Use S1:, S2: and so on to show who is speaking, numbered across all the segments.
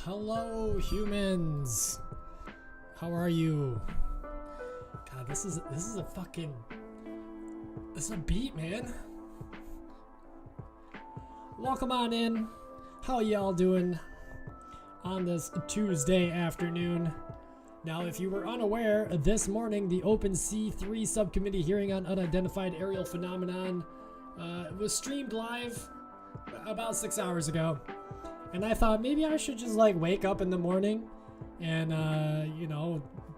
S1: Hello, humans. How are you? God, this is a fucking, this is a beat, man. Welcome on in. How y'all doing on this Tuesday afternoon? Now, if you were unaware, this morning the Open C3 Subcommittee Hearing on Unidentified Aerial Phenomenon was streamed live about 6 hours ago. And I thought maybe I should just like wake up in the morning and,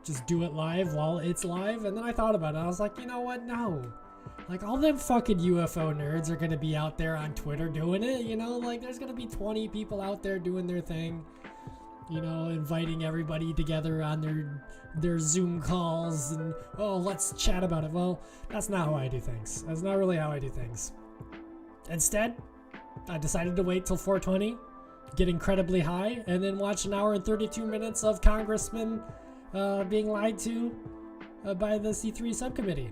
S1: just do it live while it's live. And then I thought about it. I was like, you know what? No. Like, all them fucking UFO nerds are going to be out there on Twitter doing it, Like, there's going to be 20 people out there doing their thing, inviting everybody together on their Zoom calls and, oh, let's chat about it. Well, that's not how I do things. That's not really how I do things. Instead, I decided to wait till 4:20. Get incredibly high, and then watch an hour and 32 minutes of congressmen being lied to by the C3 subcommittee.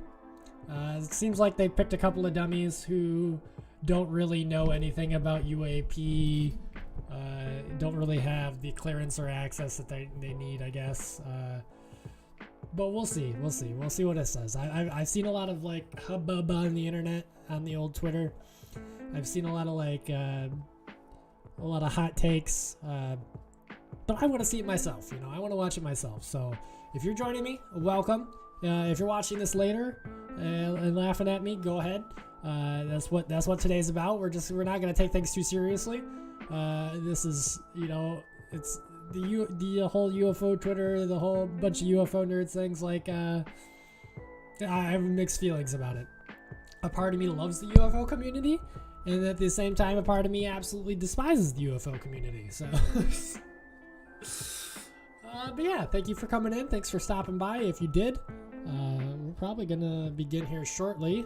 S1: It seems like they picked a couple of dummies who don't really know anything about UAP, don't really have the clearance or access that they need, I guess. But we'll see what it says. I've seen a lot of like hubbub on the internet, on the old Twitter. I've seen a lot of like a lot of hot takes, but I want to see it myself. I want to watch it myself. So if you're joining me, welcome. If you're watching this later and laughing at me, go ahead. That's what today's about. We're not gonna take things too seriously. This is it's the whole UFO Twitter, the whole bunch of UFO nerds things. Like I have mixed feelings about it. A part of me loves the UFO community, and at the same time, a part of me absolutely despises the UFO community. So, but yeah, thank you for coming in. Thanks for stopping by. If you did, we're probably gonna begin here shortly.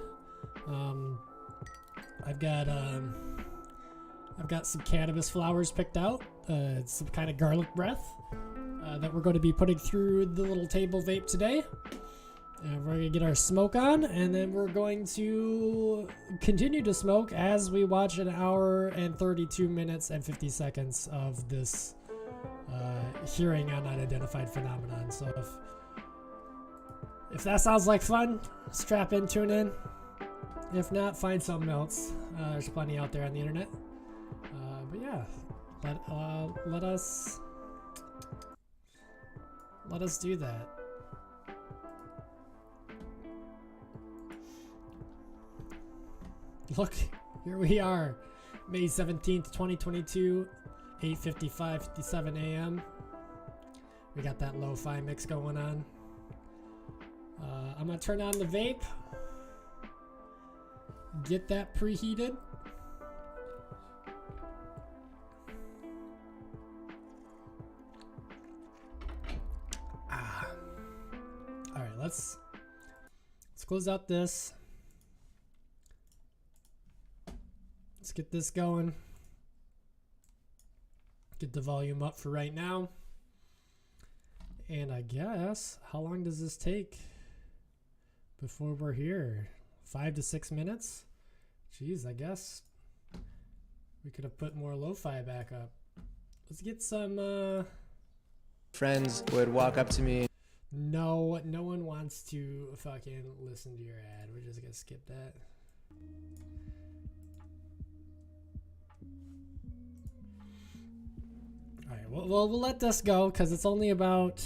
S1: I've got some cannabis flowers picked out. It's some kind of garlic breath that we're going to be putting through the little table vape today. And we're going to get our smoke on, and then we're going to continue to smoke as we watch an hour and 32 minutes and 50 seconds of this hearing on unidentified phenomenon. So if that sounds like fun, strap in, tune in. If not, find something else. There's plenty out there on the internet. But yeah, let us do that. Look, here we are, May 17th, 2022, 8:57 a.m. We got that lo-fi mix going on. I'm gonna turn on the vape, get that preheated. All right, let's close out this. Let's get this going. Get the volume up for right now. And I guess, how long does this take before we're here? 5 to 6 minutes? Jeez, I guess we could have put more lo-fi back up. Let's get some
S2: friends would walk up to me.
S1: No one wants to fucking listen to your ad. We're just gonna skip that. Alright, we'll let this go because it's only about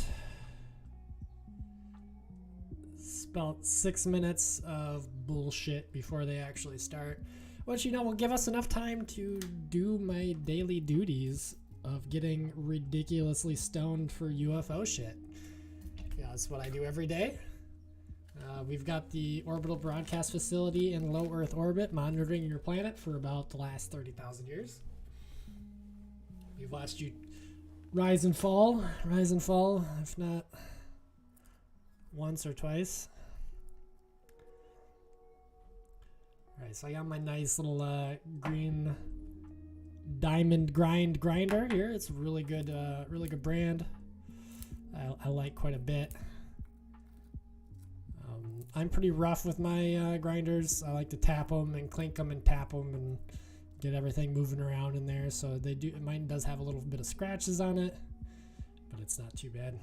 S1: 6 minutes of bullshit before they actually start. Which, will give us enough time to do my daily duties of getting ridiculously stoned for UFO shit. Yeah, that's what I do every day. We've got the orbital broadcast facility in low Earth orbit monitoring your planet for about the last 30,000 years. We've watched you rise and fall, if not once or twice. Alright, so I got my nice little green diamond grinder here. It's a really good brand. I like quite a bit. I'm pretty rough with my grinders. I like to tap them and clink them and tap them and get everything moving around in there. So they do. Mine does have a little bit of scratches on it, but it's not too bad.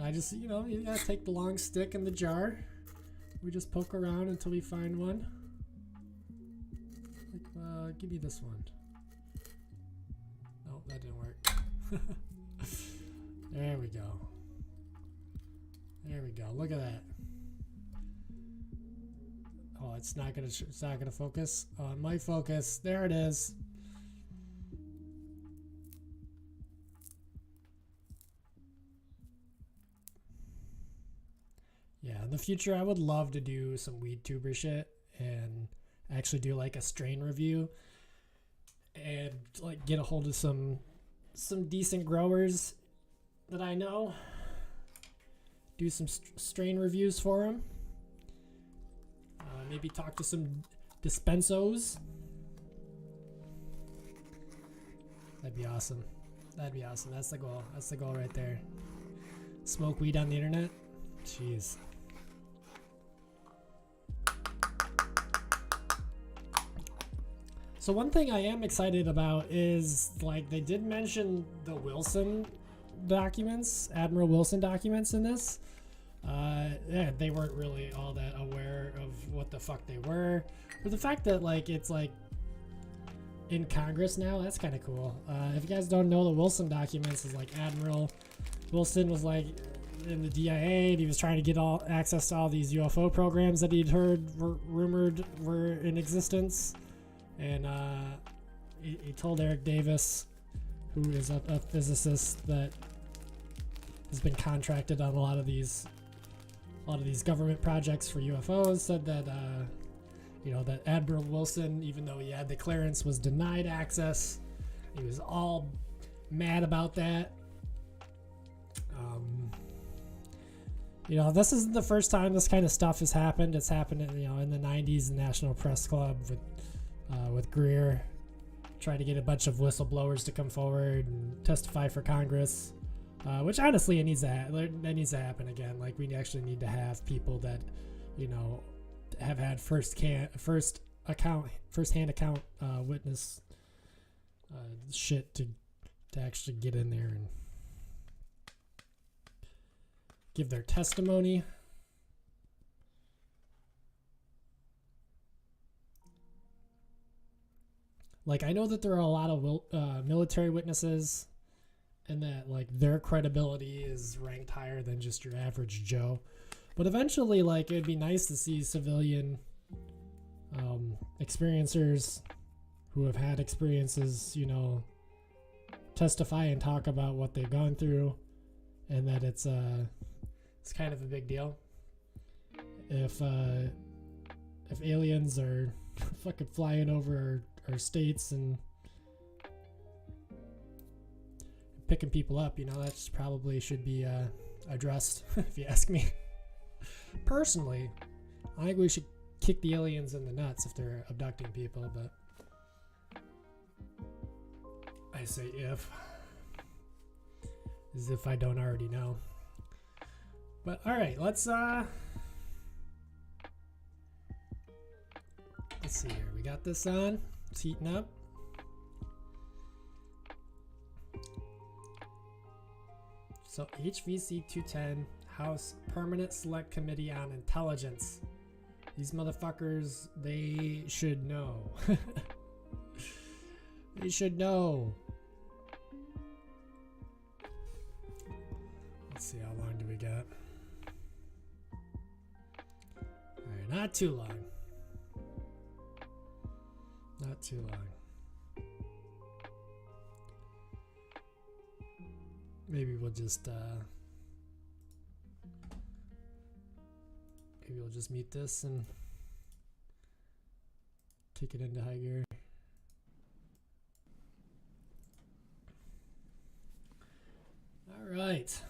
S1: I just, you gotta take the long stick in the jar. We just poke around until we find one. Like, give me this one. No, that didn't work. There we go. There we go. Look at that. Oh, it's not gonna focus. On my focus. There it is. Yeah, in the future, I would love to do some weed tuber shit and actually do like a strain review and like get a hold of some decent growers that I know. Do some strain reviews for them. Maybe talk to some dispensos. That'd be awesome. That'd be awesome. That's the goal. That's the goal right there. Smoke weed on the internet. Jeez. So one thing I am excited about is, like, they did mention the Wilson documents, Admiral Wilson documents in this. Yeah, they weren't really all that aware of what the fuck they were. But the fact that, like, it's, like, in Congress now, that's kind of cool. If you guys don't know, the Wilson documents is, like, Admiral Wilson was, like, in the DIA, and he was trying to get all access to all these UFO programs that he'd heard were rumored were in existence. And he told Eric Davis, who is a physicist that has been contracted on a lot of these government projects for UFOs, said that that Admiral Wilson, even though he had the clearance, was denied access. He was all mad about that. This isn't the first time this kind of stuff has happened. It's happened in the 90s, the National Press Club with Greer, tried to get a bunch of whistleblowers to come forward and testify for Congress, which honestly that needs to happen again. Like, we actually need to have people that have had first-hand account witness shit to actually get in there and give their testimony. Like, I know that there are a lot of military witnesses, and that, like, their credibility is ranked higher than just your average Joe. But eventually, like, it'd be nice to see civilian experiencers who have had experiences, testify and talk about what they've gone through, and that it's kind of a big deal. If aliens are fucking flying over our states and picking people up, that probably should be addressed, if you ask me. Personally, I think we should kick the aliens in the nuts if they're abducting people, but I say if, as if I don't already know. But all right, let's see here. We got this on. It's heating up. So HVC 210, House Permanent Select Committee on Intelligence. These motherfuckers, they should know. They should know. Let's see, how long do we got? Alright, not too long. Not too long. Maybe we'll just mute this and kick it into high gear. All right,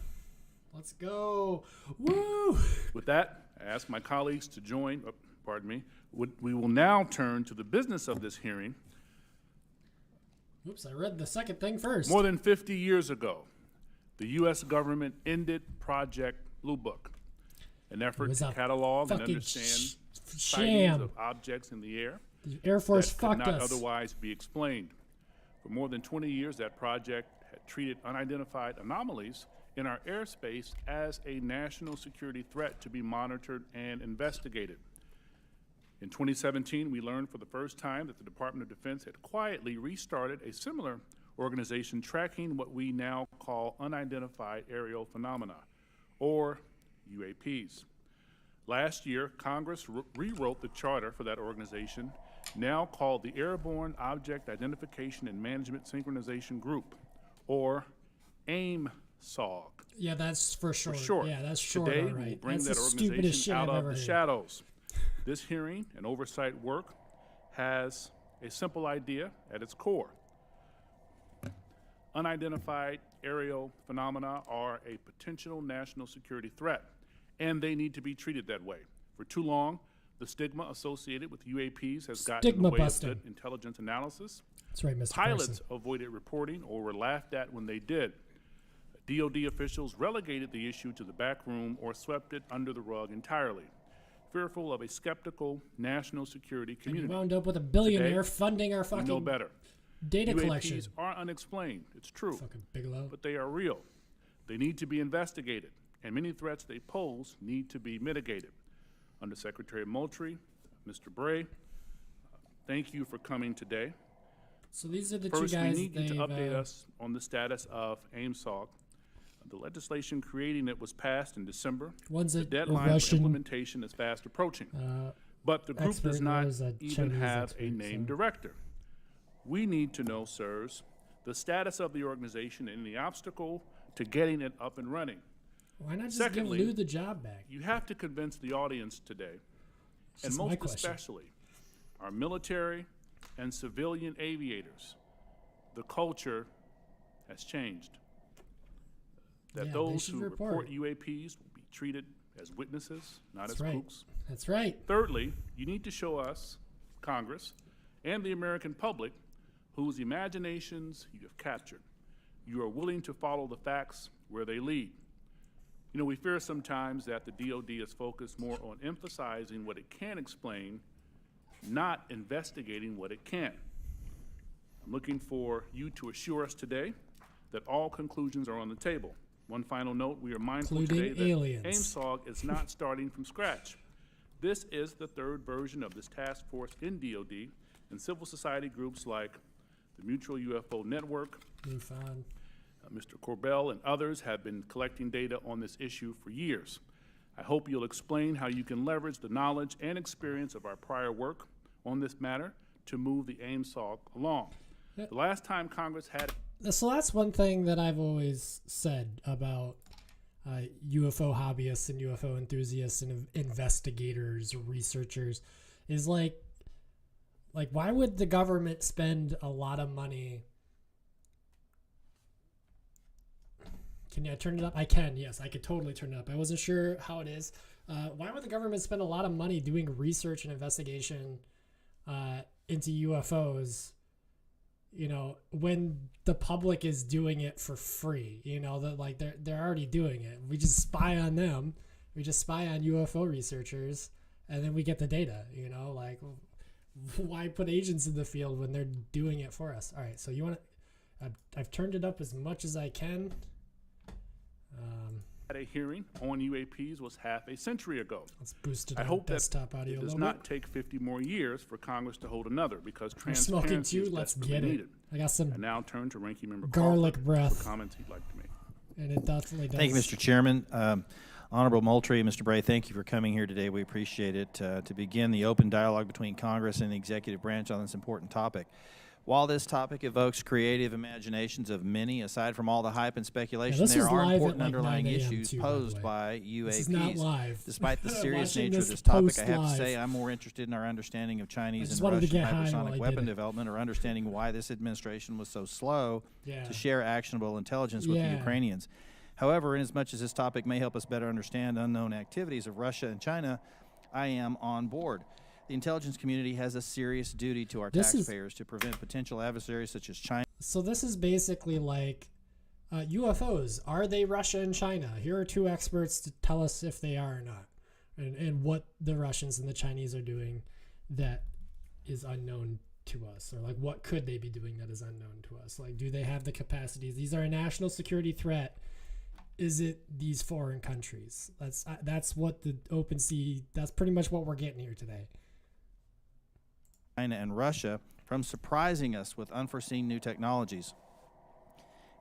S1: let's go. Woo!
S3: With that, I ask my colleagues to join. Pardon me. We will now turn to the business of this hearing.
S1: Oops, I read the second thing first.
S3: More than 50 years ago, the U.S. government ended Project Blue Book, an effort to catalog and understand sightings of objects in the air
S1: The Air Force
S3: that could
S1: fucked
S3: not
S1: us.
S3: otherwise be explained. For more than 20 years, that project had treated unidentified anomalies in our airspace as a national security threat to be monitored and investigated. In 2017, we learned for the first time that the Department of Defense had quietly restarted a similar organization tracking what we now call Unidentified Aerial Phenomena, or UAPs. Last year, Congress rewrote the charter for that organization, now called the Airborne Object Identification and Management Synchronization Group, or AIM-SOG.
S1: Yeah, that's for sure.
S3: Short.
S1: Yeah, that's short.
S3: Today,
S1: all right.
S3: we'll bring
S1: That's
S3: that
S1: the stupidest
S3: organization
S1: shit
S3: out
S1: I've
S3: of
S1: ever
S3: the
S1: heard.
S3: shadows. This hearing and oversight work has a simple idea at its core. Unidentified aerial phenomena are a potential national security threat, and they need to be treated that way. For too long, the stigma associated with UAPs has gotten in the way of good intelligence analysis.
S1: That's right, Mr.
S3: Pilots
S1: Carson.
S3: avoided reporting or were laughed at when they did. DoD officials relegated the issue to the back room or swept it under the rug entirely, fearful of a skeptical national security
S1: And you
S3: community.
S1: wound up with a billionaire
S3: Today,
S1: funding our
S3: We
S1: fucking
S3: know better.
S1: data collection.
S3: UAPs are unexplained, it's true,
S1: Fucking Bigelow.
S3: but they are real. They need to be investigated, and many threats they pose need to be mitigated. Undersecretary Moultrie, Mr. Bray, thank you for coming today.
S1: So these are the
S3: First,
S1: two
S3: we
S1: guys.
S3: need you to
S1: they've,
S3: update us on the status of AIM-SOG. The legislation creating it was passed in December.
S1: One's
S3: The
S1: a
S3: deadline for
S1: Russian
S3: implementation is fast approaching.
S1: expert,
S3: But the group does
S1: and
S3: not
S1: there's a
S3: even
S1: Chinese
S3: have
S1: expert,
S3: a named
S1: so-
S3: director. We need to know, sirs, the status of the organization and the obstacle to getting it up and running.
S1: Why not just
S3: Secondly,
S1: give Lou the job back?
S3: You have to convince the audience today, and
S1: just my
S3: most
S1: question.
S3: especially our military and civilian aviators, the culture has changed. That
S1: Yeah, they
S3: those
S1: should
S3: who
S1: report.
S3: report UAPs will be treated as witnesses, not
S1: That's
S3: as
S1: right.
S3: kooks.
S1: That's right.
S3: Thirdly, you need to show us, Congress, and the American public, whose imaginations you have captured. You are willing to follow the facts where they lead. You know, we fear sometimes that the DoD is focused more on emphasizing what it can explain, not investigating what it can't. I'm looking for you to assure us today that all conclusions are on the table. One final note, we are mindful
S1: Including
S3: today that
S1: aliens.
S3: AIM-SOG is not starting from scratch. This is the third version of this task force in DoD, and civil society groups like the Mutual UFO Network,
S1: MUFON.
S3: Mr. Corbell and others have been collecting data on this issue for years. I hope you'll explain how you can leverage the knowledge and experience of our prior work on this matter to move the AIM-SOG along.
S1: Yeah.
S3: The last time Congress had
S1: So that's one thing that I've always said about UFO hobbyists and UFO enthusiasts and investigators, researchers, is like why would the government spend a lot of money? Can I turn it up? I can, yes, I could totally turn it up. I wasn't sure how it is. Why would the government spend a lot of money doing research and investigation into UFOs, you know, when the public is doing it for free? You know, that like they're already doing it. We just spy on them. We just spy on UFO researchers, and then we get the data. You know, like why put agents in the field when they're doing it for us? All right, so you want to? I've turned it up as much as I can.
S3: a hearing on UAPs was half a century ago.
S1: Let's boost it
S3: I
S1: on
S3: hope that
S1: desktop audio
S3: it
S1: a
S3: does
S1: little
S3: not
S1: bit.
S3: take 50 more years for Congress to hold another, because
S1: I'm smoking
S3: transparency
S1: too.
S3: is
S1: Let's
S3: desperately
S1: get it.
S3: needed.
S1: I got some
S3: I now turn to Ranking Member
S1: garlic
S3: Crawford
S1: breath.
S3: for comments he'd like to make.
S1: and it definitely does.
S4: Thank you, Mr. Chairman. Honorable Moultrie, Mr. Bray, thank you for coming here today. We appreciate it. To begin the open dialogue between Congress and the executive branch on this important topic. While this topic evokes creative imaginations of many, aside from all the hype and speculation,
S1: this
S4: there
S1: was
S4: are
S1: live
S4: important
S1: at like
S4: underlying
S1: 9 a.m.
S4: issues
S1: too, by the
S4: posed
S1: way.
S4: by UAPs.
S1: This is not live.
S4: Despite the serious
S1: Watching
S4: nature of
S1: this
S4: this topic, I have to
S1: post-live.
S4: say I'm more interested in our understanding of Chinese
S1: just
S4: and
S1: wanted to
S4: Russian
S1: get high while I
S4: hypersonic
S1: did
S4: weapon
S1: it.
S4: development, or understanding why this administration was so slow
S1: Yeah.
S4: to share actionable intelligence with the
S1: Yeah.
S4: Ukrainians. However, inasmuch as this topic may help us better understand unknown activities of Russia and China, I am on board. The intelligence community has a serious duty to our
S1: This is-
S4: taxpayers to prevent potential adversaries such as China.
S1: So this is basically like UFOs. Are they Russia and China? Here are two experts to tell us if they are or not, and what the Russians and the Chinese are doing that is unknown to us, or like what could they be doing that is unknown to us? Like, do they have the capacities? These are a national security threat. Is it these foreign countries? That's what the Open C. That's pretty much what we're getting here today.
S4: China and Russia from surprising us with unforeseen new technologies.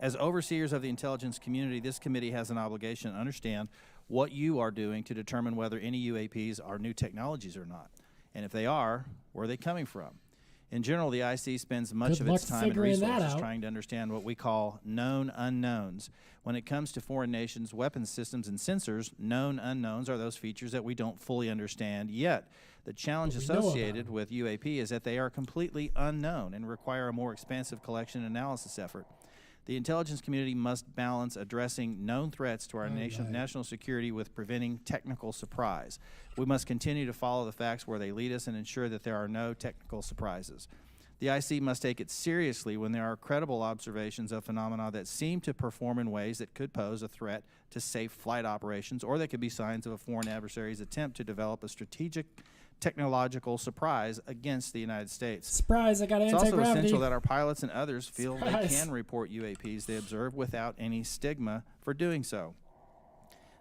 S4: As overseers of the intelligence community, this committee has an obligation to understand what you are doing to determine whether any UAPs are new technologies or not. And if they are, where are they coming from? In general, the IC spends much of its time and resources trying to understand what we call known unknowns. When it comes to foreign nations' weapons systems and sensors, known unknowns are those features that we don't fully understand yet. The challenge associated with UAP is that they are completely unknown and require a more expansive collection and analysis effort. The intelligence community must balance addressing known threats to our national security with preventing technical surprise. We must continue to follow the facts where they lead us and ensure that there are no technical surprises. The IC must take it seriously when there are credible observations of phenomena that seem to perform in ways that could pose a threat to safe flight operations, or that could be signs of a foreign adversary's attempt to develop a strategic technological surprise against the United States.
S1: Surprise, I got
S4: It's
S1: anti-gravity.
S4: also essential that our pilots and others feel they can report UAPs they observe without any stigma for doing so.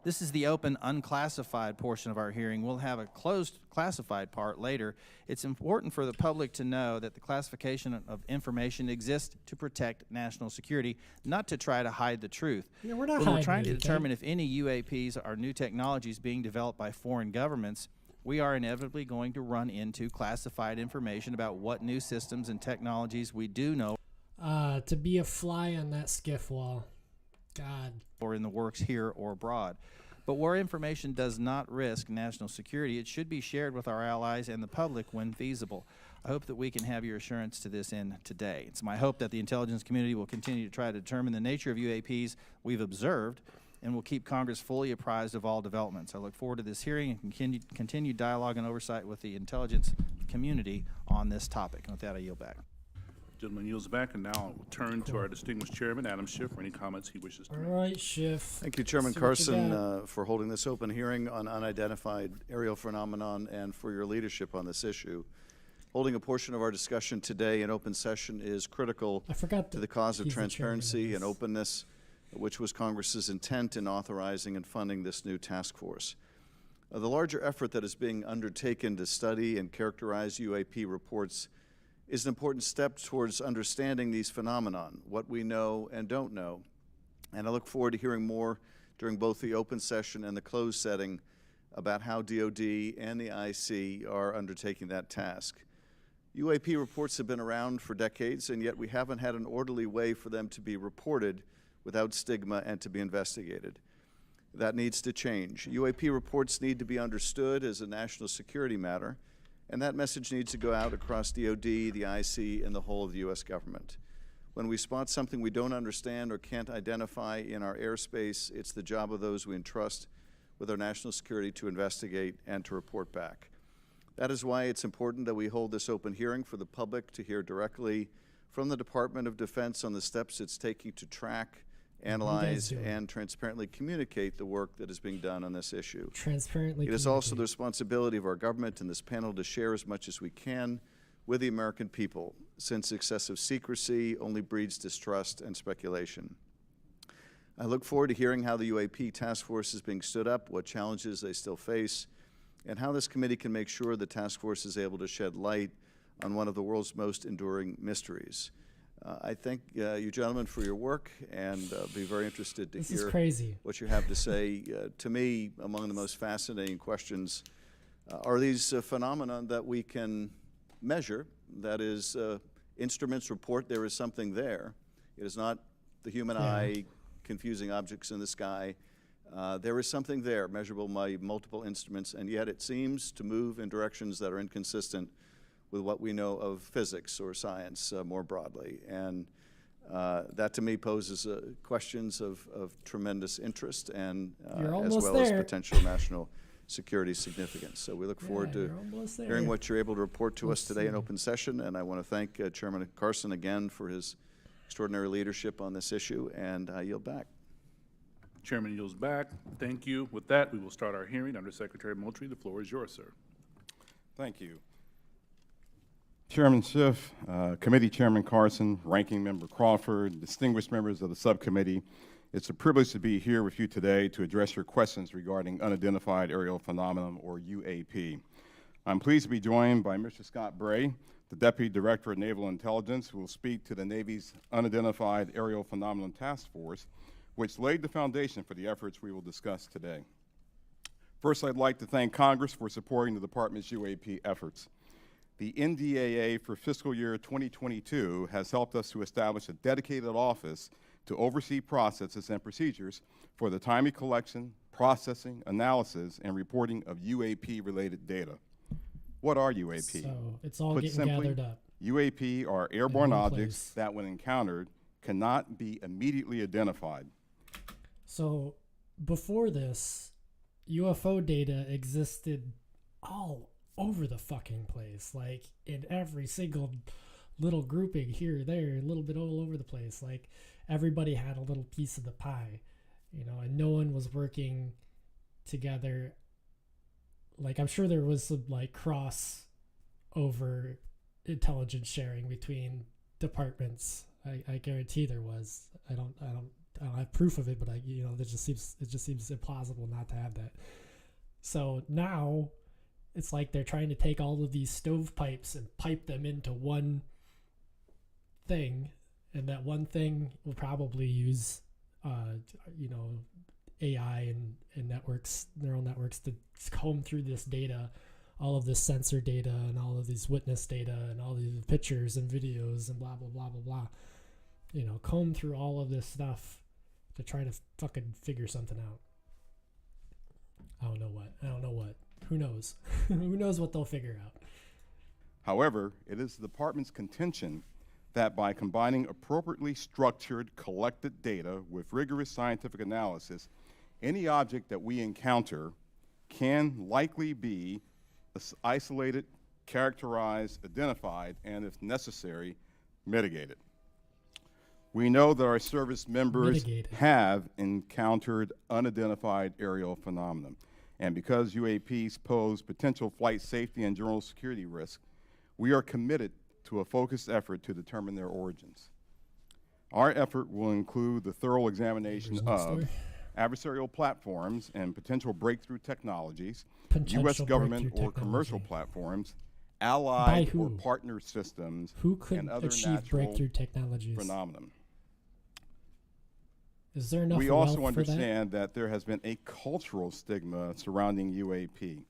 S4: This is the open, unclassified portion of our hearing. We'll have a closed, classified part later. It's important for the public to know that the classification of information exists to protect national security, not to try to hide the truth.
S1: Yeah, we're not
S4: when we're
S1: hiding
S4: trying to
S1: anything.
S4: determine if any UAPs are new technologies being developed by foreign governments, we are inevitably going to run into classified information about what new systems and technologies we do know
S1: To be a fly on that skiff wall. God.
S4: or in the works here or abroad. But where information does not risk national security, it should be shared with our allies and the public when feasible. I hope that we can have your assurance to this end today. It's my hope that the intelligence community will continue to try to determine the nature of UAPs we've observed, and will keep Congress fully apprised of all developments. I look forward to this hearing and continued dialogue and oversight with the intelligence community on this topic. And with that, I yield back.
S3: Gentleman yields back, and now we'll turn to our distinguished chairman, Adam Schiff, for any comments he wishes to
S1: All
S3: make.
S1: right, Schiff.
S5: Thank you, Chairman
S1: See what you
S5: Carson,
S1: got.
S5: for holding this open hearing on unidentified aerial phenomenon and for your leadership on this issue. Holding a portion of our discussion today in open session is critical
S1: I forgot
S5: to the cause of
S1: he's the chairman of
S5: transparency and
S1: this.
S5: openness, which was Congress's intent in authorizing and funding this new task force. The larger effort that is being undertaken to study and characterize UAP reports is an important step towards understanding these phenomenon, what we know and don't know. And I look forward to hearing more during both the open session and the closed setting about how DoD and the IC are undertaking that task. UAP reports have been around for decades, and yet we haven't had an orderly way for them to be reported without stigma and to be investigated. That needs to change. UAP reports need to be understood as a national security matter, and that message needs to go out across DoD, the IC, and the whole of the U.S. government. When we spot something we don't understand or can't identify in our airspace, it's the job of those we entrust with our national security to investigate and to report back. That is why it's important that we hold this open hearing for the public to hear directly from the Department of Defense on the steps it's taking to track, analyze, and transparently communicate the work that is being done on this issue.
S1: Transparently
S5: It is also the responsibility of our government and this panel to share as much as we can with the American people, since excessive secrecy only breeds distrust and speculation. I look forward to hearing how the UAP task force is being stood up, what challenges they still face, and how this committee can make sure the task force is able to shed light on one of the world's most enduring mysteries. I thank you gentlemen for your work, and be very interested to hear what you have to say. To me, among the most fascinating questions are these phenomena that we can measure. That is, instruments report there is something there. It is not the human eye confusing objects in the sky. There is something there, measurable by multiple instruments, and yet it seems to move in directions that are inconsistent with what we know of physics or science more broadly. And that to me poses questions of tremendous interest and as well as potential national security significance. So we look forward to hearing what you're able to report to us today in open session. And I want to thank Chairman Carson again for his extraordinary leadership on this issue, and I yield back.
S3: Chairman yields back. Thank you. With that, we will start our hearing. Under Secretary Moultrie, the floor is yours, sir.
S6: Thank you. Chairman Schiff, Committee Chairman Carson, Ranking Member Crawford, distinguished members of the subcommittee, it's a privilege to be here with you today to address your questions regarding unidentified aerial phenomenon, or UAP. I'm pleased to be joined by Mr. Scott Bray, the Deputy Director of Naval Intelligence, who will speak to the Navy's Unidentified Aerial Phenomenon Task Force, which laid the foundation for the efforts we will discuss today. First, I'd like to thank Congress for supporting the Department's UAP efforts. The NDAA for fiscal year 2022 has helped us to establish a dedicated office to oversee processes and procedures for the timely collection, processing, analysis, and reporting of UAP-related data. What are UAP?
S1: So it's all
S6: Put
S1: getting
S6: simply,
S1: gathered up.
S6: UAP are airborne
S1: one
S6: objects
S1: place.
S6: that, when encountered, cannot be immediately identified.
S1: So before this, UFO data existed all over the fucking place, like in every single little grouping here, there, a little bit all over the place. Like everybody had a little piece of the pie, you know, and no one was working together. Like I'm sure there was some like cross over intelligence sharing between departments. I guarantee there was. I don't have proof of it, but it just seems implausible not to have that. So now it's like they're trying to take all of these stovepipes and pipe them into one thing, and that one thing will probably use AI and networks, neural networks, to comb through this data, all of this sensor data and all of these witness data and all these pictures and videos and blah blah blah blah blah. You know, comb through all of this stuff to try to fucking figure something out. I don't know what. Who knows? Who knows what they'll figure out?
S6: However, it is the Department's contention that by combining appropriately structured, collected data with rigorous scientific analysis, any object that we encounter can likely be isolated, characterized, identified, and if necessary, mitigated. We know that our service members have encountered unidentified aerial phenomena. And because UAPs pose potential flight safety and general security risk, we are committed to a focused effort to determine their origins. Our effort will include the thorough examination of adversarial platforms and potential breakthrough technologies, U.S. government or commercial platforms, allied or partner systems,
S1: who could
S6: and other
S1: achieve breakthrough technologies?
S6: Phenomenon.
S1: Is there enough
S6: We
S1: wealth
S6: also
S1: for
S6: understand that there has been a cultural stigma surrounding UAP.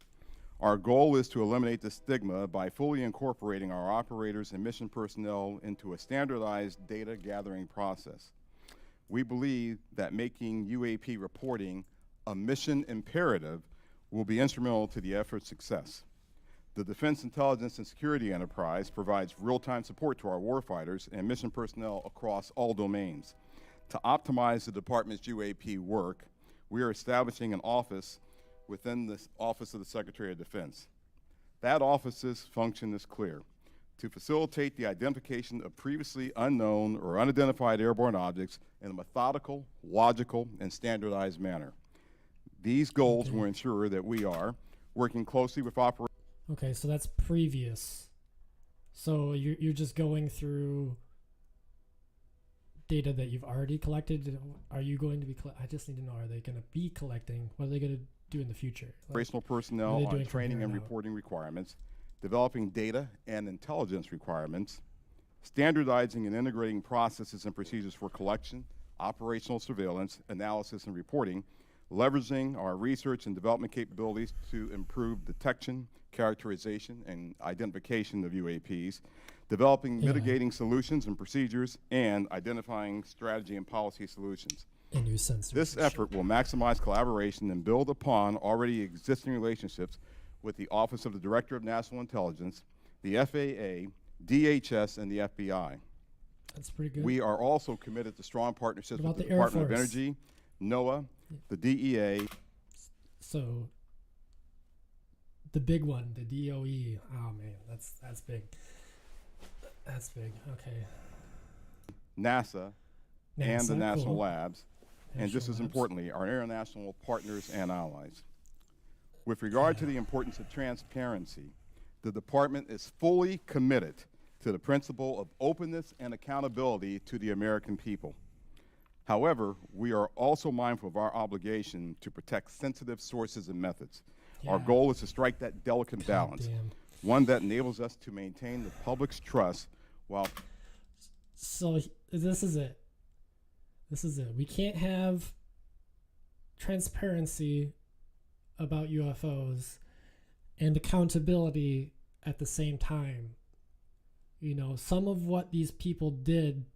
S6: Our goal is to eliminate the stigma by fully incorporating our operators and mission personnel into a standardized data gathering process. We believe that making UAP reporting a mission imperative will be instrumental to the effort's success. The Defense Intelligence and Security Enterprise provides real-time support to our warfighters and mission personnel across all domains. To optimize the Department's UAP work, we are establishing an office within the Office of the Secretary of Defense. That office's function is clear: to facilitate the identification of previously unknown or unidentified airborne objects in a methodical, logical, and standardized manner. These goals will ensure that we are working closely with operators.
S1: Okay, so that's previous. So you're just going through data that you've already collected. Are you going to be? I just need to know: are they going to be collecting? What are they going to do in the future?
S6: Operational personnel on training and reporting requirements, developing data and intelligence requirements, standardizing and integrating processes and procedures for collection, operational surveillance, analysis, and reporting, leveraging our research and development capabilities to improve detection, characterization, and identification of UAPs, developing mitigating solutions and procedures, and identifying strategy and policy solutions.
S1: And new sensors.
S6: This effort will maximize collaboration and build upon already existing relationships with the Office of the Director of National Intelligence, the FAA, DHS, and the FBI.
S1: That's pretty good.
S6: We are also committed to strong partnerships with the
S1: Air
S6: Department of
S1: Force?
S6: Energy, NOAA, the DEA.
S1: So the big one, the DOE. Oh man, that's big. That's big. Okay.
S6: NASA, and the national
S1: cool.
S6: labs, and just
S1: National
S6: as
S1: labs.
S6: importantly, our international partners and allies. With regard to the importance of transparency, the department is fully committed to the principle of openness and accountability to the American people. However, we are also mindful of our obligation to protect sensitive sources and methods. Our
S1: Yeah.
S6: goal is to strike that delicate balance,
S1: Damn.
S6: one that enables us to maintain the public's trust while
S1: So this is it. This is it. We can't have transparency about UFOs and accountability at the same time. You know, some of what these people did,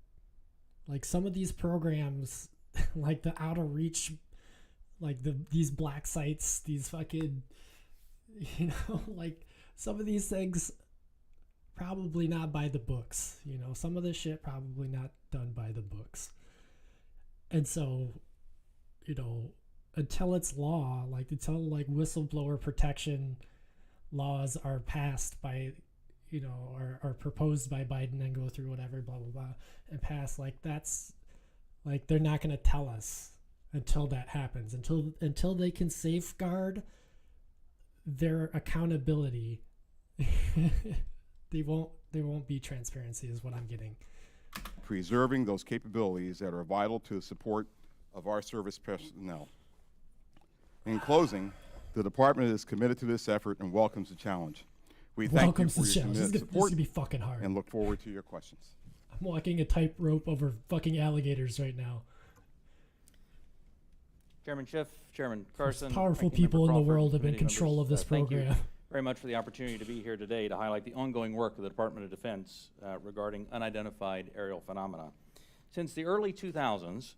S1: like some of these programs, like the Outer Reach, like these black sites, these fucking, you know, like some of these things probably not by the books. You know, some of this shit probably not done by the books. And so, you know, until it's law, like until like whistleblower protection laws are passed by, you know, are proposed by Biden and go through whatever, blah, blah, blah, and pass, like that's, like they're not going to tell us until that happens, until they can safeguard their accountability. There won't be transparency is what I'm getting.
S6: preserving those capabilities that are vital to the support of our service personnel. In closing, the department is committed to this effort and welcomes the challenge. We thank you
S1: Welcomes
S6: for
S1: the
S6: your
S1: challenge. This is
S6: committed
S1: gonna
S6: support
S1: be fucking hard.
S6: and look forward to your questions.
S1: I'm walking a tightrope over fucking alligators right now.
S7: Chairman Schiff, Chairman Carson,
S1: Powerful
S7: Ranking Member
S1: people in the
S7: Crawford,
S1: world have in
S7: committee
S1: control
S7: members,
S1: of this
S7: thank you
S1: program.
S7: very much for the opportunity to be here today to highlight the ongoing work of the Department of Defense regarding unidentified aerial phenomena. Since the early 2000s,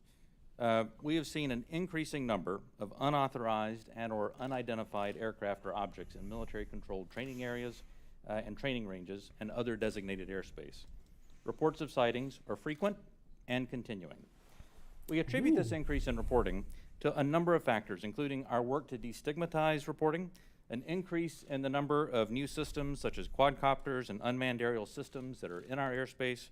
S7: we have seen an increasing number of unauthorized and or unidentified aircraft or objects in military-controlled training areas and training ranges and other designated airspace. Reports of sightings are frequent and continuing. We attribute this increase in reporting to a number of factors, including our work to destigmatize reporting, an increase in the number of new systems such as quadcopters and unmanned aerial systems that are in our airspace,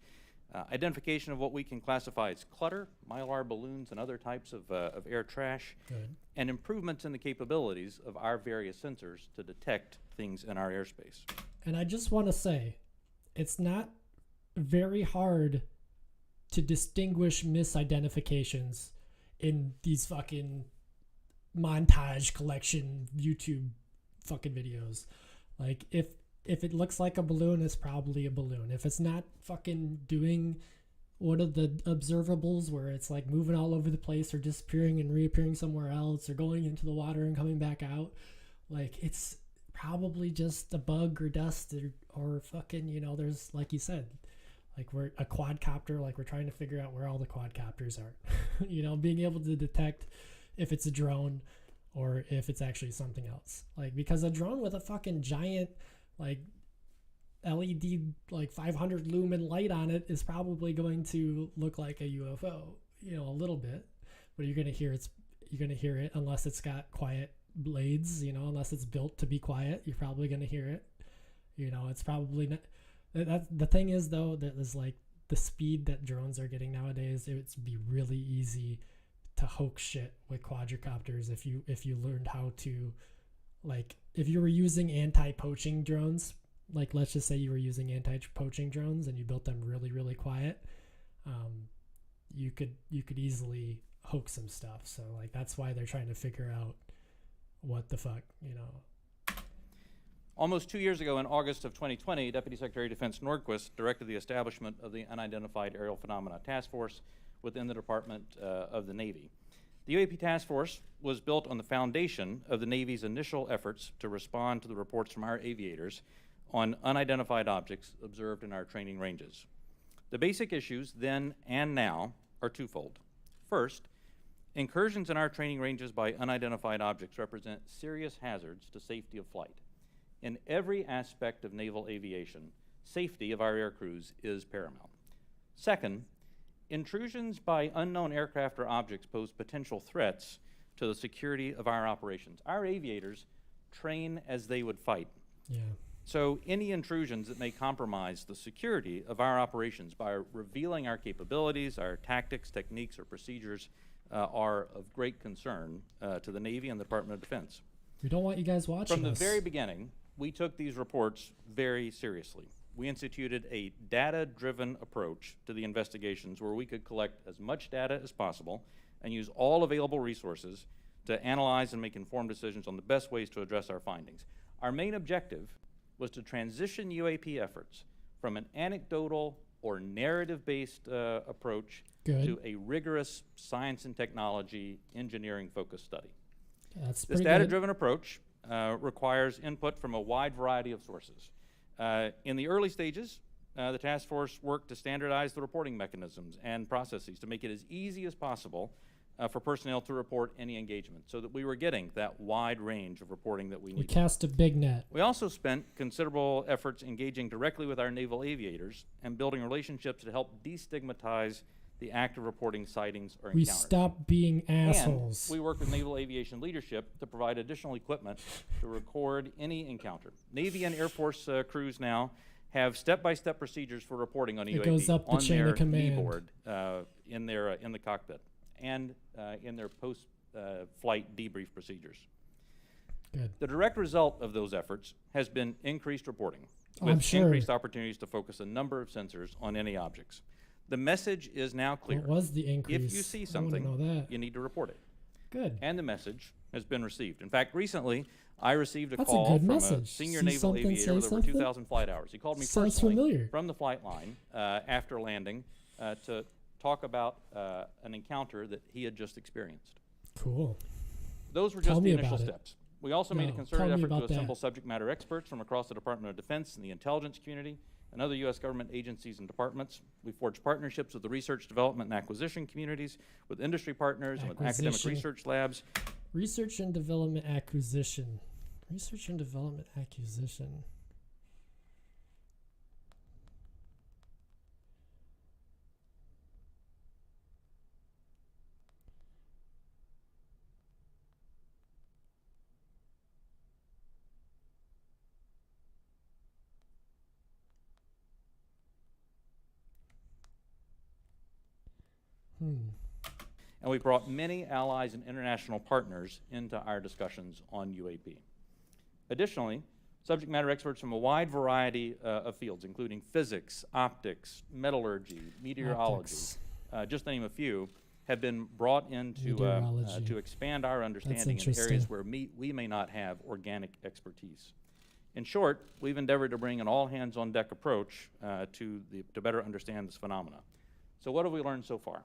S7: identification of what we can classify as clutter, mylar balloons and other types of air trash,
S1: Good.
S7: and improvements in the capabilities of our various sensors to detect things in our airspace.
S1: And I just want to say, it's not very hard to distinguish misidentifications in these fucking montage collection YouTube fucking videos. Like if it looks like a balloon, it's probably a balloon. If it's not fucking doing one of the observables where it's like moving all over the place or disappearing and reappearing somewhere else or going into the water and coming back out, like it's probably just a bug or dust or fucking, you know, there's, like you said, like we're a quadcopter, like we're trying to figure out where all the quadcopters are. You know, being able to detect if it's a drone or if it's actually something else. Like, because a drone with a fucking giant, like, LED, like 500 lumen light on it is probably going to look like a UFO, you know, a little bit. But you're gonna hear it unless it's got quiet blades, you know, unless it's built to be quiet. You're probably gonna hear it. You know, it's probably not. The thing is, though, that is like the speed that drones are getting nowadays. It's be really easy to hoax shit with quadricopters if you learned how to, like, if you were using anti-poaching drones. Like, let's just say you were using anti-poaching drones and you built them really, really quiet. You could easily hoax some stuff. So like that's why they're trying to figure out what the fuck, you know.
S7: Almost 2 years ago, in August of 2020, Deputy Secretary of Defense Nordquist directed the establishment of the Unidentified Aerial Phenomena Task Force within the Department of the Navy. The UAP Task Force was built on the foundation of the Navy's initial efforts to respond to the reports from our aviators on unidentified objects observed in our training ranges. The basic issues then and now are twofold. First, incursions in our training ranges by unidentified objects represent serious hazards to safety of flight. In every aspect of naval aviation, safety of our air crews is paramount. Second, intrusions by unknown aircraft or objects pose potential threats to the security of our operations. Our aviators train as they would fight.
S1: Yeah.
S7: So any intrusions that may compromise the security of our operations by revealing our capabilities, our tactics, techniques, or procedures are of great concern to the Navy and the Department of Defense.
S1: We don't want you guys watching
S7: From the
S1: us.
S7: very beginning, we took these reports very seriously. We instituted a data-driven approach to the investigations where we could collect as much data as possible and use all available resources to analyze and make informed decisions on the best ways to address our findings. Our main objective was to transition UAP efforts from an anecdotal or narrative-based approach to a rigorous science and technology engineering-focused study.
S1: That's
S7: This
S1: pretty
S7: data-driven approach requires input from a wide variety of sources. In the early stages, the task force worked to standardize the reporting mechanisms and processes to make it as easy as possible for personnel to report any engagement, so that we were getting that wide range of reporting that we
S1: We
S7: needed.
S1: cast a big net.
S7: We also spent considerable efforts engaging directly with our naval aviators and building relationships to help destigmatize the act of reporting sightings or
S1: We
S7: encounters.
S1: stopped being assholes.
S7: And we work with naval aviation leadership to provide additional equipment to record any encounter. Navy and Air Force crews now have step-by-step procedures for reporting on
S1: It
S7: UAP
S1: goes up the
S7: on
S1: chain of
S7: their
S1: command.
S7: keyboard in the cockpit and in their post-flight debrief procedures.
S1: Good.
S7: The direct result of those efforts has been increased reporting,
S1: Oh, I'm
S7: with
S1: sure.
S7: increased opportunities to focus a number of sensors on any objects. The message is now clear.
S1: What was the increase?
S7: If you see
S1: I wanna
S7: something,
S1: know that.
S7: you need to report it.
S1: Good.
S7: And the message has been received. In fact, recently, I received a
S1: That's a
S7: call
S1: good
S7: from a
S1: message.
S7: senior
S1: See
S7: naval
S1: something,
S7: aviator
S1: say
S7: with over
S1: something?
S7: 2,000 flight hours. He called me
S1: Sounds
S7: personally
S1: familiar.
S7: from the flight line after landing to talk about an encounter that he had just experienced.
S1: Cool.
S7: Those were
S1: Tell
S7: just the
S1: me
S7: initial
S1: about it.
S7: steps. We also made a
S1: No,
S7: concerted
S1: tell me
S7: effort to
S1: about
S7: assemble
S1: that.
S7: subject matter experts from across the Department of Defense and the intelligence community and other U.S. government agencies and departments. We forged partnerships with the research, development, and acquisition communities, with industry partners, and with academic
S1: Acquisition.
S7: research labs.
S1: Research and development acquisition. Research and development acquisition.
S7: And we brought many allies and international partners into our discussions on UAP. Additionally, subject matter experts from a wide variety of fields, including physics, optics, metallurgy, meteorology,
S1: Optics.
S7: Just to name a few, have been brought in
S1: Meteorology.
S7: to expand our understanding in
S1: interesting.
S7: areas where we may not have organic expertise. In short, we've endeavored to bring an all-hands-on-deck approach to better understand this phenomena. So what have we learned so far?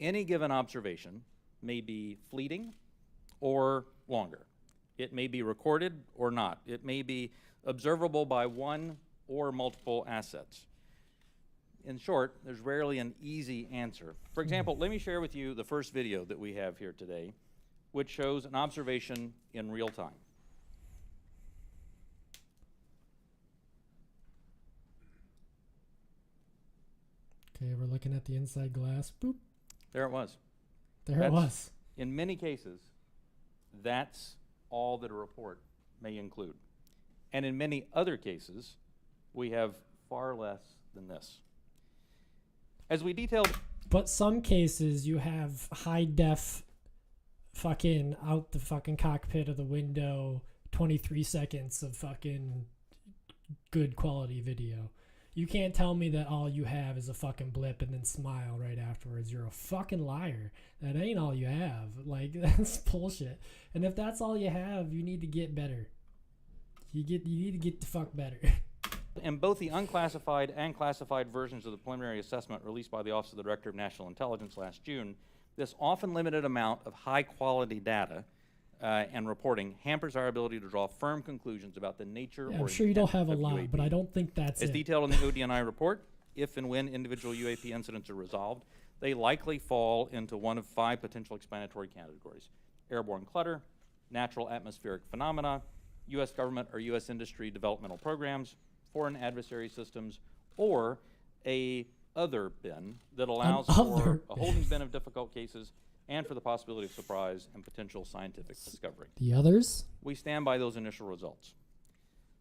S7: Any given observation may be fleeting or longer. It may be recorded or not. It may be observable by one or multiple assets. In short, there's rarely an easy answer. For example, let me share with you the first video that we have here today, which shows an observation in real time.
S1: Okay, we're looking at the inside glass. Boop.
S7: There it was.
S1: There it was.
S7: In many cases, that's all that a report may include. And in many other cases, we have far less than this. As we detailed,
S1: But some cases you have high def fucking out the fucking cockpit of the window 23 seconds of fucking good quality video. You can't tell me that all you have is a fucking blip and then smile right afterwards. You're a fucking liar. That ain't all you have. Like, that's bullshit. And if that's all you have, you need to get better. You need to get the fuck better.
S7: in both the unclassified and classified versions of the preliminary assessment released by the Office of the Director of National Intelligence last June, this often limited amount of high-quality data and reporting hampers our ability to draw firm conclusions about the nature
S1: Yeah,
S7: or
S1: I'm sure you don't
S7: intent
S1: have a
S7: of
S1: lot,
S7: UAP.
S1: but I don't think that's
S7: As
S1: it.
S7: detailed in the ODNI report, if and when individual UAP incidents are resolved, they likely fall into one of 5 potential explanatory categories: airborne clutter, natural atmospheric phenomena, U.S. government or U.S. industry developmental programs, foreign adversary systems, or a other bin that allows for
S1: other
S7: a holding bin of difficult cases and for the possibility of surprise and potential scientific discovery.
S1: The others?
S7: We stand by those initial results.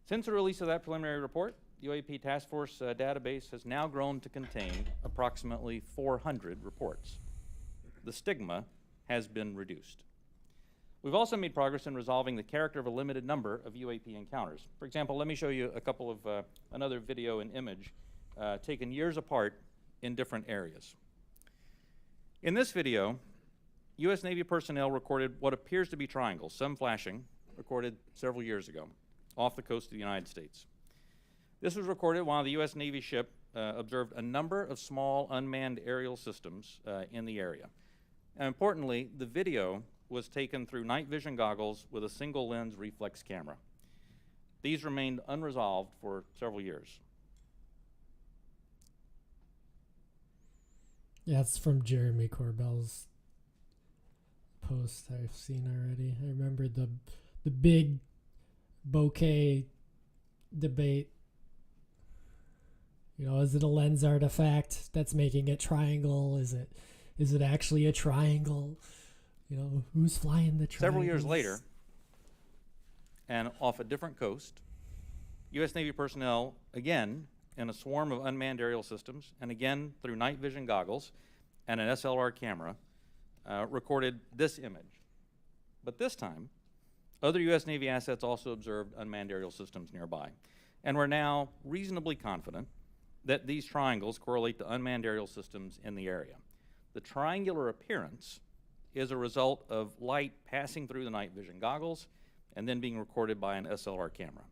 S7: Since the release of that preliminary report, the UAP Task Force database has now grown to contain approximately 400 reports. The stigma has been reduced. We've also made progress in resolving the character of a limited number of UAP encounters. For example, let me show you a couple of another video and image taken years apart in different areas. In this video, U.S. Navy personnel recorded what appears to be triangles, some flashing, recorded several years ago, off the coast of the United States. This was recorded while the U.S. Navy ship observed a number of small unmanned aerial systems in the area. And importantly, the video was taken through night vision goggles with a single lens reflex camera. These remained unresolved for several years.
S1: Yeah, it's from Jeremy Corbell's post I've seen already. I remember the big bokeh debate. You know, is it a lens artifact that's making it triangle? Is it actually a triangle? You know, who's flying the triangles?
S7: Several years later, and off a different coast, U.S. Navy personnel, again, in a swarm of unmanned aerial systems, and again through night vision goggles and an SLR camera, recorded this image. But this time, other U.S. Navy assets also observed unmanned aerial systems nearby. And we're now reasonably confident that these triangles correlate to unmanned aerial systems in the area. The triangular appearance is a result of light passing through the night vision goggles and then being recorded by an SLR camera.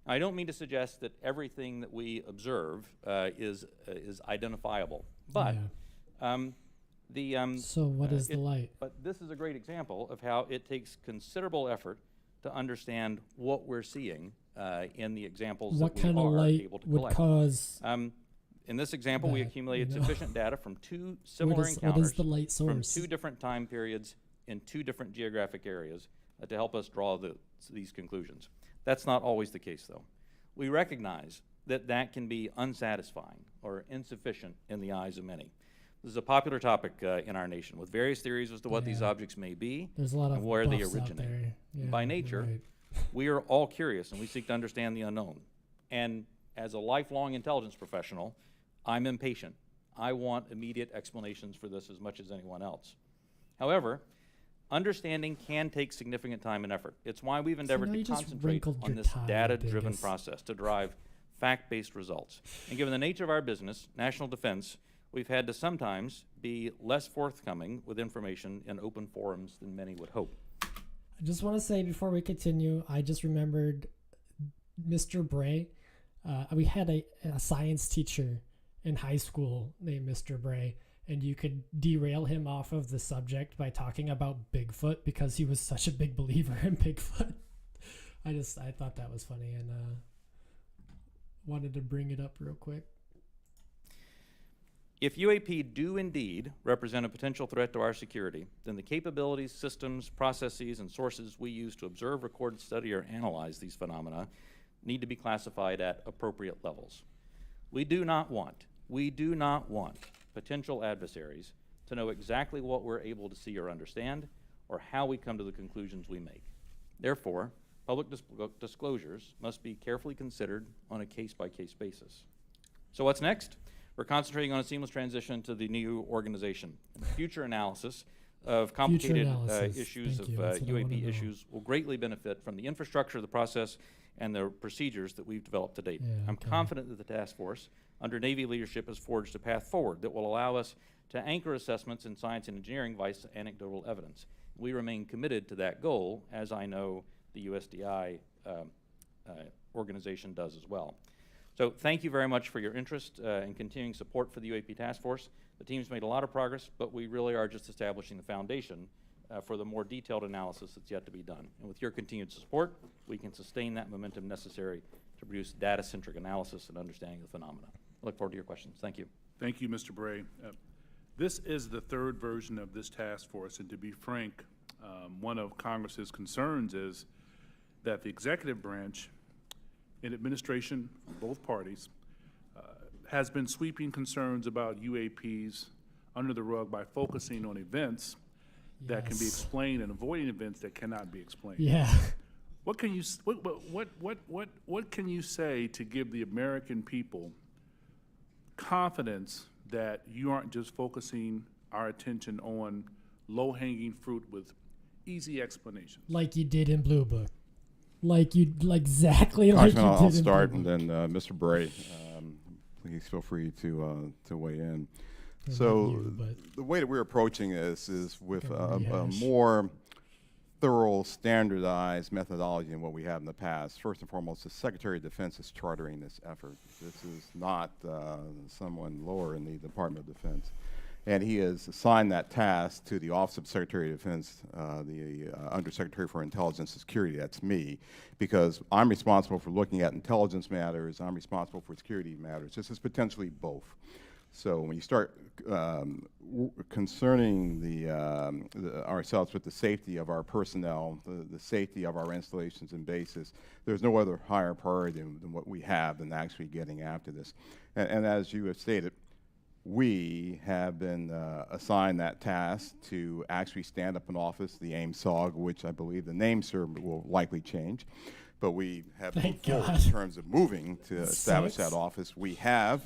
S7: Now, I don't mean to suggest that everything that we observe is identifiable, but
S1: so what is the light?
S7: But this is a great example of how it takes considerable effort to understand what we're seeing in the examples
S1: What
S7: that
S1: kind
S7: we
S1: of
S7: are
S1: light
S7: able to
S1: would
S7: collect.
S1: cause
S7: In this example, we
S1: that,
S7: accumulated
S1: you know?
S7: sufficient data from two similar
S1: what is
S7: encounters
S1: the light
S7: from
S1: source?
S7: two different time periods in two different geographic areas to help us draw these conclusions. That's not always the case, though. We recognize that that can be unsatisfying or insufficient in the eyes of many. This is a popular topic in our nation, with various theories as to what these objects may be
S1: There's a lot of
S7: and where they
S1: buffs out
S7: originate.
S1: there. Yeah,
S7: By
S1: you're
S7: nature,
S1: right.
S7: we are all curious and we seek to understand the unknown. And as a lifelong intelligence professional, I'm impatient. I want immediate explanations for this as much as anyone else. However, understanding can take significant time and effort. It's why we've endeavored
S1: you
S7: to
S1: just
S7: concentrate
S1: wrinkled
S7: on
S1: your
S7: this
S1: tie,
S7: data-driven
S1: Dingus.
S7: process to derive fact-based results. And given the nature of our business, national defense, we've had to sometimes be less forthcoming with information in open forums than many would hope.
S1: I just want to say before we continue, I just remembered Mr. Bray. We had a science teacher in high school named Mr. Bray, and you could derail him off of the subject by talking about Bigfoot because he was such a big believer in Bigfoot. I thought that was funny and wanted to bring it up real quick.
S7: If UAP do indeed represent a potential threat to our security, then the capabilities, systems, processes, and sources we use to observe, record, study, or analyze these phenomena need to be classified at appropriate levels. We do not want potential adversaries to know exactly what we're able to see or understand, or how we come to the conclusions we make. Therefore, public disclosures must be carefully considered on a case-by-case basis. So what's next? We're concentrating on a seamless transition to the new organization. Future analysis of complicated issues of UAP issues will greatly benefit from the infrastructure, the process, and the procedures that we've developed to date. I'm confident that the task force, under Navy leadership, has forged a path forward that will allow us to anchor assessments in science and engineering by anecdotal evidence. We remain committed to that goal, as I know the USDI organization does as well. So thank you very much for your interest and continuing support for the UAP Task Force. The team's made a lot of progress, but we really are just establishing the foundation for the more detailed analysis that's yet to be done. And with your continued support, we can sustain that momentum necessary to produce data-centric analysis and understanding of the phenomena. I look forward to your questions. Thank you.
S3: Thank you, Mr. Bray. This is the third version of this task force, and to be frank, one of Congress's concerns is that the executive branch in administration, both parties, has been sweeping concerns about UAPs under the rug by focusing on events that can be explained and avoiding events that cannot be explained.
S1: Yeah.
S3: What can you what can you say to give the American people confidence that you aren't just focusing our attention on low-hanging fruit with easy explanations.
S1: Like you did in Blue Book. Exactly like
S6: Congressman,
S1: you did
S6: I'll
S1: in
S6: start,
S1: Blue
S6: and
S1: Book.
S6: then Mr. Bray, please feel free to weigh in.
S1: Not
S6: So
S1: you, but
S6: the way that we're approaching this is with
S1: Gonna
S6: a
S1: rehash.
S6: more thorough, standardized methodology than what we have in the past. First and foremost, the Secretary of Defense is chartering this effort. This is not someone lower in the Department of Defense. And he has assigned that task to the Office of Secretary of Defense, the Undersecretary for Intelligence and Security, that's me, because I'm responsible for looking at intelligence matters, I'm responsible for security matters. This is potentially both. So when you start concerning ourselves with the safety of our personnel, the safety of our installations and bases, there's no other higher priority than what we have than actually getting after this. And as you have stated, we have been assigned that task to actually stand up an office, the AIM-SOG, which I believe the name, sir, will likely change. But we have moved forward in terms of moving to establish that office. We have.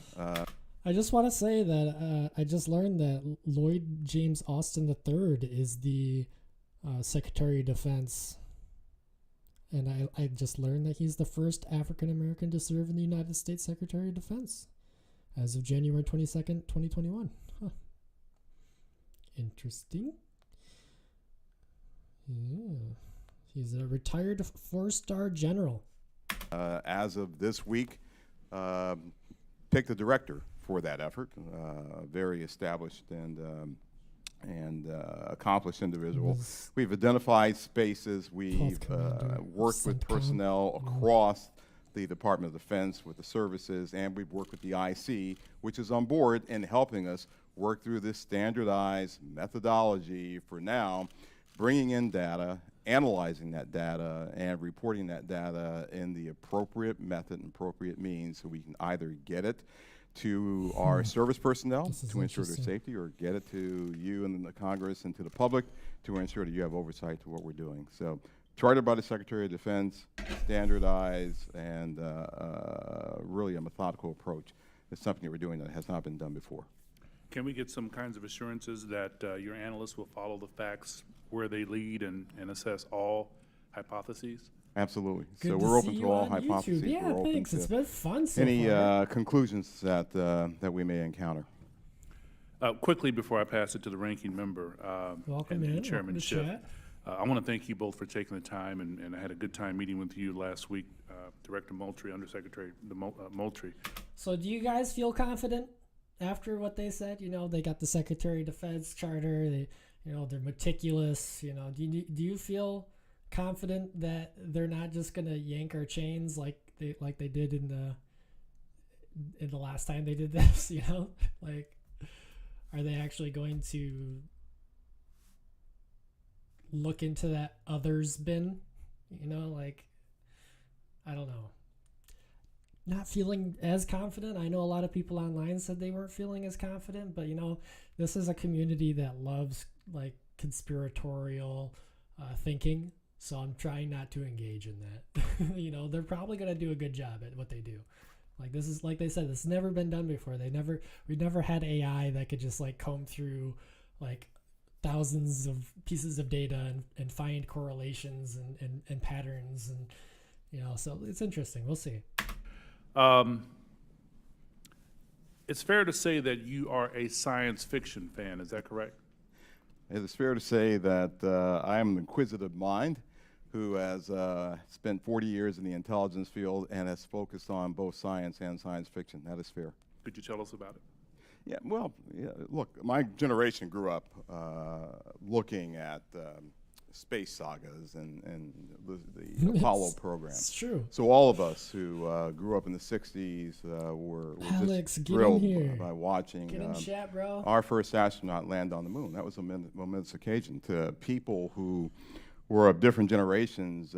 S1: I just want to say that I just learned that Lloyd James Austin III is the Secretary of Defense. And I just learned that he's the first African American to serve in the United States Secretary of Defense as of January 22nd, 2021. Huh. Interesting. Yeah. He's a retired 4-star general.
S6: As of this week, picked a director for that effort, very established and accomplished individual. We've identified spaces. We've worked with personnel across the Department of Defense, with the services, and we've worked with the IC, which is on board in helping us work through this standardized methodology for now, bringing in data, analyzing that data, and reporting that data in the appropriate method and appropriate means so we can either get it to our service personnel to ensure their safety, or get it to you and the Congress and to the public to ensure that you have oversight to what we're doing. So, chartered by the Secretary of Defense, standardized, and really a methodical approach. It's something that we're doing that has not been done before.
S3: Can we get some kinds of assurances that your analysts will follow the facts where they lead and assess all hypotheses?
S6: Absolutely.
S1: Good
S6: So
S1: to
S6: we're
S1: see
S6: open to
S1: you
S6: all
S1: on
S6: hypotheses.
S1: YouTube. Yeah,
S6: we're open
S1: thanks.
S6: to
S1: It's been fun so
S6: any
S1: far.
S6: conclusions that we may encounter.
S3: Quickly before I pass it to the ranking member
S1: Welcome
S3: and
S1: in.
S3: Chairman
S1: Welcome to
S3: Schiff,
S1: chat.
S3: I want to thank you both for taking the time, and I had a good time meeting with you last week, Director Moultrie, Undersecretary Moultrie.
S1: So do you guys feel confident after what they said? You know, they got the Secretary of Defense charter. They, you know, they're meticulous. You know, do you feel confident that they're not just gonna yank our chains like they did in the last time they did this? You know, like, are they actually going to look into that others bin? You know, like, I don't know. Not feeling as confident. I know a lot of people online said they weren't feeling as confident, but you know, this is a community that loves like conspiratorial thinking, so I'm trying not to engage in that. You know, they're probably gonna do a good job at what they do. Like, this is, like they said, this has never been done before. We never had AI that could just like comb through like thousands of pieces of data and find correlations and patterns, and you know, so it's interesting. We'll see.
S3: It's fair to say that you are a science fiction fan, is that correct?
S6: It is fair to say that I am an inquisitive mind who has spent 40 years in the intelligence field and has focused on both science and science fiction. That is fair.
S3: Could you tell us about it?
S6: Yeah, well, yeah, look, my generation grew up looking at space sagas and the Apollo program.
S1: It's true.
S6: So all of us who grew up in the 60s were
S1: Alex,
S6: just
S1: get
S6: thrilled
S1: in here.
S6: by watching
S1: Get in chat, bro.
S6: our first astronaut land on the moon. That was a momentous occasion to people who were of different generations.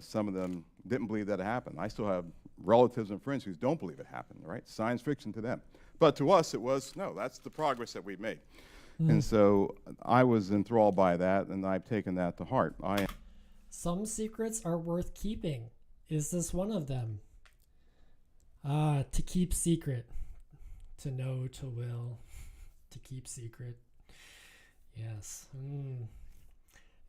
S6: Some of them didn't believe that it happened. I still have relatives and friends who don't believe it happened, right? Science fiction to them. But to us, it was, no, that's the progress that we've made. And so I was enthralled by that, and I've taken that to heart.
S1: Some secrets are worth keeping. Is this one of them? To keep secret. To know, to will. To keep secret. Yes.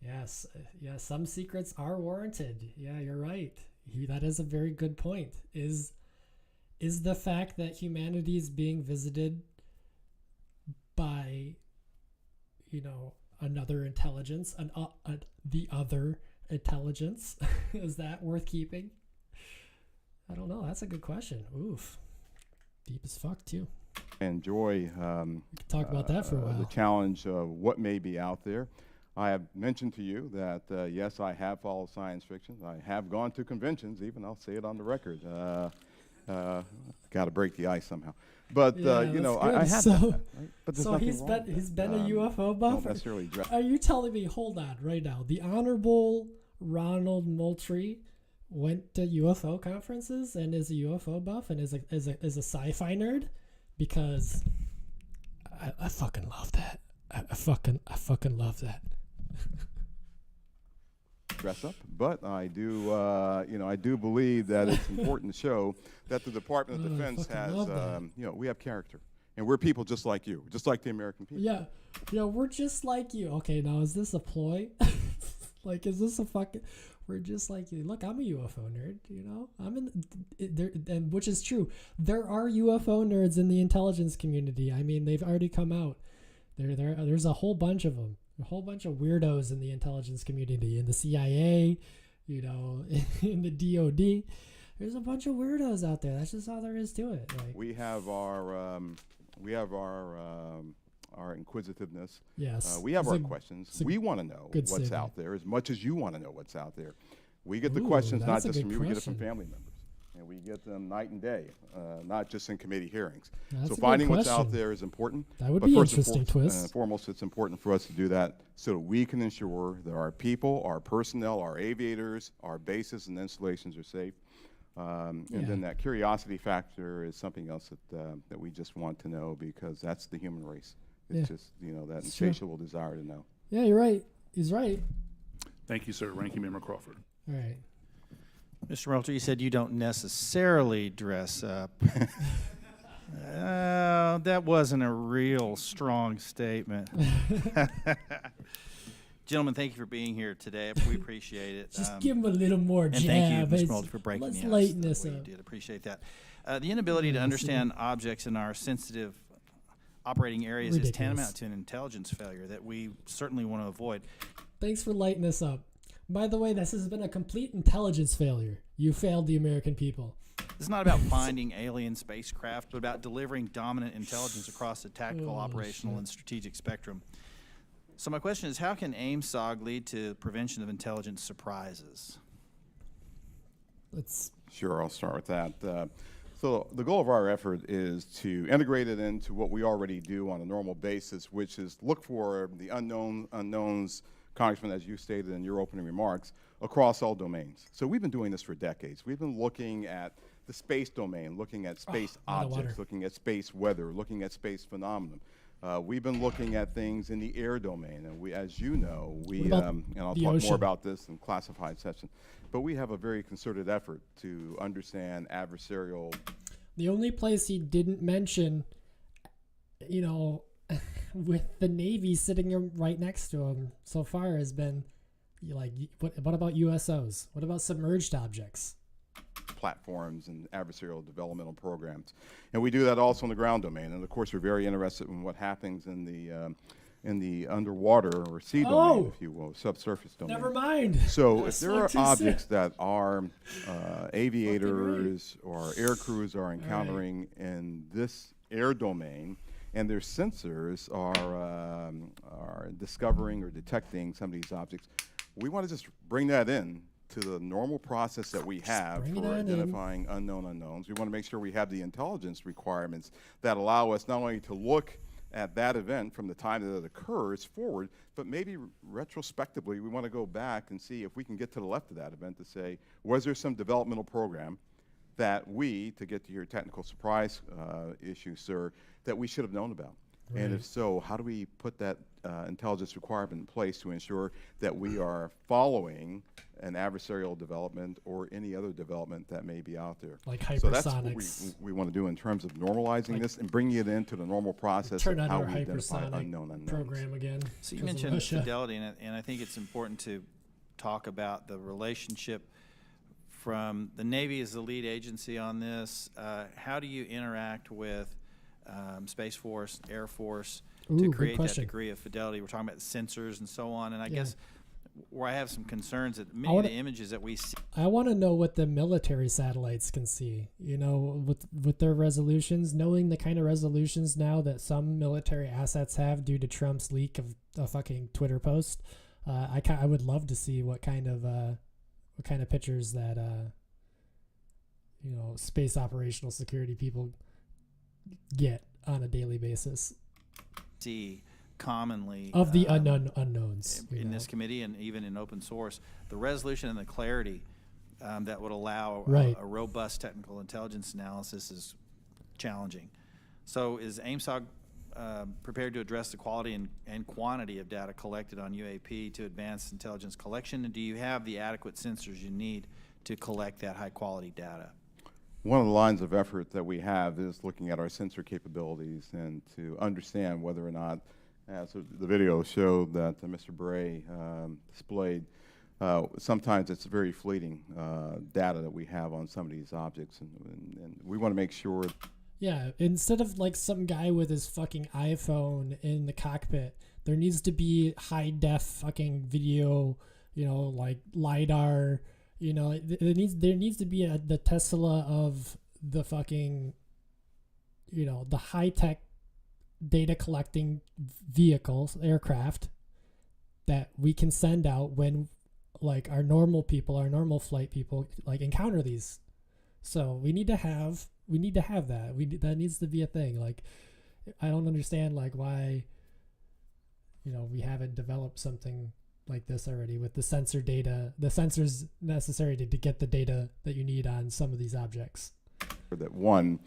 S1: Yes, yeah, some secrets are warranted. Yeah, you're right. That is a very good point. Is the fact that humanity is being visited by, another intelligence, the other intelligence, is that worth keeping? I don't know. That's a good question. Oof, deep as fuck too.
S6: Enjoy
S1: We could talk about that for a while.
S6: the challenge of what may be out there. I have mentioned to you that, yes, I have followed science fiction. I have gone to conventions, even. I'll say it on the record. Got to break the ice somehow. But,
S1: Yeah,
S6: I
S1: that's
S6: have
S1: good.
S6: done that, right? But there's
S1: So
S6: nothing
S1: he's
S6: wrong
S1: been
S6: with
S1: he's
S6: that.
S1: been a UFO buff.
S6: Don't necessarily dress.
S1: Are you telling me? Hold on, right now. The Honorable Ronald Moultrie went to UFO conferences and is a UFO buff and is a sci-fi nerd, because I fucking love that. I fucking love that.
S6: Dress up, but I do, I do believe that it's important to show that the Department of
S1: Oh, I
S6: Defense
S1: fucking
S6: has,
S1: love that.
S6: we have character, and we're people just like you, just like the American people.
S1: Yeah, we're just like you. Okay, now is this a ploy? Like, is this a fucking? We're just like you. Look, I'm a UFO nerd. I'm in there, and which is true. There are UFO nerds in the intelligence community. I mean, they've already come out. There's a whole bunch of them. A whole bunch of weirdos in the intelligence community, in the CIA, in the DOD. There's a bunch of weirdos out there. That's just all there is to it. Like,
S6: We have our inquisitiveness.
S1: yes,
S6: We have
S1: it's
S6: our
S1: a-
S6: questions.
S1: it's a
S6: We want to know
S1: good
S6: what's
S1: statement.
S6: out there as much as you want to know what's out there. We get the
S1: Ooh,
S6: questions not
S1: that's a
S6: just from
S1: good
S6: you, we get it from
S1: question.
S6: family members. And we get them night and day, not just in committee hearings.
S1: That's a
S6: So
S1: good
S6: finding what's out
S1: question.
S6: there is important.
S1: That would
S6: but
S1: be
S6: first and
S1: interesting twist.
S6: foremost, it's important for us to do that so that we can ensure that our people, our personnel, our aviators, our bases and installations are safe. And then that curiosity factor is something else that we just want to know, because that's the human race. It's just, that
S1: It's true.
S6: insatiable desire to know.
S1: Yeah, you're right. He's right.
S3: Thank you, sir. Ranking Member Crawford.
S1: All right.
S4: Mr. Moultrie, you said you don't necessarily dress up. That wasn't a real strong statement. Gentlemen, thank you for being here today. We appreciate it.
S1: Just give him a little more
S4: and
S1: jab.
S4: thank you, Mr.
S1: It's-
S4: Moultrie, for breaking
S1: Let's
S4: the ice.
S1: lighten this
S4: We
S1: up.
S4: did appreciate that. The inability to understand objects in our sensitive operating areas is
S1: Ridiculous.
S4: tantamount to an intelligence failure that we certainly want to avoid.
S1: Thanks for lighting this up. By the way, this has been a complete intelligence failure. You failed the American people.
S4: This is not about finding alien spacecraft, but about delivering dominant intelligence across the tactical, operational, and strategic spectrum. So my question is, how can AIM-SOG lead to prevention of intelligence surprises?
S1: Let's.
S6: Sure, I'll start with that. So the goal of our effort is to integrate it into what we already do on a normal basis, which is look for the unknowns, Congressman, as you stated in your opening remarks, across all domains. So we've been doing this for decades. We've been looking at the space domain, looking at space objects, looking at space weather, looking at space phenomenon. We've been looking at things in the air domain, and we, as you know, and I'll talk
S1: ocean?
S6: more about this in classified session, but we have a very concerted effort to understand adversarial.
S1: The only place he didn't mention, with the Navy sitting right next to him so far has been, what about USOs? What about submerged objects?
S6: Platforms and adversarial developmental programs, and we do that also in the ground domain. And of course, we're very interested in what happens in the underwater or sea domain, if you will, subsurface domain.
S1: Never mind.
S6: So
S1: That's
S6: if there are
S1: what you
S6: objects
S1: said.
S6: that our aviators or air crews are encountering in this air domain, and their sensors are discovering or detecting some of these objects, we want to just bring that in to the normal process that we have
S1: bring it
S6: for
S1: on in.
S6: identifying unknown unknowns. We want to make sure we have the intelligence requirements that allow us not only to look at that event from the time that it occurs forward, but maybe retrospectively we want to go back and see if we can get to the left of that event to say, was there some developmental program that we, to get to your technical surprise issue, sir, that we should have known about? And
S1: Right.
S6: if so, how do we put that intelligence requirement in place to ensure that we are following an adversarial development or any other development that may be out there?
S1: Like
S6: So that's what
S1: hypersonics.
S6: we want to do in terms of normalizing
S1: Like
S6: this and bringing it into the normal process
S1: Turn
S6: of
S1: on
S6: how
S1: our
S6: we identify
S1: hypersonic
S6: unknown unknowns.
S1: program again.
S4: So you
S1: 'cause of
S4: mentioned
S1: Russia.
S4: fidelity, and I think it's important to talk about the relationship from the Navy as the lead agency on this. How do you interact with Space Force, Air Force
S1: Ooh,
S4: to
S1: good
S4: create that
S1: question.
S4: degree of fidelity? We're talking about sensors and so on, and I
S1: Yeah.
S4: guess where I have some concerns that
S1: I
S4: many of
S1: wanna-
S4: the images that we see
S1: I want to know what the military satellites can see. You know, with their resolutions, knowing the kind of resolutions now that some military assets have due to Trump's leak of a fucking Twitter post. I would love to see what kind of pictures that space operational security people get on a daily basis
S4: commonly
S1: of the unknowns. you
S4: in
S1: know.
S4: this committee and even in open source, the resolution and the clarity that would allow
S1: Right.
S4: a robust technical intelligence analysis is challenging. So is AIMSOG prepared to address the quality and quantity of data collected on UAP to advance intelligence collection? And do you have the adequate sensors you need to collect that high quality data?
S6: One of the lines of effort that we have is looking at our sensor capabilities and to understand whether or not, as the video showed that Mr. Bray displayed, sometimes it's very fleeting data that we have on some of these objects, and we want to make sure.
S1: Yeah, instead of like some guy with his fucking iPhone in the cockpit, there needs to be high def fucking video, like LiDAR. There needs to be the Tesla of the fucking, the high tech data collecting vehicles, aircraft that we can send out when like our normal flight people like encounter these. So we need to have that. That needs to be a thing. Like, I don't understand like why, we haven't developed something like this already with the sensor data, the sensors necessary to get the data that you need on some of these objects.
S6: That one,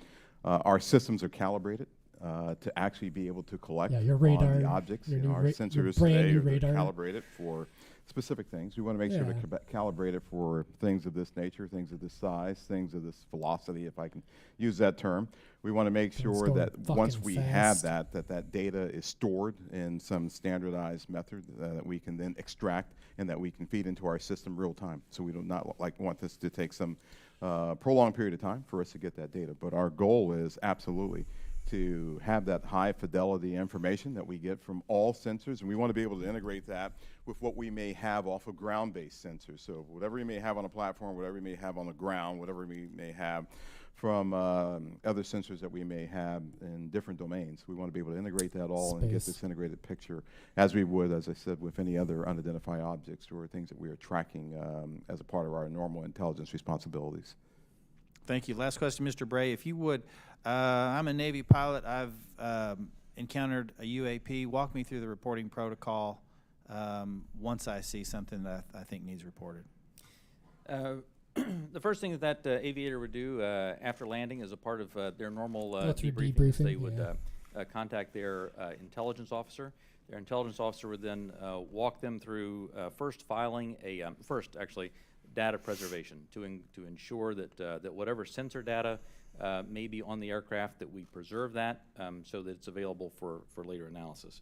S6: our systems are calibrated to actually be able to collect
S1: your
S6: on
S1: radar,
S6: the objects.
S1: your new
S6: Our
S1: your
S6: sensors
S1: brand
S6: today
S1: new
S6: are
S1: radar.
S6: calibrated for specific things. We want to make sure
S1: Yeah.
S6: they're calibrated for things of this nature, things of this size, things of this velocity, if I can use that term. We want to make
S1: It's
S6: sure
S1: going
S6: that once
S1: fucking
S6: we
S1: fast.
S6: have that data is stored in some standardized method that we can then extract and that we can feed into our system real time. So we do not want this to take some prolonged period of time for us to get that data. But our goal is absolutely to have that high fidelity information that we get from all sensors, and we want to be able to integrate that with what we may have off of ground-based sensors. So whatever you may have on a platform, whatever you may have on the ground, whatever we may have from other sensors that we may have in different domains. We want to be able to integrate that all and get
S1: Space.
S6: this integrated picture as we would, as I said, with any other unidentified objects or things that we are tracking as a part of our normal intelligence responsibilities.
S4: Thank you. Last question, Mr. Bray, if you would. I'm a Navy pilot. I've encountered a UAP. Walk me through the reporting protocol once I see something that I think needs reported.
S7: The first thing that aviator would do after landing as a part of their normal
S1: Go through
S7: debriefings, they
S1: debriefing,
S7: would contact their intelligence officer. Their intelligence officer would then walk them through first filing a data preservation to ensure that that whatever sensor data may be on the aircraft, that we preserve that so that it's available for later analysis.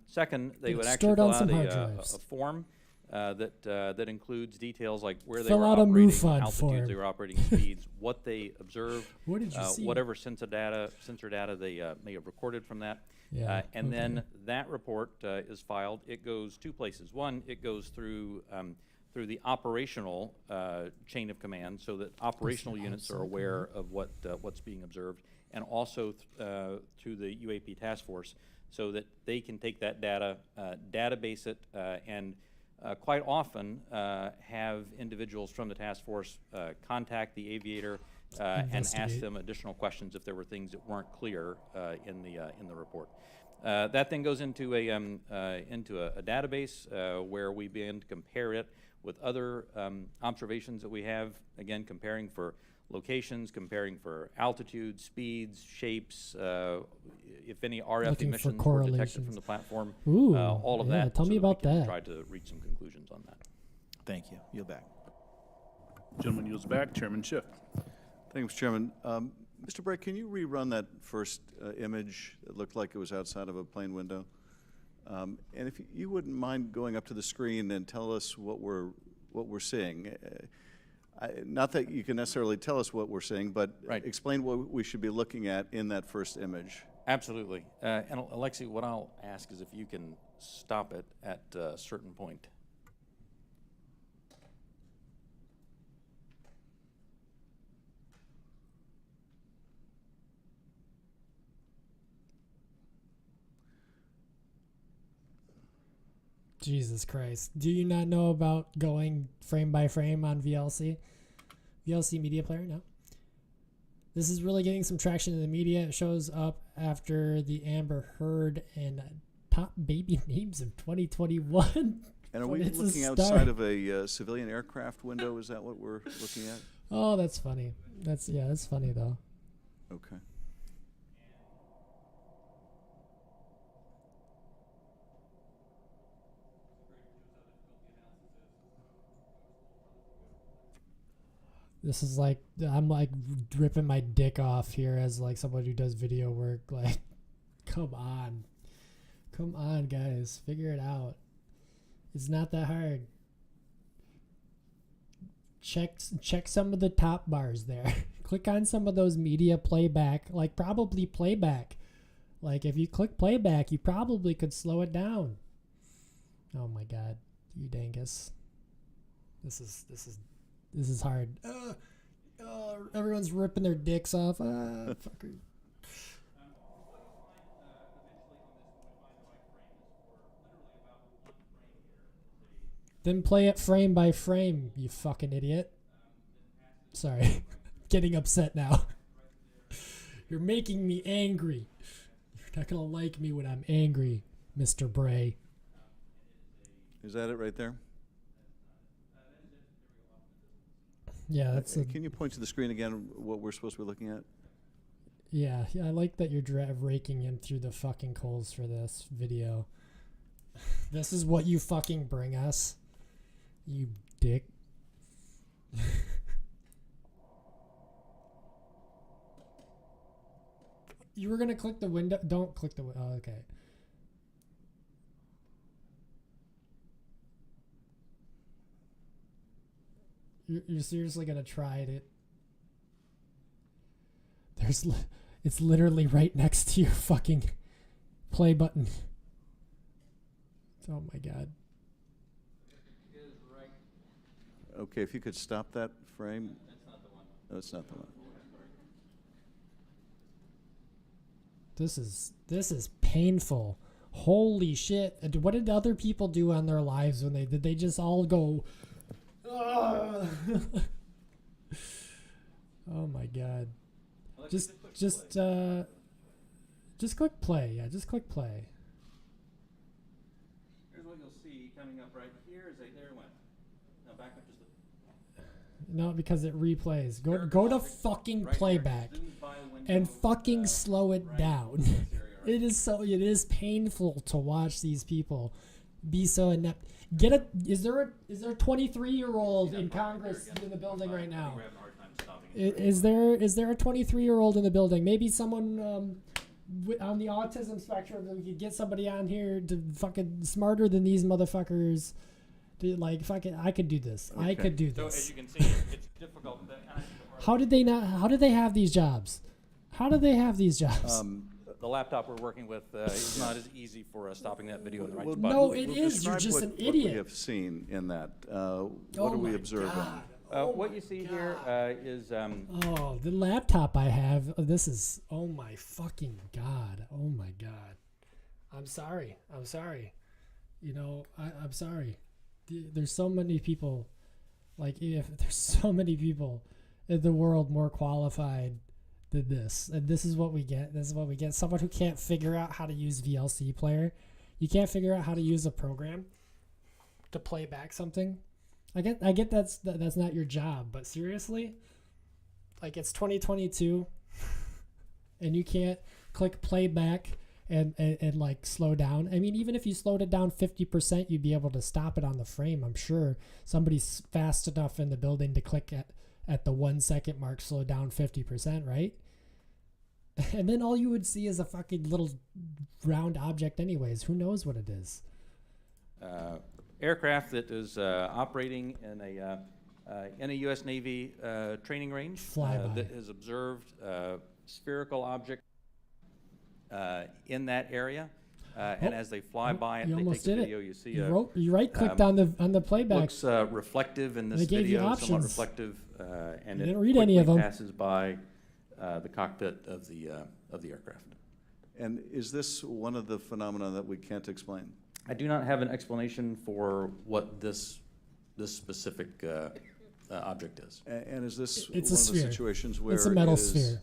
S7: Second, they
S1: Get
S7: would
S1: it
S7: actually
S1: stored
S7: fill
S1: on
S7: out
S1: some hard
S7: a
S1: drives.
S7: form that includes details like where they
S1: Fill
S7: were
S1: out a
S7: operating,
S1: MUFON
S7: altitudes
S1: form.
S7: they were operating, speeds, what they observed,
S1: What did you see?
S7: whatever sensor data they may have recorded from that.
S1: Yeah,
S7: And
S1: okay.
S7: then that report is filed. It goes two places. One, it goes through the operational chain of command, so that operational units are aware of what's being observed, and also through the UAP task force, so that they can take that data, database it, and quite often have individuals from the task force contact the aviator and ask
S1: Investigate.
S7: them additional questions if there were things that weren't clear in the report. That then goes into a database where we begin to compare it with other observations that we have, again comparing for locations, comparing for altitude, speeds, shapes, if any RF
S1: Looking for
S7: emissions were detected from
S1: correlations.
S7: the platform.
S1: Ooh,
S7: All of
S1: yeah,
S7: that.
S1: tell
S7: so
S1: me
S7: that we
S1: about
S7: can
S1: that.
S7: Try to reach some conclusions on that.
S4: Thank you. Yield back.
S3: Gentleman yields back. Chairman Schiff.
S5: Thank you, Mr. Chairman. Mr. Bray, can you rerun that first image? It looked like it was outside of a plane window. And if you wouldn't mind going up to the screen and tell us what we're seeing. Not that you can necessarily tell us what we're seeing, but
S7: Right.
S5: explain what we should be looking at in that first image.
S7: Absolutely. And Alexi, what I'll ask is if you can stop it at a certain point.
S1: Jesus Christ. Do you not know about going frame by frame on VLC? VLC Media Player? No. This is really getting some traction in the media. It shows up after the Amber Heard and top baby names of 2021.
S5: And are we
S1: It's a
S5: looking
S1: start.
S5: outside of a civilian aircraft window? Is that what we're looking at?
S1: Oh, that's funny. That's funny though.
S5: Okay.
S1: This is like, I'm like ripping my dick off here as like someone who does video work. Like, come on. Come on, guys. Figure it out. It's not that hard. Check some of the top bars there. Click on some of those media playback, like probably playback. Like if you click playback, you probably could slow it down. Oh my God, you dangus. This is hard. Everyone's ripping their dicks off. Fucker. Then play it frame by frame, you fucking idiot. Sorry. Getting upset now. You're making me angry. You're not gonna like me when I'm angry, Mr. Bray.
S5: Is that it right there?
S1: Yeah, that's
S5: Can you point to the screen again what we're supposed to be looking at?
S1: yeah, I like that you're raking him through the fucking coals for this video. This is what you fucking bring us, you dick. You were gonna click the window. Don't click the window. Oh, okay. You're seriously gonna try it? It's literally right next to your fucking play button. Oh my God.
S5: Okay, if you could stop that frame. That's not the one. No, it's not the one.
S1: This is painful. Holy shit. What did other people do on their lives when did they just all go, oh my God. Just click play. Yeah, just click play.
S7: Here's what you'll see coming up right here. There it went. Now back up just
S1: No, because it replays. Go to fucking playback and fucking slow it down. It is painful to watch these people be so inept. Is there a 23-year-old in Congress in the building right now? Is there a 23-year-old in the building? Maybe someone on the autism spectrum, that we could get somebody on here to fucking smarter than these motherfuckers. Like fucking, I could do this. Okay. I could do this.
S7: So as you can see, it's difficult.
S1: How did they have these jobs? How do they have these jobs?
S7: The laptop we're working with is not as easy for stopping that video in the right spot.
S1: No, it is. You're just an idiot.
S5: What we have seen in that. What are we observing?
S7: What you see here is...
S1: oh, the laptop I have. This is... Oh, my fucking God. Oh, my God. I'm sorry. You know, I'm sorry. There's so many people... Like, if there's so many people in the world more qualified than this. And this is what we get. Someone who can't figure out how to use VLC player. You can't figure out how to use a program to play back something. I get that's not your job, but seriously, like it's 2022 and you can't click playback and like slow down. I mean, even if you slowed it down 50%, you'd be able to stop it on the frame. I'm sure somebody's fast enough in the building to click at the 1 second mark, slow down 50%, right? And then all you would see is a fucking little round object anyways. Who knows what it is?
S7: Aircraft that is operating in a U.S. Navy training range that has observed spherical object in that area, and as they fly by it, they take the video. You see
S1: you right-clicked on the playback.
S7: Looks reflective in this
S1: They gave you
S7: video,
S1: options.
S7: somewhat reflective, and
S1: You
S7: it
S1: didn't read any of
S7: quickly
S1: them.
S7: passes by the cockpit of the aircraft.
S5: And is this one of the phenomena that we can't explain?
S7: I do not have an explanation for what this specific object is.
S5: And is this
S1: It's
S5: one
S1: a
S5: of the
S1: sphere.
S5: situations where
S1: It's a metal
S5: it is-
S1: sphere.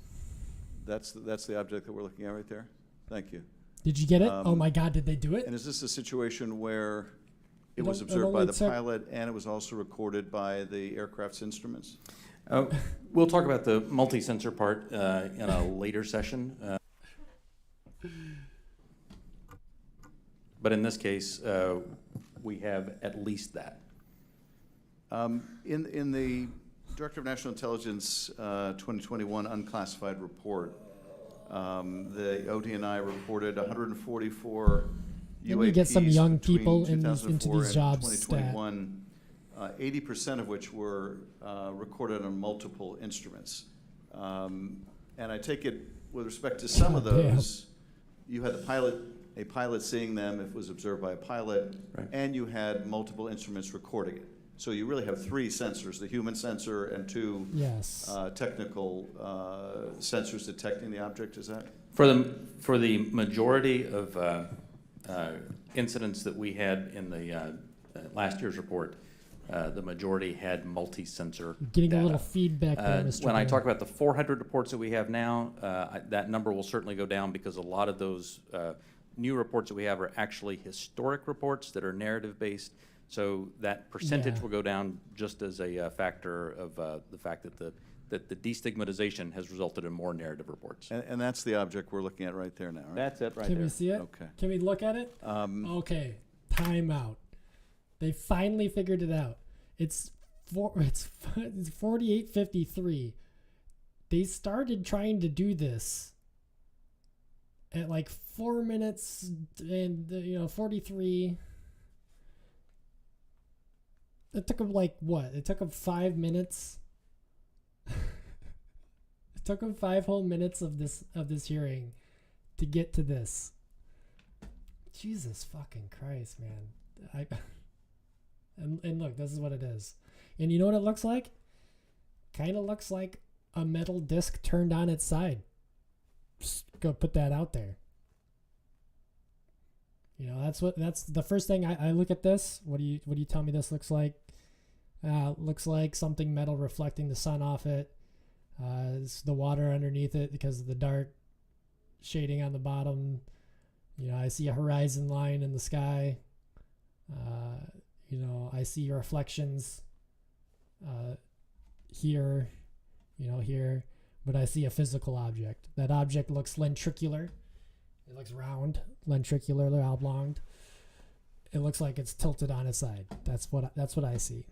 S5: That's the object that we're looking at right there? Thank you.
S1: Did you get it? Oh my God, did they do it?
S5: And is this a situation where it
S1: It
S5: was
S1: don't- it
S5: observed by
S1: only
S5: the
S1: took-
S5: pilot and it was also recorded by the aircraft's instruments?
S7: We'll talk about the multi-sensor part in a later session. But in this case, we have at least that.
S5: In the Director of National Intelligence 2021 unclassified report, the ODNI reported 144
S1: Then
S5: UAPs
S1: you get some young
S5: between
S1: people into
S5: 2004
S1: these
S5: and
S1: jobs
S5: 2021, 80% of which were recorded on multiple instruments. And I take it with respect to some of
S1: God damn.
S5: those, you had a pilot seeing them if it was observed by a pilot,
S7: Right.
S5: and you had multiple instruments recording it. So you really have three sensors, the human sensor and two
S1: Yes.
S5: technical sensors detecting the object, is that?
S7: For the majority of incidents that we had in the last year's report, the majority had multi-sensor
S1: Getting
S7: data.
S1: a little feedback there, Mr.
S7: When I
S1: Bear.
S7: talk about the 400 reports that we have now, that number will certainly go down because a lot of those new reports that we have are actually historic reports that are narrative-based. So that percentage
S1: Yeah.
S7: will go down just as a factor of the fact that the destigmatization has resulted in more narrative reports.
S5: And that's the object we're looking at right there now, right?
S7: That's it right
S1: Can
S7: there.
S1: we see it?
S5: Okay.
S1: Can we look at it? Okay. Time out. They finally figured it out. It's 48:53. They started trying to do this at like 4 minutes and 43. It took them like what? It took them 5 minutes. It took them 5 whole minutes of this hearing to get to this. Jesus fucking Christ, man. And look, this is what it is. And you know what it looks like? Kind of looks like a metal disc turned on its side. Just go put that out there. You know, that's the first thing I look at this. What do you tell me this looks like? Looks like something metal reflecting the sun off it. It's the water underneath it because of the dark shading on the bottom. You know, I see a horizon line in the sky. You know, I see reflections here, here, but I see a physical object. That object looks lentricular. It looks round, lentricular, oblonged. It looks like it's tilted on its side. That's what I see.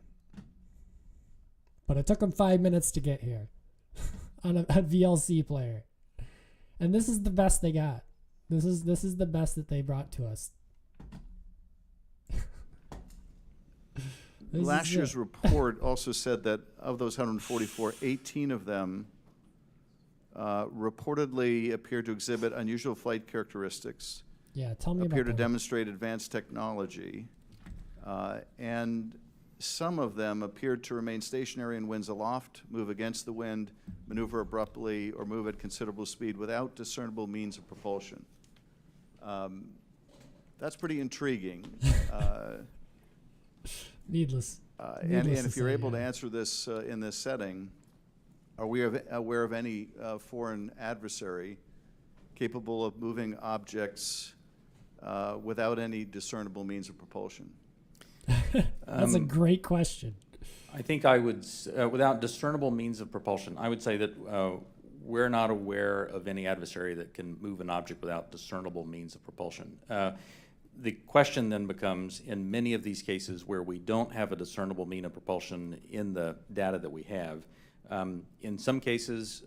S1: But it took them 5 minutes to get here on a VLC player, and this is the best they got. This is the best that they brought to us.
S5: Last year's report also said that of those 144, 18 of them reportedly appear to exhibit unusual flight characteristics,
S1: Yeah, tell me
S5: appear
S1: about
S5: to
S1: that.
S5: demonstrate advanced technology, and some of them appeared to remain stationary in winds aloft, move against the wind, maneuver abruptly, or move at considerable speed without discernible means of propulsion. That's pretty intriguing.
S1: Needless.
S5: And
S1: Needless
S5: if
S1: to
S5: you're
S1: say,
S5: able to
S1: yeah.
S5: answer this in this setting, are we aware of any foreign adversary capable of moving objects without any discernible means of propulsion?
S1: That's a great question.
S7: I think I would, without discernible means of propulsion, I would say that we're not aware of any adversary that can move an object without discernible means of propulsion. The question then becomes, in many of these cases where we don't have a discernible mean of propulsion in the data that we have, in some cases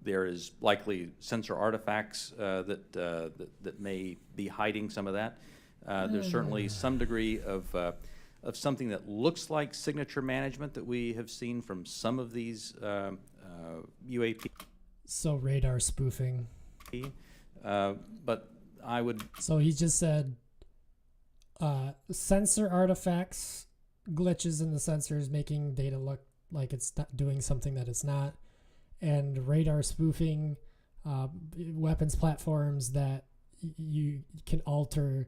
S7: there is likely sensor artifacts that may be hiding some of that. There's certainly some degree of something that looks like signature management that we have seen from some of these UAP.
S1: So radar spoofing.
S7: But I would.
S1: So he just said sensor artifacts, glitches in the sensors making data look like it's not doing something that it's not, and radar spoofing, weapons platforms that you can alter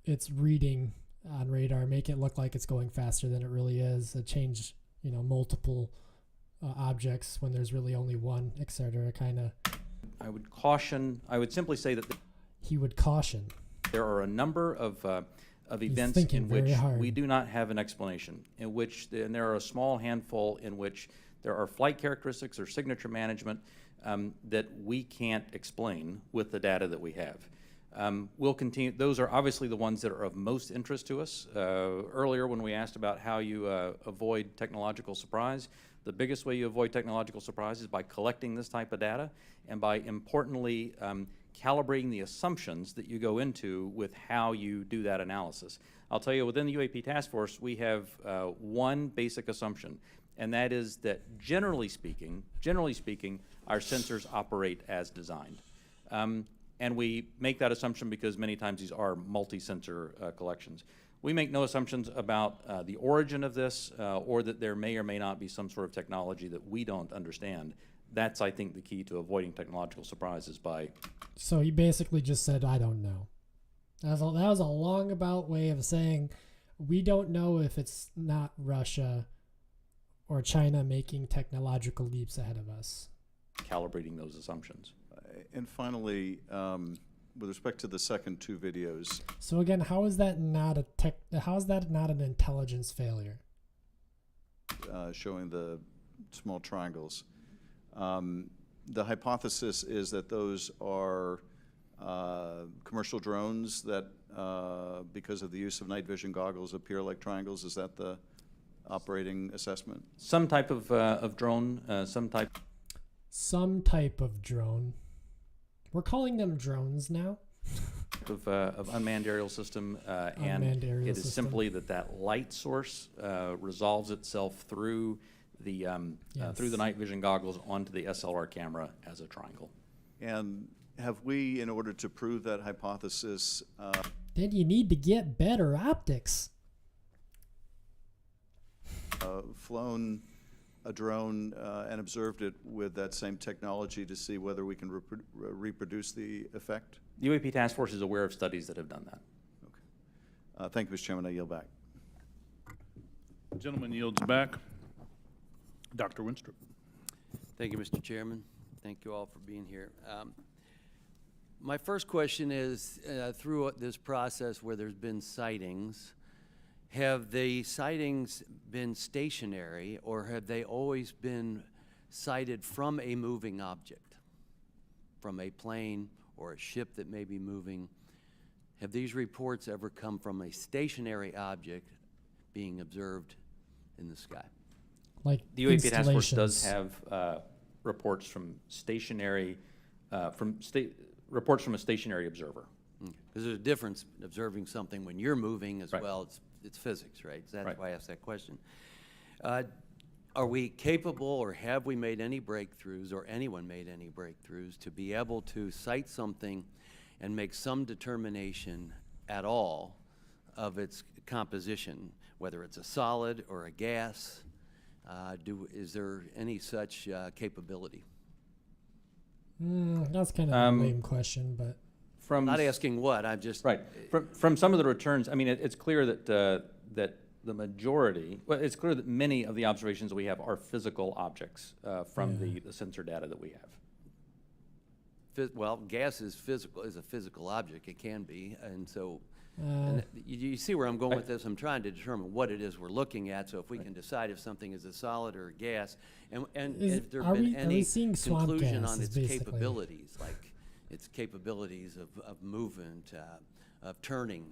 S1: its reading on radar, make it look like it's going faster than it really is, change multiple objects when there's really only one, etc. Kind of.
S7: I would simply say that
S1: he would caution.
S7: There are a number of events in which we do not have an explanation, and there are a small handful in which there are flight characteristics or signature management that we can't explain with the data that we have. We'll continue. Those are obviously the ones that are of most interest to us. Earlier when we asked about how you avoid technological surprise, the biggest way you avoid technological surprise is by collecting this type of data and by, importantly, calibrating the assumptions that you go into with how you do that analysis. I'll tell you, within the UAP task force, we have one basic assumption, and that is that generally speaking, our sensors operate as designed. And we make that assumption because many times these are multi-sensor collections. We make no assumptions about the origin of this or that there may or may not be some sort of technology that we don't understand. That's, I think, the key to avoiding technological surprises by...
S1: So he basically just said, I don't know. That was a long about way of saying we don't know if it's not Russia or China making technological leaps ahead of us.
S7: Calibrating those assumptions.
S5: And finally, with respect to the second two videos.
S1: So again, how is that not an intelligence failure?
S5: Showing the small triangles. The hypothesis is that those are commercial drones that, because of the use of night vision goggles, appear like triangles. Is that the operating assessment?
S7: Some type of drone, some type
S1: of drone. We're calling them drones now.
S7: of unmanned aerial system, and it is simply that light source resolves itself through the night vision goggles onto the SLR camera as a triangle.
S5: And have we, in order to prove that hypothesis,
S1: then you need to get better optics.
S5: Flown a drone and observed it with that same technology to see whether we can reproduce the effect?
S7: The UAP Task Force is aware of studies that have done that.
S5: Okay. Thank you, Mr. Chairman. I yield back.
S3: The gentleman yields back. Dr. Winstrup.
S8: Thank you, Mr. Chairman. Thank you all for being here. My first question is, through this process where there's been sightings, have the sightings been stationary, or have they always been sighted from a moving object, from a plane or a ship that may be moving? Have these reports ever come from a stationary object being observed in the sky?
S1: Like
S7: the UAP Task Force does have reports from stationary, reports from a stationary observer.
S8: Because there's a difference in observing something when you're moving as
S7: right.
S8: well. It's physics, right? So that's
S7: right.
S8: why I asked that question. Are we capable, or have we made any breakthroughs, or anyone made any breakthroughs, to be able to cite something and make some determination at all of its composition, whether it's a solid or a gas? Is there any such capability?
S1: That's kind of a lame question, but
S8: I'm not asking what. I'm just
S7: right. From some of the returns, I mean, it's clear that that the majority, well, it's clear that many of the observations we have are physical objects from the sensor data that we have.
S8: Well, gas is physical, is a physical object. It can be, and so And you see where I'm going with this? I'm trying to determine what it is we're looking at, so if we can decide if something is a solid or a gas, and if there
S1: are
S8: been
S1: we
S8: any
S1: seeing swamp
S8: conclusion on
S1: gases,
S8: its
S1: basically?
S8: capabilities, like its capabilities of movement, of turning,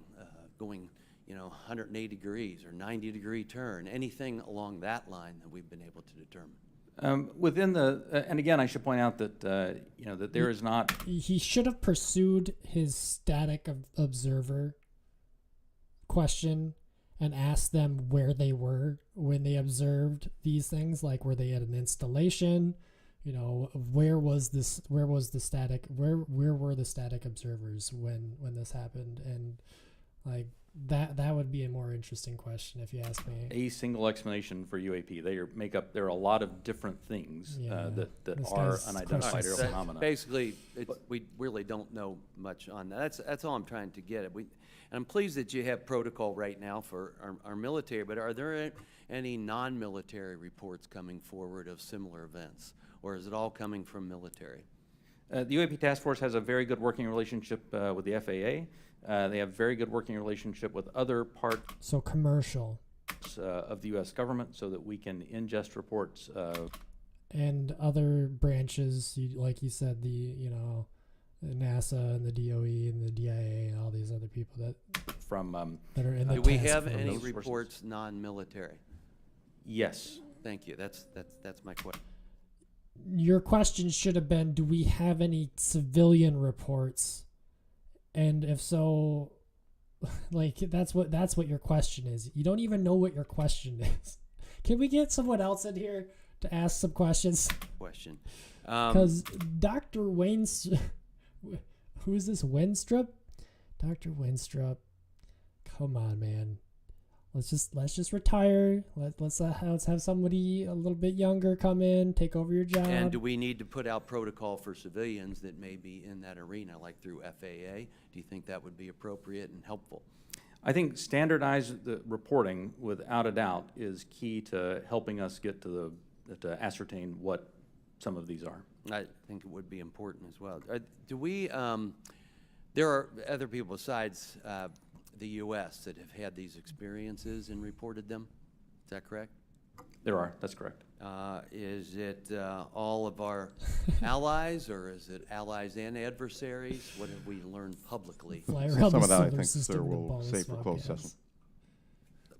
S8: going 180 degrees or 90-degree turn, anything along that line that we've been able to determine.
S7: Within the, and again, I should point out that, that there is not.
S1: He should have pursued his static observer question and asked them where they were when they observed these things. Like, were they at an installation? Where was the static? Where were the static observers when this happened? And like that would be a more interesting question if you ask me.
S7: A single explanation for UAP. There are a lot of different things that
S1: This
S7: are
S1: guy's
S7: unidentified aerial
S1: questions.
S7: phenomena.
S8: Basically, we really don't know much on that. That's all I'm trying to get at. And I'm pleased that you have protocol right now for our military, but are there any non-military reports coming forward of similar events, or is it all coming from military?
S7: The UAP Task Force has a very good working relationship with the FAA. They have very good working relationship with other parts
S1: So commercial
S7: of the U.S. government, so that we can ingest reports
S1: and other branches, like you said, the NASA and the DOE and the DIA and all these other people that
S7: from.
S1: that are in the
S8: Do we
S1: task
S8: have
S1: force.
S8: any
S7: Those sources.
S8: reports non-military?
S7: Yes.
S8: Thank you. That's my question.
S1: Your question should have been, do we have any civilian reports? And if so, like that's what your question is. You don't even know what your question is. Can we get someone else in here to ask some questions?
S8: Question.
S1: Because Dr. Wayne's, who's this Winstrup? Dr. Winstrup, come on, man. Let's just retire. Let's have somebody a little bit younger come in, take over your job.
S8: And do we need to put out protocol for civilians that may be in that arena, like through FAA? Do you think that would be appropriate and helpful?
S7: I think standardized reporting, without a doubt, is key to helping us get to ascertain what some of these are.
S8: I think it would be important as well. There are other people besides the U.S. that have had these experiences and reported them. Is that correct?
S7: There are. That's correct.
S8: Is it all of our allies, or is it allies and adversaries? What have we learned publicly?
S1: Fly around
S6: Some
S1: the
S6: of that, I
S1: solar
S6: think,
S1: system
S6: sir,
S1: in a
S6: will
S1: ball of
S6: save for
S1: swamp
S6: closed
S1: gas.
S6: session.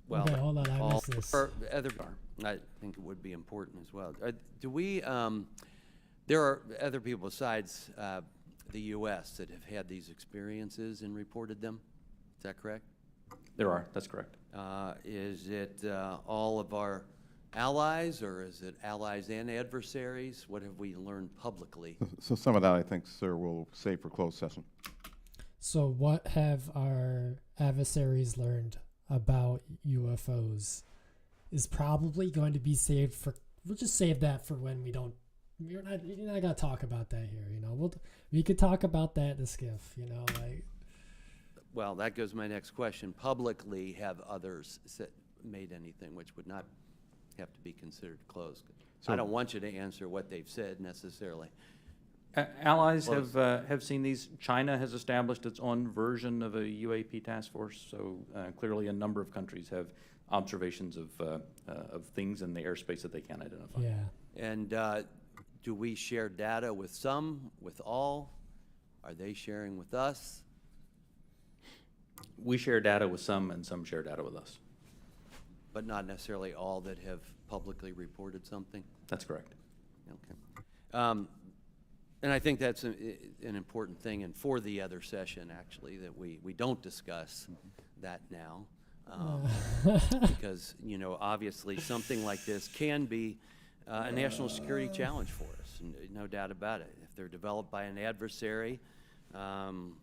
S8: Well,
S1: Okay, hold on, I
S8: all
S1: missed this.
S8: or other, I think it would be important as well. There are other people besides the U.S. that have had these experiences and reported them. Is that correct?
S7: There are. That's correct.
S8: Is it all of our allies, or is it allies and adversaries? What have we learned publicly?
S6: So some of that, I think, sir, will save for closed session.
S1: So what have our adversaries learned about UFOs is probably going to be saved for, we'll just save that for when you're not gonna talk about that here, we could talk about that in the skiff, like.
S8: Well, that goes to my next question. Publicly, have others made anything which would not have to be considered closed? I don't want you to answer what they've said necessarily.
S7: Allies have seen these. China has established its own version of a UAP task force, so clearly a number of countries have observations of things in the airspace that they can't identify.
S1: Yeah.
S8: And do we share data with some, with all? Are they sharing with us?
S7: We share data with some, and some share data with us.
S8: But not necessarily all that have publicly reported something?
S7: That's correct.
S8: Okay. And I think that's an important thing, and for the other session, actually, that we don't discuss that now. Because, obviously something like this can be a national security challenge for us, no doubt about it. If they're developed by an adversary through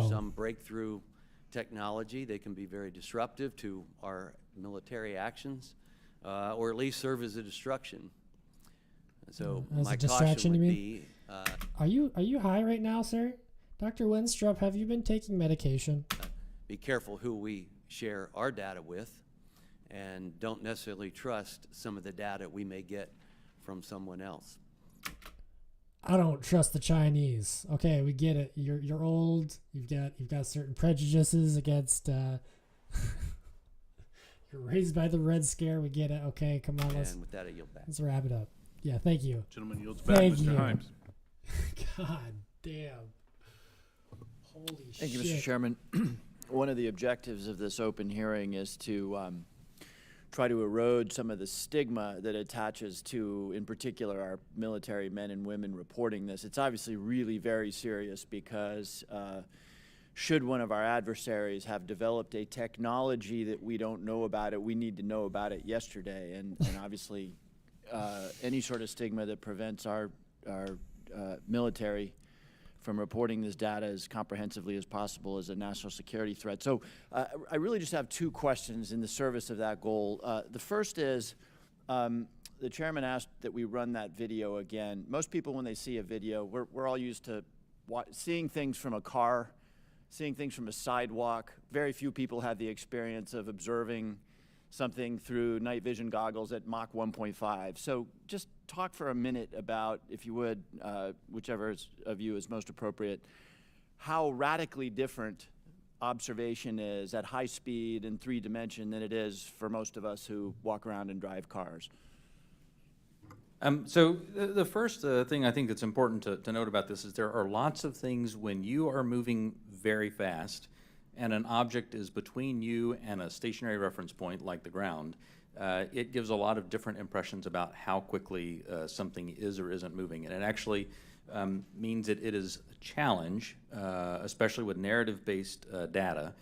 S8: some breakthrough technology, they can be very disruptive to our military actions, or at least serve as a distraction. So
S1: As
S8: my
S1: a distraction,
S8: caution would
S1: you mean?
S8: be,
S1: Are you high right now, sir? Dr. Winstrup, have you been taking medication?
S8: be careful who we share our data with, and don't necessarily trust some of the data we may get from someone else.
S1: I don't trust the Chinese. Okay, we get it. You're old. You've got certain prejudices against. You're raised by the Red Scare. We get it. Okay, come on.
S8: And with that, I yield back.
S1: Let's wrap it up. Yeah, thank you.
S3: Gentleman yields back,
S1: Thank
S3: Mr.
S1: you.
S3: Himes.
S1: God damn. Holy shit.
S9: Thank you, Mr. Chairman. One of the objectives of this open hearing is to try to erode some of the stigma that attaches to, in particular, our military men and women reporting this. It's obviously really very serious because should one of our adversaries have developed a technology that we don't know about it, we need to know about it yesterday. And obviously, any sort of stigma that prevents our military from reporting this data as comprehensively as possible is a national security threat. So I really just have two questions in the service of that goal. The first is, the chairman asked that we run that video again. Most people, when they see a video, we're all used to seeing things from a car, seeing things from a sidewalk. Very few people have the experience of observing something through night vision goggles at Mach 1.5. So just talk for a minute about, if you would, whichever of you is most appropriate, how radically different observation is at high speed in 3 dimension than it is for most of us who walk around and drive cars.
S7: So the first thing I think that's important to note about this is there are lots of things when you are moving very fast and an object is between you and a stationary reference point like the ground, it gives a lot of different impressions about how quickly something is or isn't moving. And it actually means that it is a challenge, especially with narrative-based data,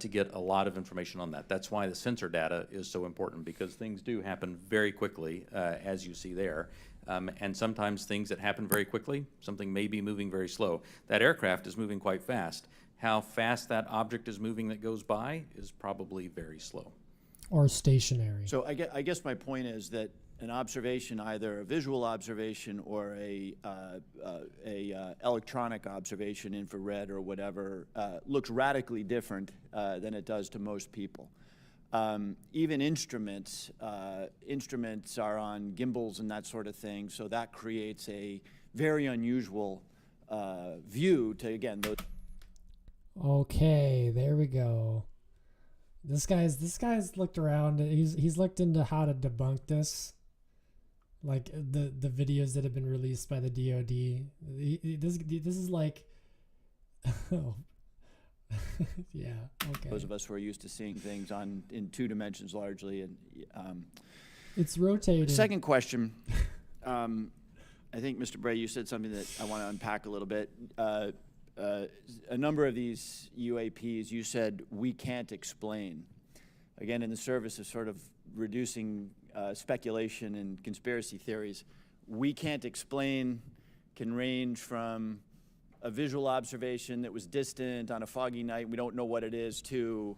S7: to get a lot of information on that. That's why the sensor data is so important, because things do happen very quickly, as you see there. And sometimes things that happen very quickly, something may be moving very slow. That aircraft is moving quite fast. How fast that object is moving that goes by is probably very slow.
S1: Or stationary.
S9: So I guess my point is that an observation, either a visual observation or a electronic observation, infrared or whatever, looks radically different than it does to most people. Even instruments are on gimbals and that sort of thing, so that creates a very unusual view to, again, those.
S1: Okay, there we go. This guy's looked around. He's looked into how to debunk this, like the videos that have been released by the DoD. This is like, oh, yeah, okay.
S9: Those of us who are used to seeing things in 2 dimensions largely, and
S1: it's rotating.
S9: Second question. I think, Mr. Bray, you said something that I want to unpack a little bit. A number of these UAPs, you said, we can't explain. Again, in the service of sort of reducing speculation and conspiracy theories, we can't explain can range from a visual observation that was distant on a foggy night, we don't know what it is, to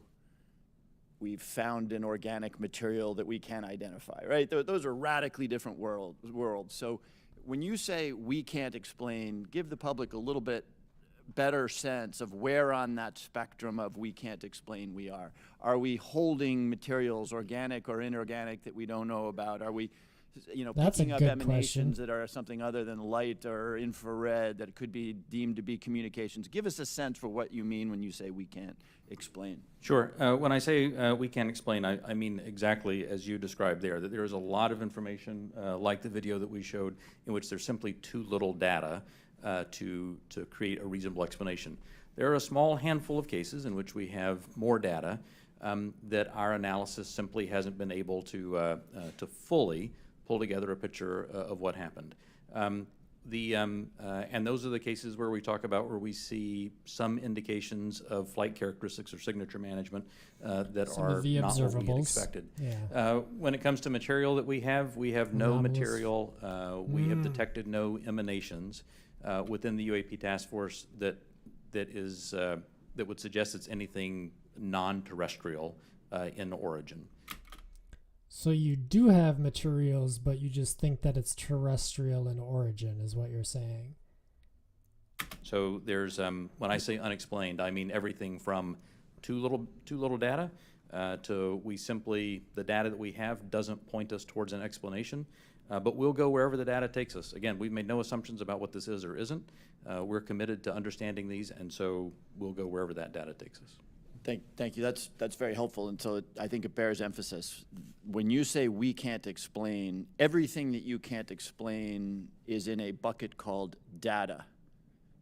S9: we've found an organic material that we can't identify, right? Those are radically different worlds. So when you say we can't explain, give the public a little bit better sense of where on that spectrum of we can't explain we are. Are we holding materials, organic or inorganic, that we don't know about? Are we, picking up emanations that are something other than light or infrared that could be deemed to be communications? Give us a sense for what you mean when you say we can't explain.
S7: Sure. When I say we can't explain, I mean exactly as you described there, that there is a lot of information, like the video that we showed, in which there's simply too little data to create a reasonable explanation. There are a small handful of cases in which we have more data that our analysis simply hasn't been able to fully pull together a picture of what happened. And those are the cases where we talk about where we see some indications of flight characteristics or signature management that
S1: Some
S7: are
S1: of the
S7: not what we had
S1: observables.
S7: expected.
S1: Yeah.
S7: When it comes to material that we have no
S1: Anomalous.
S7: material. We have detected no emanations within the UAP task force that would suggest it's anything non-terrestrial in origin.
S1: So you do have materials, but you just think that it's terrestrial in origin, is what you're saying.
S7: So there's when I say unexplained, I mean everything from too little data to the data that we have doesn't point us towards an explanation. But we'll go wherever the data takes us. Again, we've made no assumptions about what this is or isn't. We're committed to understanding these, and so we'll go wherever that data takes us.
S9: Thank you. That's very helpful, and so I think it bears emphasis. When you say we can't explain, everything that you can't explain is in a bucket called data.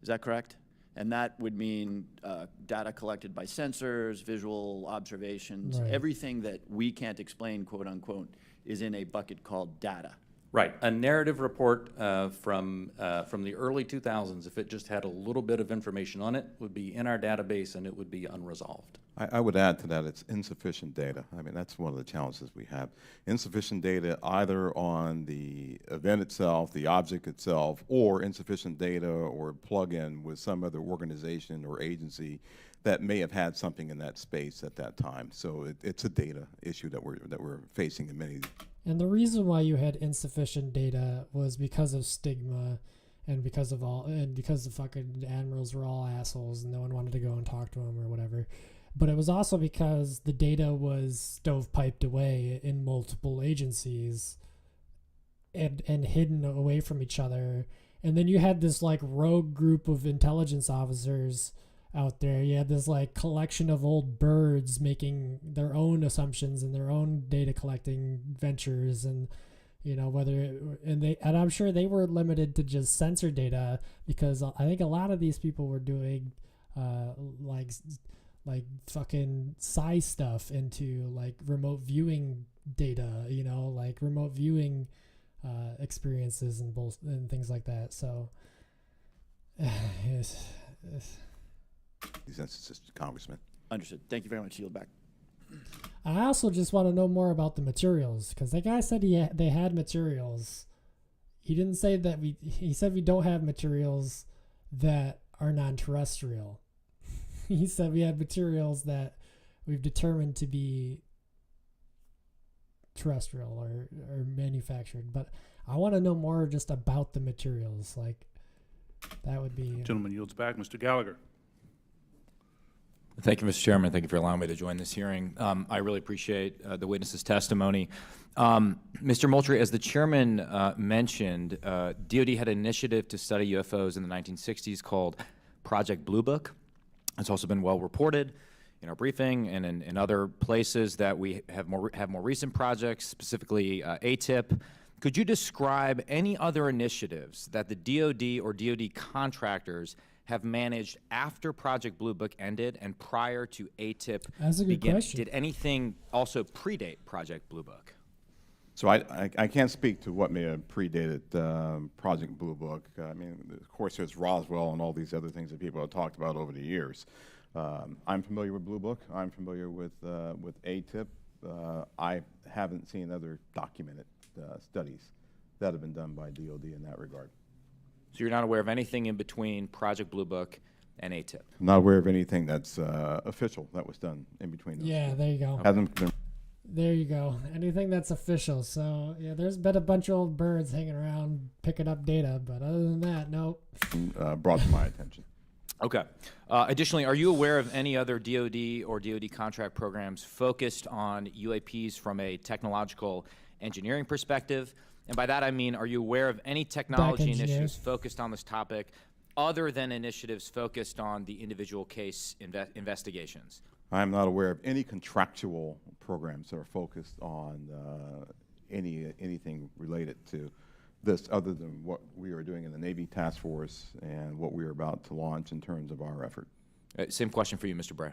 S9: Is that correct? And that would mean data collected by sensors, visual observations.
S1: Right.
S9: Everything that we can't explain, quote unquote, is in a bucket called data.
S7: Right. A narrative report from the early 2000s, if it just had a little bit of information on it, would be in our database and it would be unresolved.
S6: I would add to that, it's insufficient data. I mean, that's one of the challenges we have. Insufficient data either on the event itself, the object itself, or insufficient data or plug-in with some other organization or agency that may have had something in that space at that time. So it's a data issue that we're facing in many.
S1: And the reason why you had insufficient data was because of stigma, and because of the fucking admirals were all assholes and no one wanted to go and talk to them or whatever. But it was also because the data was stovepiped away in multiple agencies and hidden away from each other. And then you had this like rogue group of intelligence officers out there. You had this like collection of old birds making their own assumptions and their own data collecting ventures, and and I'm sure they were limited to just sensor data, because I think a lot of these people were doing like fucking sci stuff into like remote viewing data, like remote viewing experiences and things like that. So
S6: These instances, Congressman.
S9: Understood. Thank you very much. Yield back.
S1: I also just want to know more about the materials, because that guy said they had materials. He didn't say that he said we don't have materials that are non-terrestrial. He said we had materials that we've determined to be terrestrial or manufactured. But I want to know more just about the materials. Like, that would be...
S3: Gentleman yields back. Mr. Gallagher.
S10: Thank you, Mr. Chairman. Thank you for allowing me to join this hearing. I really appreciate the witness's testimony. Mr. Moultrie, as the chairman mentioned, DoD had an initiative to study UFOs in the 1960s called Project Blue Book. It's also been well reported in our briefing and in other places that we have more recent projects, specifically ATIP. Could you describe any other initiatives that the DoD or DoD contractors have managed after Project Blue Book ended and prior to ATIP
S1: That's a good question.
S10: Did anything also predate Project Blue Book?
S6: So I can't speak to what may have predated Project Blue Book. I mean, of course, there's Roswell and all these other things that people have talked about over the years. I'm familiar with Blue Book. I'm familiar with ATIP. I haven't seen other documented studies that have been done by DoD in that regard.
S10: So you're not aware of anything in between Project Blue Book and ATIP?
S6: I'm not aware of anything that's official that was done in between those.
S1: Yeah, there you go.
S6: Hasn't been.
S1: There you go. Anything that's official. So, yeah, there's been a bunch of old birds hanging around picking up data, but other than that, nope.
S6: Brought to my attention.
S10: Okay. Additionally, are you aware of any other DoD or DoD contract programs focused on UAPs from a technological engineering perspective? And by that I mean, are you aware of any technology initiatives focused on this topic other than initiatives focused on the individual case investigations?
S6: I'm not aware of any contractual programs that are focused on anything related to this other than what we are doing in the Navy Task Force and what we are about to launch in terms of our effort.
S10: Same question for you, Mr. Bray.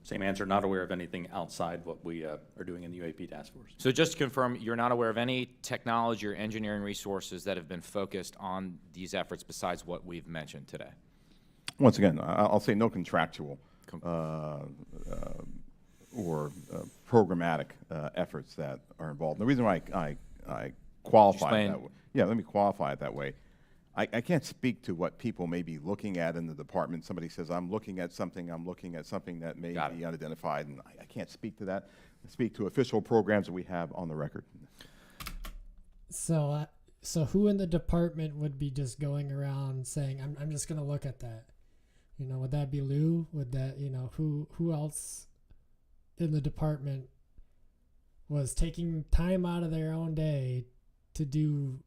S7: Same answer, not aware of anything outside what we are doing in the UAP Task Force.
S10: So just to confirm, you're not aware of any technology or engineering resources that have been focused on these efforts besides what we've mentioned today?
S6: Once again, I'll say no contractual or programmatic efforts that are involved. The reason why I qualify it that way, let me qualify it that way. I can't speak to what people may be looking at in the department. Somebody says, I'm looking at something that may be unidentified, and I can't speak to that. I speak to official programs that we have on the record.
S1: So who in the department would be just going around saying, I'm just going to look at that? Would that be Lou? Would that, who else in the department was taking time out of their own day to do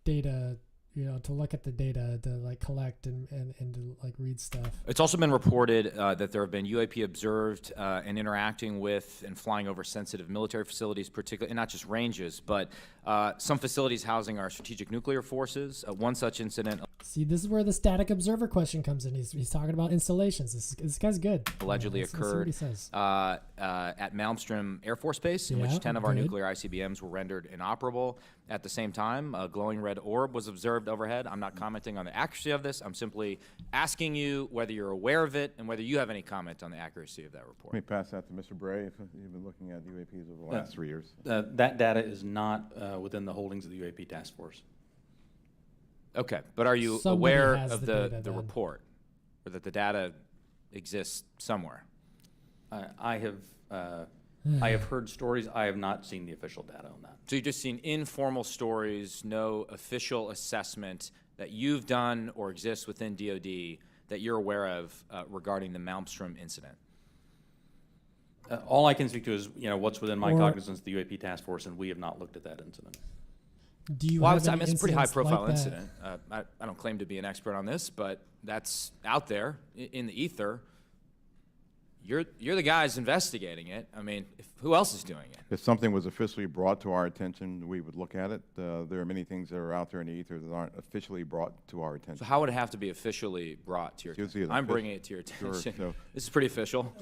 S1: data, to look at the data, to like collect and to like read stuff.
S10: It's also been reported that there have been UAP observed and interacting with and flying over sensitive military facilities, particularly, and not just ranges, but some facilities housing our strategic nuclear forces. One such incident
S1: See, this is where the static observer question comes in. He's talking about installations. This guy's good.
S10: allegedly
S1: Let's see what
S10: occurred
S1: he says.
S10: At Malmstrom Air Force Base, in
S1: Yeah,
S10: which 10 of our
S1: good.
S10: nuclear ICBMs were rendered inoperable. At the same time, a glowing red orb was observed overhead. I'm not commenting on the accuracy of this. I'm simply asking you whether you're aware of it and whether you have any comment on the accuracy of that report.
S6: Let me pass that to Mr. Bray, if you've been looking at UAPs over the last 3 years.
S7: That data is not within the holdings of the UAP task force.
S10: Okay, but are you
S1: Somebody
S10: aware
S1: has
S10: of
S1: the
S10: the
S1: data then.
S10: report, or that the data exists somewhere?
S7: I have heard stories. I have not seen the official data on that.
S10: So you've just seen informal stories, no official assessment that you've done or exists within DoD that you're aware of regarding the Malmstrom incident?
S7: All I can speak to is what's within my
S1: Or-
S7: cognizance of the UAP task force, and we have not looked at that incident.
S1: Do you
S10: Well,
S1: have any
S10: it's a pretty
S1: incidents
S10: high-profile
S1: like that?
S10: incident. I don't claim to be an expert on this, but that's out there in the ether. You're the guys investigating it. I mean, who else is doing it?
S6: If something was officially brought to our attention, we would look at it. There are many things that are out there in the ether that aren't officially brought to our attention.
S10: So how would it have to be officially brought to your
S6: You'll see
S10: attention?
S6: it
S10: I'm
S6: official.
S10: bringing it to your
S6: Sure,
S10: attention.
S6: so-
S10: This is pretty official.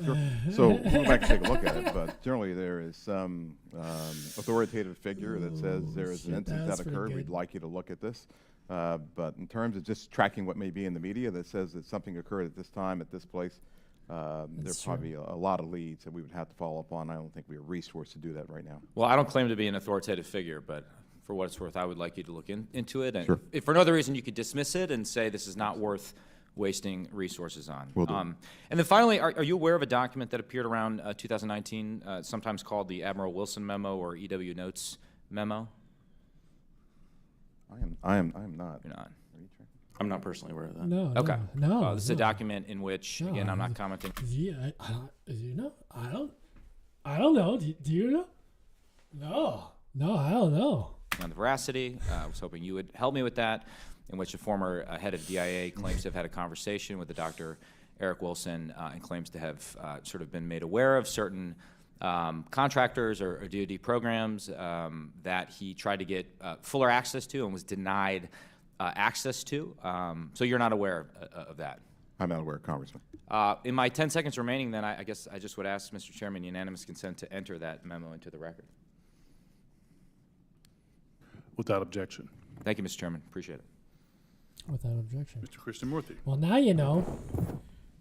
S6: So we'll go back and take a look at it, but generally there is some authoritative figure that says there is an
S1: Shit,
S6: incident
S1: that's
S6: that
S1: pretty
S6: occurred.
S1: good.
S6: We'd like you to look at this. But in terms of just tracking what may be in the media that says that something occurred at this time, at this place, there's
S1: true.
S6: probably a lot of leads that we would have to follow up on. I don't think we are resourced to do that right now.
S10: Well, I don't claim to be an authoritative figure, but for what it's worth, I would like you to look into it. And
S6: Sure.
S10: if for no other reason, you could dismiss it and say this is not worth wasting resources on.
S6: Will do.
S10: And then finally, are you aware of a document that appeared around 2019, sometimes called the Admiral Wilson Memo or EW Notes Memo?
S6: I am not.
S10: You're not.
S6: Are you tracking?
S7: I'm not personally aware of that.
S1: No.
S10: Okay.
S1: No.
S10: This is a document in which,
S1: No,
S10: again, I'm not commenting.
S1: Yeah, I don't. I don't know. Do you know? No, I don't know.
S10: On the veracity, I was hoping you would help me with that, in which a former head of DIA claims to have had a conversation with the Dr. Eric Wilson and claims to have sort of been made aware of certain contractors or DoD programs that he tried to get fuller access to and was denied access to. So you're not aware of that?
S6: I'm not aware, Congressman.
S10: In my 10 seconds remaining, then, I guess I just would ask, Mr. Chairman, unanimous consent to enter that memo into the record.
S3: Without objection.
S10: Thank you, Mr. Chairman. Appreciate it.
S1: Without objection.
S3: Mr. Krishnamurthy.
S1: Well, now you know.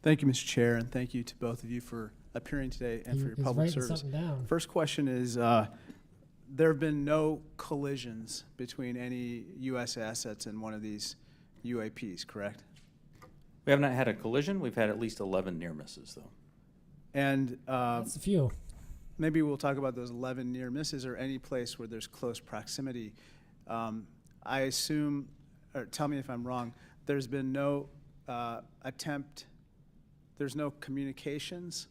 S11: Thank you, Mr. Chair, and thank you to both of you for appearing today and for your
S1: He's
S11: public
S1: writing
S11: service.
S1: something down.
S11: First question is, there have been no collisions between any U.S. assets and one of these UAPs, correct?
S7: We have not had a collision. We've had at least 11 near misses, though.
S11: And
S1: That's a few.
S11: maybe we'll talk about those 11 near misses or any place where there's close proximity. I assume, or tell me if I'm wrong, there's been no attempt, there's no communications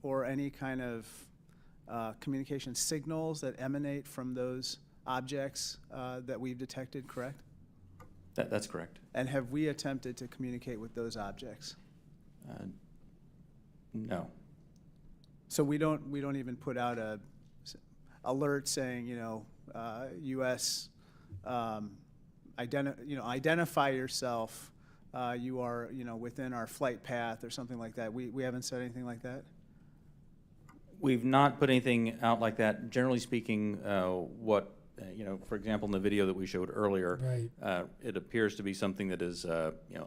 S11: or any kind of communication signals that emanate from those objects that we've detected, correct?
S7: That's correct.
S11: And have we attempted to communicate with those objects?
S7: No.
S11: So we don't even put out a alert saying, U.S. Identify yourself. You are, within our flight path or something like that. We haven't said anything like that.
S7: We've not put anything out like that. Generally speaking, for example, in the video that we showed earlier,
S1: Right.
S7: it appears to be something that is,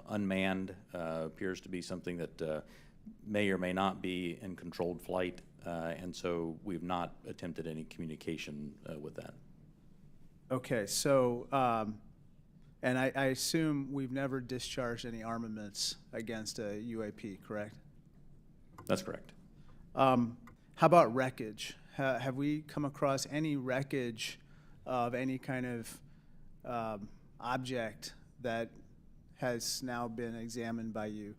S7: unmanned, appears to be something that may or may not be in controlled flight, and so we've not attempted any communication with that.
S11: Okay, so, and I assume we've never discharged any armaments against a UAP, correct?
S7: That's correct.
S11: How about wreckage? Have we come across any wreckage of any kind of object that has now been examined by you?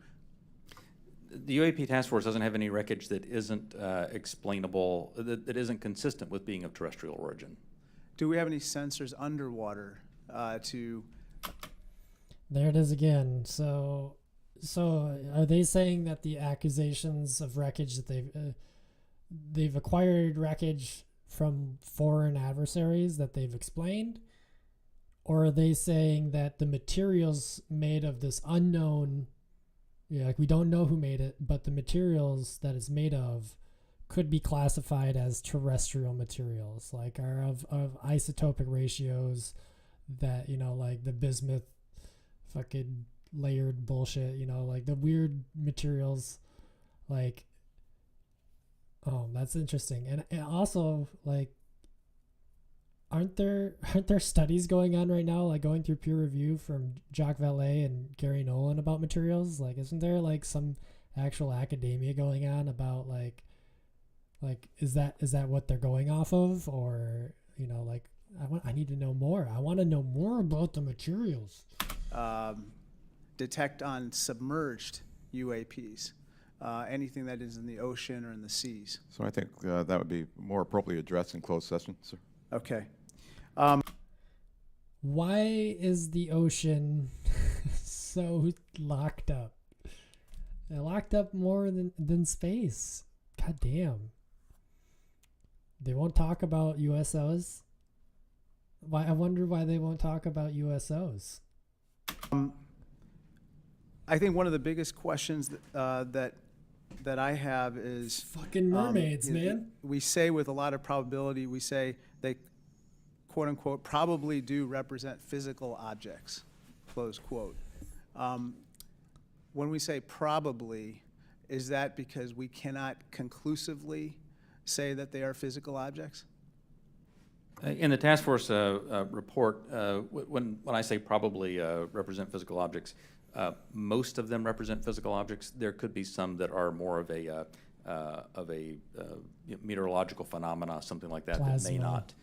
S7: The UAP task force doesn't have any wreckage that isn't explainable, that isn't consistent with being of terrestrial origin.
S11: Do we have any sensors underwater to?
S1: There it is again. So are they saying that the accusations of wreckage that they've acquired wreckage from foreign adversaries that they've explained, or are they saying that the materials made of this unknown, like we don't know who made it, but the materials that it's made of could be classified as terrestrial materials, like are of isotopic ratios that, like the bismuth fucking layered bullshit, like the weird materials, like, oh, that's interesting. And also, like, aren't there studies going on right now, like going through peer review from Jacques Vallée and Gary Nolan about materials? Like, isn't there like some actual academia going on about like is that what they're going off of? Or like I need to know more. I want to know more about the materials.
S11: Detect on submerged UAPs, anything that is in the ocean or in the seas.
S6: So I think that would be more appropriately addressed in closed session, sir.
S11: Okay.
S1: Why is the ocean so locked up? They're locked up more than space. God damn. They won't talk about USOs. Why? I wonder why they won't talk about USOs.
S11: I think one of the biggest questions that I have is
S1: fucking mermaids, man.
S11: We say with a lot of probability, we say they, quote unquote, probably do represent physical objects, close quote. When we say probably, is that because we cannot conclusively say that they are physical objects?
S7: In the task force report, when I say probably represent physical objects, most of them represent physical objects. There could be some that are more of a meteorological phenomena, something like that,
S1: Plasma.
S7: that may not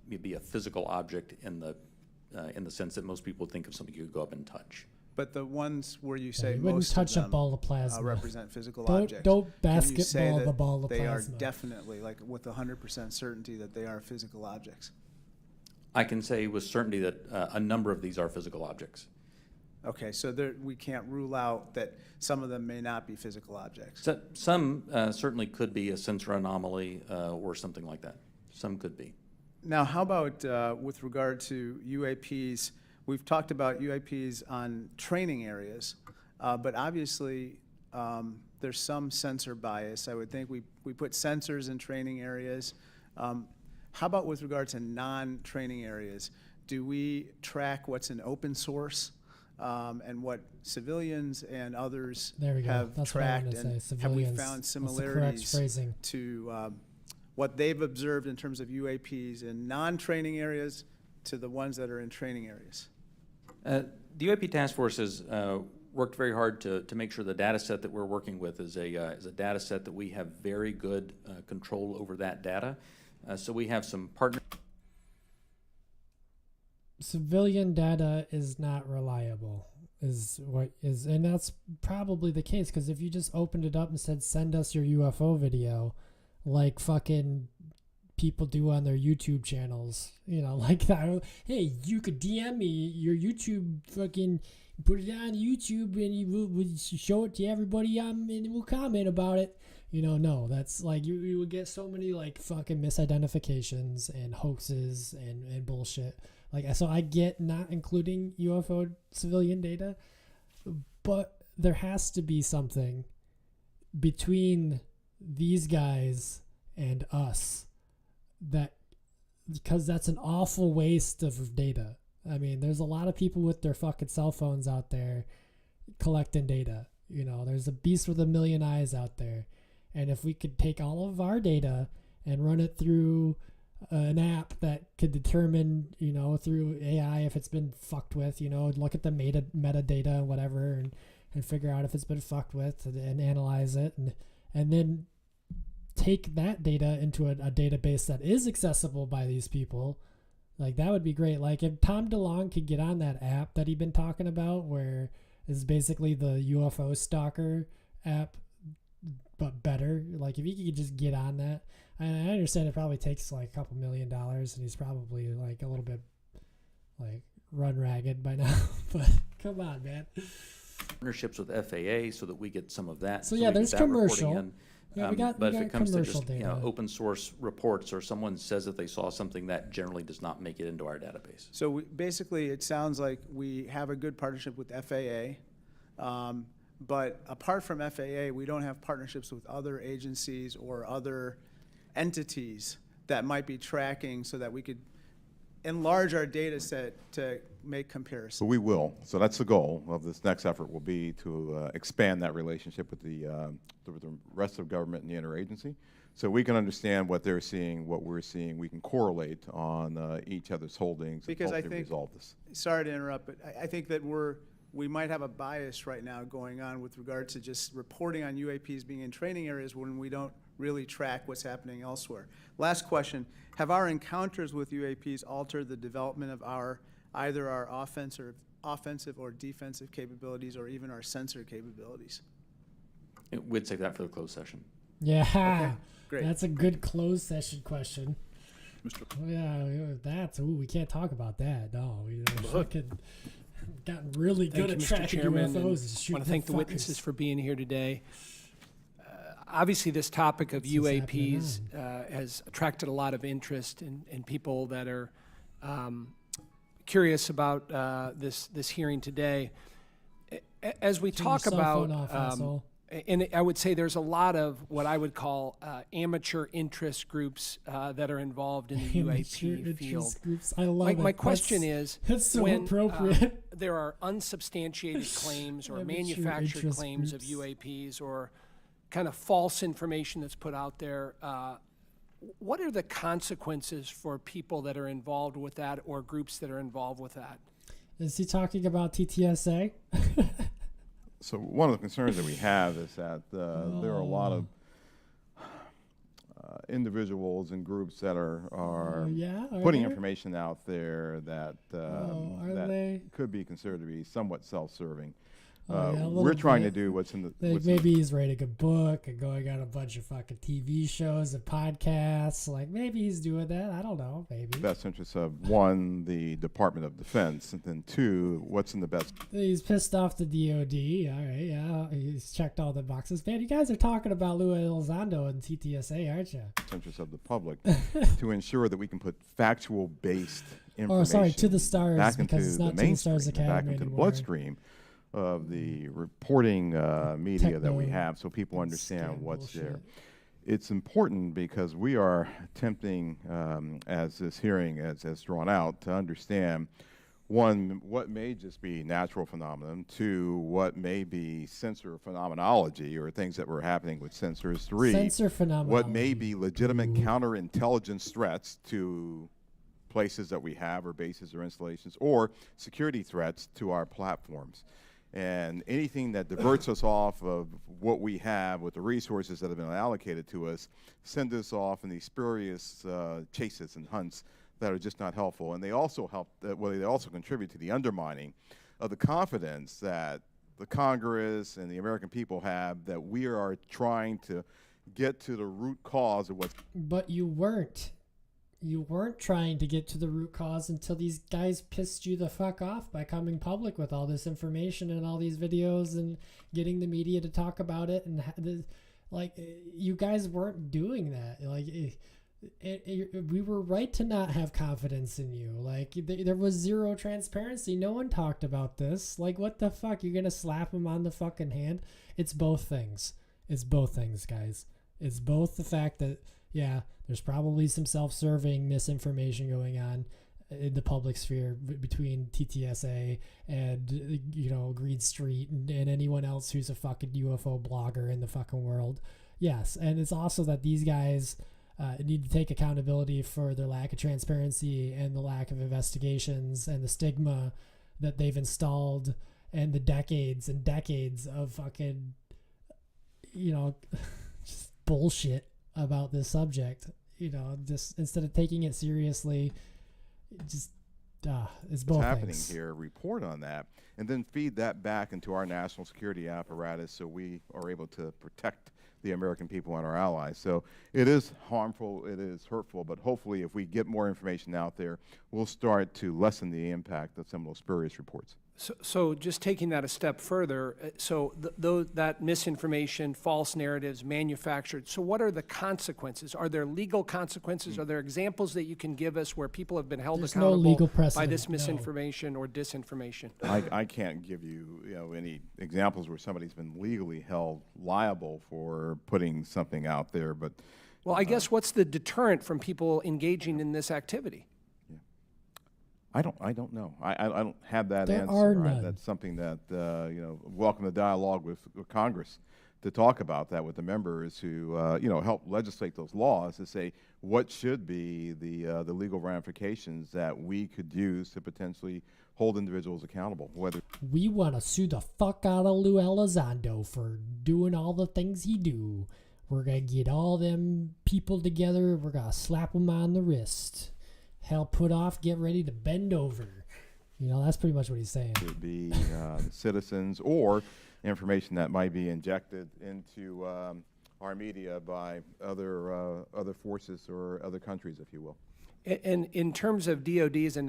S7: be a physical object in the sense that most people think of something you could go up and touch.
S11: But the ones where you say
S1: you wouldn't
S11: most
S1: touch
S11: of
S1: a
S11: them
S1: ball of plasma.
S11: Represent physical
S1: Don't
S11: objects.
S1: don't
S11: Can you say
S1: basketball
S11: that
S1: the ball of
S11: they
S1: plasma.
S11: are definitely, like with 100% certainty, that they are physical objects?
S7: I can say with certainty that a number of these are physical objects.
S11: Okay, so we can't rule out that some of them may not be physical objects.
S7: So, some certainly could be a sensor anomaly or something like that. Some could be.
S11: Now, how about with regard to UAPs? We've talked about UAPs on training areas, but obviously there's some sensor bias. I would think we put sensors in training areas. How about with regard to non-training areas? Do we track what's in open source and what civilians and others have
S1: That's
S11: tracked?
S1: what I wanted to say.
S11: And have we
S1: Civilians.
S11: found
S1: That's the correct
S11: similarities
S1: phrasing.
S11: to what they've observed in terms of UAPs in non-training areas to the ones that are in training areas?
S7: The UAP task force has worked very hard to make sure the data set that we're working with is a data set that we have very good control over that data. So we have some partners.
S1: Civilian data is not reliable, and that's probably the case, because if you just opened it up and said, send us your UFO video, like fucking people do on their YouTube channels, like that. Hey, you could DM me your YouTube, fucking put it on YouTube, and we'll show it to everybody, and we'll comment about it. No, that's like you would get so many like fucking misidentifications and hoaxes and bullshit. Like, so I get not including UFO civilian data, but there has to be something between these guys and us, because that's an awful waste of data. I mean, there's a lot of people with their fucking cell phones out there collecting data. There's a beast with a million eyes out there. And if we could take all of our data and run it through an app that could determine, through AI if it's been fucked with, look at the metadata and whatever, and figure out if it's been fucked with, and analyze it, and then take that data into a database that is accessible by these people. Like, that would be great. Like, if Tom DeLonge could get on that app that he'd been talking about, where it's basically the UFO stalker app, but better. Like, if he could just get on that, I understand it probably takes like a couple $1 million, and he's probably like a little bit like run ragged by now. But come on, man.
S7: Partnerships with FAA so that we get some of that.
S1: So yeah,
S7: we
S1: there's
S7: get that reporting
S1: commercial.
S7: in.
S1: Yeah,
S7: But
S1: we
S7: if
S1: got
S7: it comes to
S1: commercial
S7: just
S1: data.
S7: open source reports, or someone says that they saw something, that generally does not make it into our database.
S11: So basically, it sounds like we have a good partnership with FAA, but apart from FAA, we don't have partnerships with other agencies or other entities that might be tracking so that we could enlarge our data set to make comparisons.
S6: So we will. So that's the goal of this next effort, will be to expand that relationship with the rest of government and the interagency, so we can understand what they're seeing, what we're seeing. We can correlate on each other's holdings
S11: Because
S6: and
S11: I
S6: hopefully
S11: think,
S6: resolve this.
S11: sorry to interrupt, but I think that we might have a bias right now going on with regard to just reporting on UAPs being in training areas when we don't really track what's happening elsewhere. Last question, have our encounters with UAPs altered the development of either our offensive or defensive capabilities, or even our sensor capabilities?
S7: We'd save that for the closed session.
S1: Yeah,
S11: Okay, great.
S1: That's a good closed session question.
S3: Mr.
S1: Yeah, we can't talk about that. No, we fucking gotten really
S12: Thank
S1: good
S12: you,
S1: at
S12: Mr.
S1: tracking
S12: Chairman,
S1: UFOs.
S12: and
S1: and
S12: I
S1: shooting
S12: want to thank the
S1: fuckers.
S12: witnesses for being here today. Obviously, this topic of
S1: This is
S12: UAPs has attracted a lot of interest in people that are curious about this hearing today. As we
S1: Turn
S12: talk
S1: your cell
S12: about,
S1: phone off, asshole.
S12: and I would say there's a lot of what I would call amateur interest groups that are involved in the
S1: Amateur
S12: UAP
S1: interest
S12: field.
S1: groups. I love it.
S12: My question
S1: That's-
S12: is,
S1: that's so
S12: when
S1: appropriate.
S12: there are unsubstantiated claims or
S1: Amateur
S12: manufactured
S1: interest
S12: claims
S1: groups.
S12: of UAPs, or kind of false information that's put out there, what are the consequences for people that are involved with that, or groups that are involved with that?
S1: Is he talking about TTSA?
S6: So one of the concerns that we have is that there are a lot of individuals and groups that are
S1: Are
S6: putting
S1: there?
S6: information out there that
S1: are
S6: that
S1: they?
S6: could be considered to be somewhat self-serving.
S1: Oh, yeah, a
S6: we're
S1: little
S6: trying to
S1: bit.
S6: do what's in the
S1: Like
S6: what's in
S1: maybe he's writing a book and going on a bunch of fucking TV shows and podcasts. Like maybe he's doing that. I don't know. Maybe.
S6: the best interests of, one, the Department of Defense, and then two, what's in the best
S1: He's pissed off the DOD. All right, yeah, he's checked all the boxes. Man, you guys are talking about Louis Elizondo and TTSA, aren't you?
S6: interests of the public to ensure that we can put factual-based information
S1: Oh, sorry, to the stars,
S6: back into
S1: because it's
S6: the
S1: not to the Stars
S6: mainstream, back
S1: Academy
S6: into the
S1: anymore.
S6: bloodstream of the reporting media that we
S1: Techno
S6: have, so people understand
S1: scam
S6: what's there.
S1: bullshit.
S6: It's important because we are attempting, as this hearing has drawn out, to understand, one, what may just be natural phenomenon, two, what may be sensor phenomenology or things that were happening with sensors, three,
S1: Sensor
S6: what may
S1: phenomenology.
S6: be legitimate counterintelligence threats to places that we have or bases or installations, or security threats to our platforms. And anything that diverts us off of what we have with the resources that have been allocated to us, send us off in these spurious chases and hunts that are just not helpful. And they also help, they also contribute to the undermining of the confidence that the Congress and the American people have that we are trying to get to the root cause of what's.
S1: But you weren't. You weren't trying to get to the root cause until these guys pissed you the fuck off by coming public with all this information and all these videos and getting the media to talk about it. And you guys weren't doing that. Like, we were right to not have confidence in you. Like, there was zero transparency. No one talked about this. Like, what the fuck? You're gonna slap him on the fucking hand? It's both things. It's both things, guys. It's both the fact that, yeah, there's probably some self-serving misinformation going on in the public sphere between TTSA and, Green Street and anyone else who's a fucking UFO blogger in the fucking world. Yes, and it's also that these guys need to take accountability for their lack of transparency and the lack of investigations and the stigma that they've installed and the decades and decades of fucking, just bullshit about this subject. Just instead of taking it seriously, just it's both
S6: What's happening
S1: things.
S6: here, report on that, and then feed that back into our national security apparatus so we are able to protect the American people and our allies. So it is harmful, it is hurtful, but hopefully if we get more information out there, we'll start to lessen the impact of some of those spurious reports.
S12: So just taking that a step further, that misinformation, false narratives, manufactured, so what are the consequences? Are there legal consequences? Are there examples that you can give us where people have been held
S1: There's no
S12: accountable
S1: legal
S12: by
S1: precedent,
S12: this
S1: no.
S12: misinformation or disinformation?
S6: I can't give you, any examples where somebody's been legally held liable for putting something out there, but
S12: Well, I guess what's the deterrent from people engaging in this activity?
S6: I don't know. I don't have that
S1: There
S6: answer.
S1: are none.
S6: That's something that welcome the dialogue with Congress to talk about that with the members who help legislate those laws to say what should be the legal ramifications that we could use to potentially hold individuals accountable. Whether
S1: We want to sue the fuck out of Lou Elizondo for doing all the things he do. We're going to get all them people together. We're going to slap them on the wrist. Hell, put off, get ready to bend over. That's pretty much what he's saying.
S6: it be citizens or information that might be injected into our media by other forces or other countries, if you will.
S12: And in terms of DOD's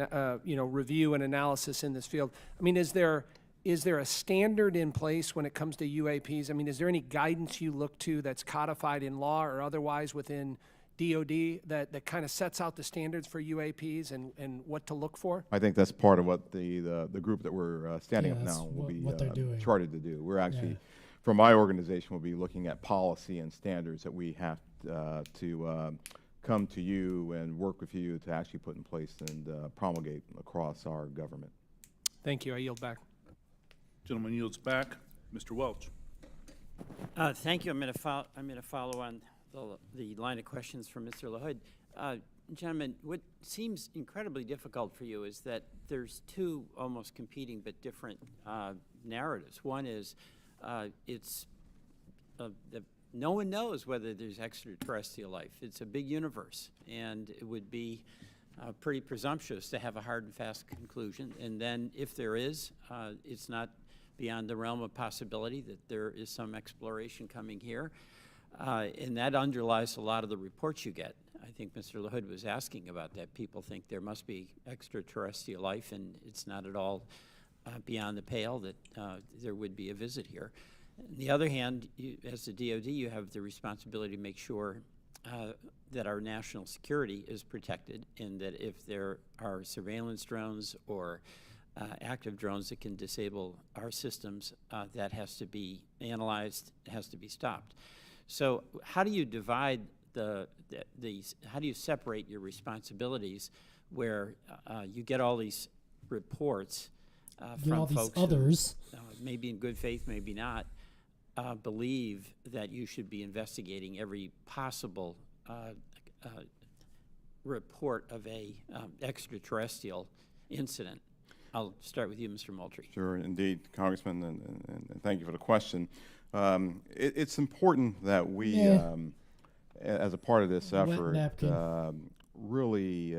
S12: review and analysis in this field, I mean, is there a standard in place when it comes to UAPs? I mean, is there any guidance you look to that's codified in law or otherwise within DOD that kind of sets out the standards for UAPs and what to look for?
S6: I think that's part of what the group that we're standing up
S1: that's
S6: now will be
S1: what they're doing.
S6: chartered to do. We're actually, from my organization, we'll be looking at policy and standards that we have to come to you and work with you to actually put in place and promulgate across our government.
S12: Thank you. I yield back.
S3: Gentleman yields back. Mr. Welch.
S13: Thank you. I'm going to follow on the line of questions from Mr. LaHood. Gentlemen, what seems incredibly difficult for you is that there's two almost competing but different narratives. One is no one knows whether there's extraterrestrial life. It's a big universe, and it would be pretty presumptuous to have a hard and fast conclusion. And then if there is, it's not beyond the realm of possibility that there is some exploration coming here. And that underlies a lot of the reports you get. I think Mr. LaHood was asking about that. People think there must be extraterrestrial life, and it's not at all beyond the pale that there would be a visit here. On the other hand, as the DOD, you have the responsibility to make sure that our national security is protected, and that if there are surveillance drones or active drones that can disable our systems, that has to be analyzed, has to be stopped. So how do you divide how do you separate your responsibilities where you get all these reports from folks
S1: others
S13: who, maybe in good faith, maybe not, believe that you should be investigating every possible report of a extraterrestrial incident? I'll start with you, Mr. Moultrie.
S6: Sure, indeed, Congressman, and thank you for the question. It's important that we, as a part of this effort, really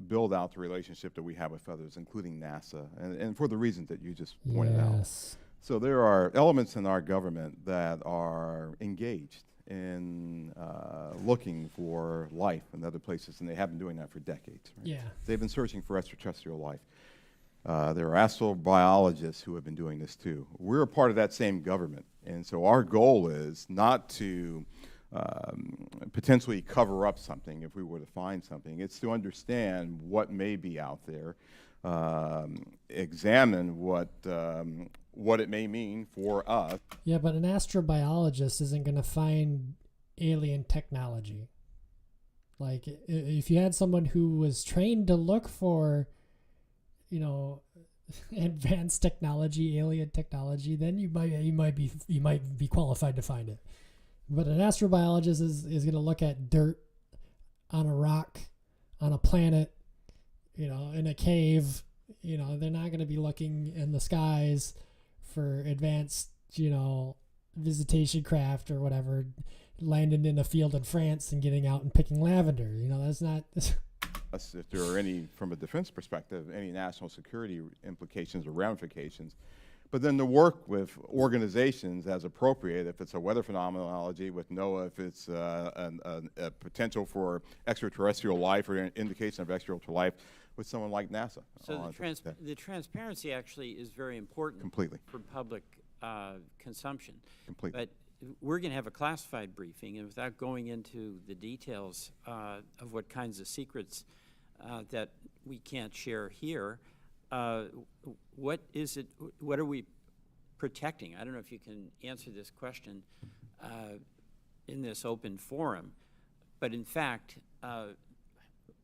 S6: build out the relationship that we have with others, including NASA, and for the reasons that you just pointed out. So there are elements in our government that are engaged in looking for life in other places, and they have been doing that for decades. Right?
S1: Yeah.
S6: They've been searching for extraterrestrial life. There are astrobiologists who have been doing this too. We're a part of that same government, and so our goal is not to potentially cover up something if we were to find something. It's to understand what may be out there, examine what it may mean for us.
S1: Yeah, but an astrobiologist isn't going to find alien technology. Like, if you had someone who was trained to look for, advanced technology, alien technology, then you might be qualified to find it. But an astrobiologist is going to look at dirt on a rock, on a planet, in a cave. They're not going to be looking in the skies for advanced, visitation craft or whatever, landing in a field in France and getting out and picking lavender. That's not.
S6: If there are any, from a defense perspective, any national security implications or ramifications. but then to work with organizations as appropriate, if it's a weather phenomenology with NOAA, if it's a potential for extraterrestrial life or an indication of extraterrestrial life, with someone like NASA.
S13: So the transparency actually is very important.
S6: Completely.
S13: For public consumption.
S6: Completely.
S13: But we're going to have a classified briefing, and without going into the details of what kinds of secrets that we can't share here, what is it? What are we protecting? I don't know if you can answer this question in this open forum, but in fact,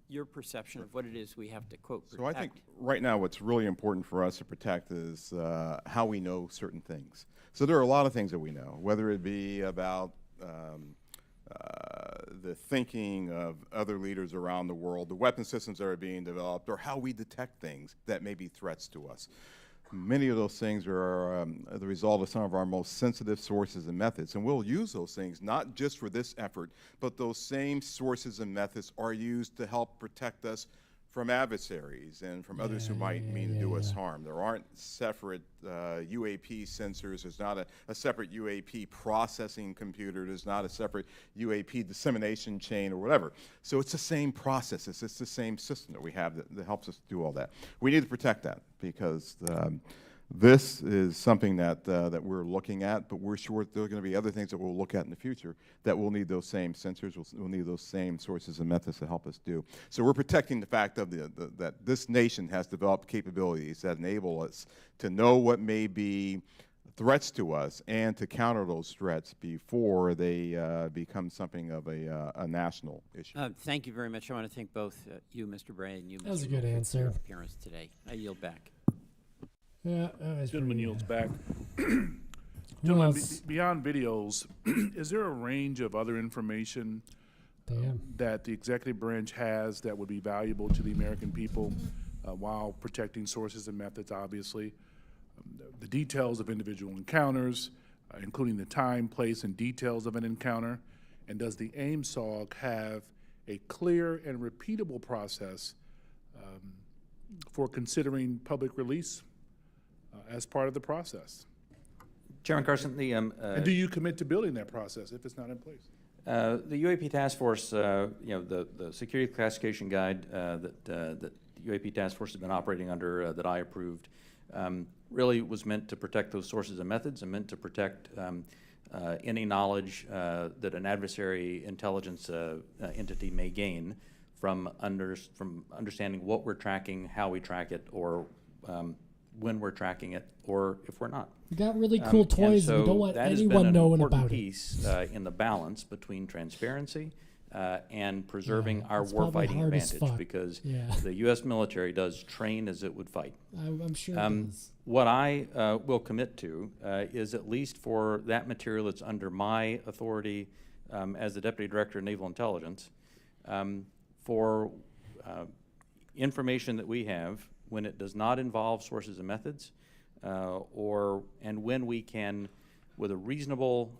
S13: your perception of what it is we have to, quote, protect.
S6: So I think right now what's really important for us to protect is how we know certain things. So there are a lot of things that we know, whether it be about the thinking of other leaders around the world, the weapon systems that are being developed, or how we detect things that may be threats to us. Many of those things are the result of some of our most sensitive sources and methods, and we'll use those things not just for this effort, but those same sources and methods are used to help protect us from adversaries and from others who might mean to do us harm. There aren't separate UAP sensors. There's not a separate UAP processing computer. There's not a separate UAP dissemination chain or whatever. So it's the same process. It's the same system that we have that helps us do all that. We need to protect that because this is something that we're looking at, but we're sure there are going to be other things that we'll look at in the future that will need those same sensors, we'll need those same sources and methods to help us do. So we're protecting the fact of that this nation has developed capabilities that enable us to know what may be threats to us and to counter those threats before they become something of a national issue.
S13: Thank you very much. I want to thank both you, Mr. Bray, and you, Mr.
S1: That was a good
S13: Wolf,
S1: answer.
S13: for your appearance today. I yield back.
S1: Yeah,
S3: Gentleman yields back.
S1: Who
S3: Gentlemen,
S1: else?
S3: beyond videos, is there a range of other information that the executive branch has that would be valuable to the American people while protecting sources and methods, obviously? The details of individual encounters, including the time, place, and details of an encounter. And does the AIMSOG have a clear and repeatable process for considering public release as part of the process?
S7: Chairman Carson, the
S3: and do you commit to building that process if it's not in place?
S7: The UAP Task Force, the security classification guide that the UAP Task Force has been operating under that I approved really was meant to protect those sources and methods and meant to protect any knowledge that an adversary intelligence entity may gain from understanding what we're tracking, how we track it, or when we're tracking it, or if we're not.
S1: We got really cool toys, and we don't want anyone knowing about it.
S7: That has been an important piece in the balance between transparency and preserving our warfighting advantage, because the U.S. military does train as it would fight.
S1: I'm sure it does.
S7: What I will commit to is, at least for that material that's under my authority as the Deputy Director of Naval Intelligence, for information that we have when it does not involve sources and methods, and when we can, with a reasonable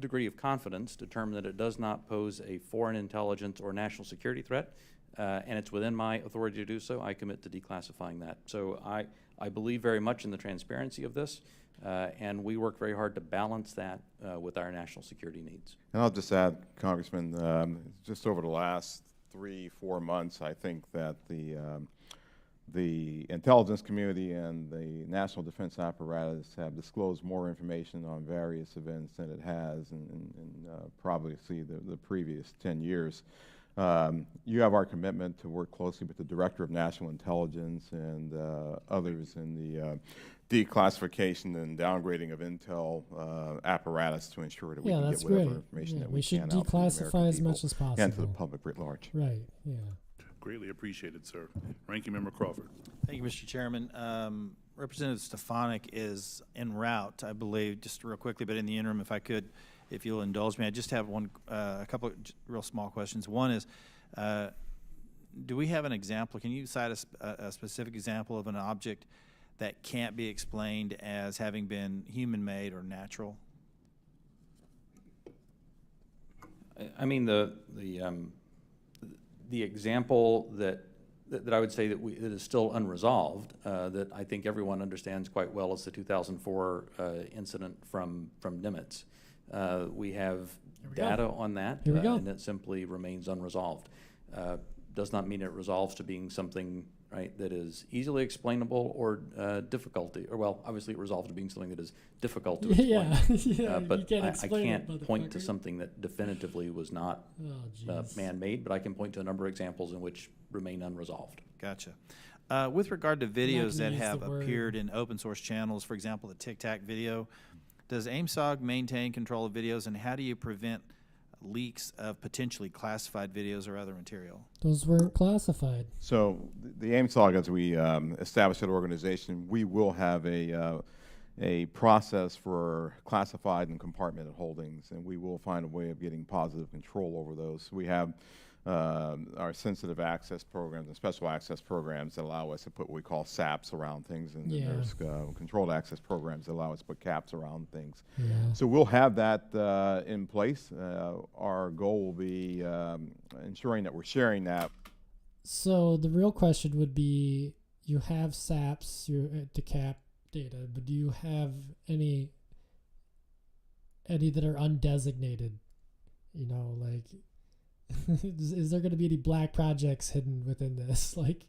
S7: degree of confidence, determine that it does not pose a foreign intelligence or national security threat, and it's within my authority to do so, I commit to declassifying that. So I believe very much in the transparency of this, and we work very hard to balance that with our national security needs.
S6: And I'll just add, Congressman, just over the last 3-4 months, I think that the intelligence community and the national defense apparatus have disclosed more information on various events than it has in probably the previous 10 years. You have our commitment to work closely with the Director of National Intelligence and others in the declassification and downgrading of intel apparatus to ensure that we can get whatever information that we can out to the American
S1: declassify as much as possible.
S6: and to the public writ large.
S1: Right, yeah.
S3: Greatly appreciated, sir. Ranking Member Crawford.
S4: Thank you, Mr. Chairman. Representative Stefanik is en route, I believe, just real quickly, but in the interim, if I could, if you'll indulge me, I just have a couple of real small questions. One is, do we have an example? Can you cite a specific example of an object that can't be explained as having been human-made or natural?
S7: I mean, the example that that I would say that it is still unresolved, that I think everyone understands quite well is the 2004 incident from Nimitz. We have data on that, and it simply remains unresolved. Does not mean it resolves to being something, right, that is easily explainable or well, obviously it resolves to being something that is difficult to explain. But I can't point to something that definitively was not man-made, but I can point to a number of examples in which remain unresolved.
S4: Gotcha. With regard to videos that have appeared in open source channels, for example, the Tic Tac video, does AIMSOG maintain control of videos, and how do you prevent leaks of potentially classified videos or other material?
S1: Those weren't classified.
S6: So the AIMSOG, as we established that organization, we will have a process for classified and compartmented holdings, and we will find a way of getting positive control over those. We have our sensitive access programs and special access programs that allow us to put what we call SAPs around things, and then there's controlled access programs that allow us to put caps around things. So we'll have that in place. Our goal will be ensuring that we're sharing that.
S1: So the real question would be, you have SAPs, to cap data, but do you have any that are undesignated? You know, like, is there going to be any black projects hidden within this? Like,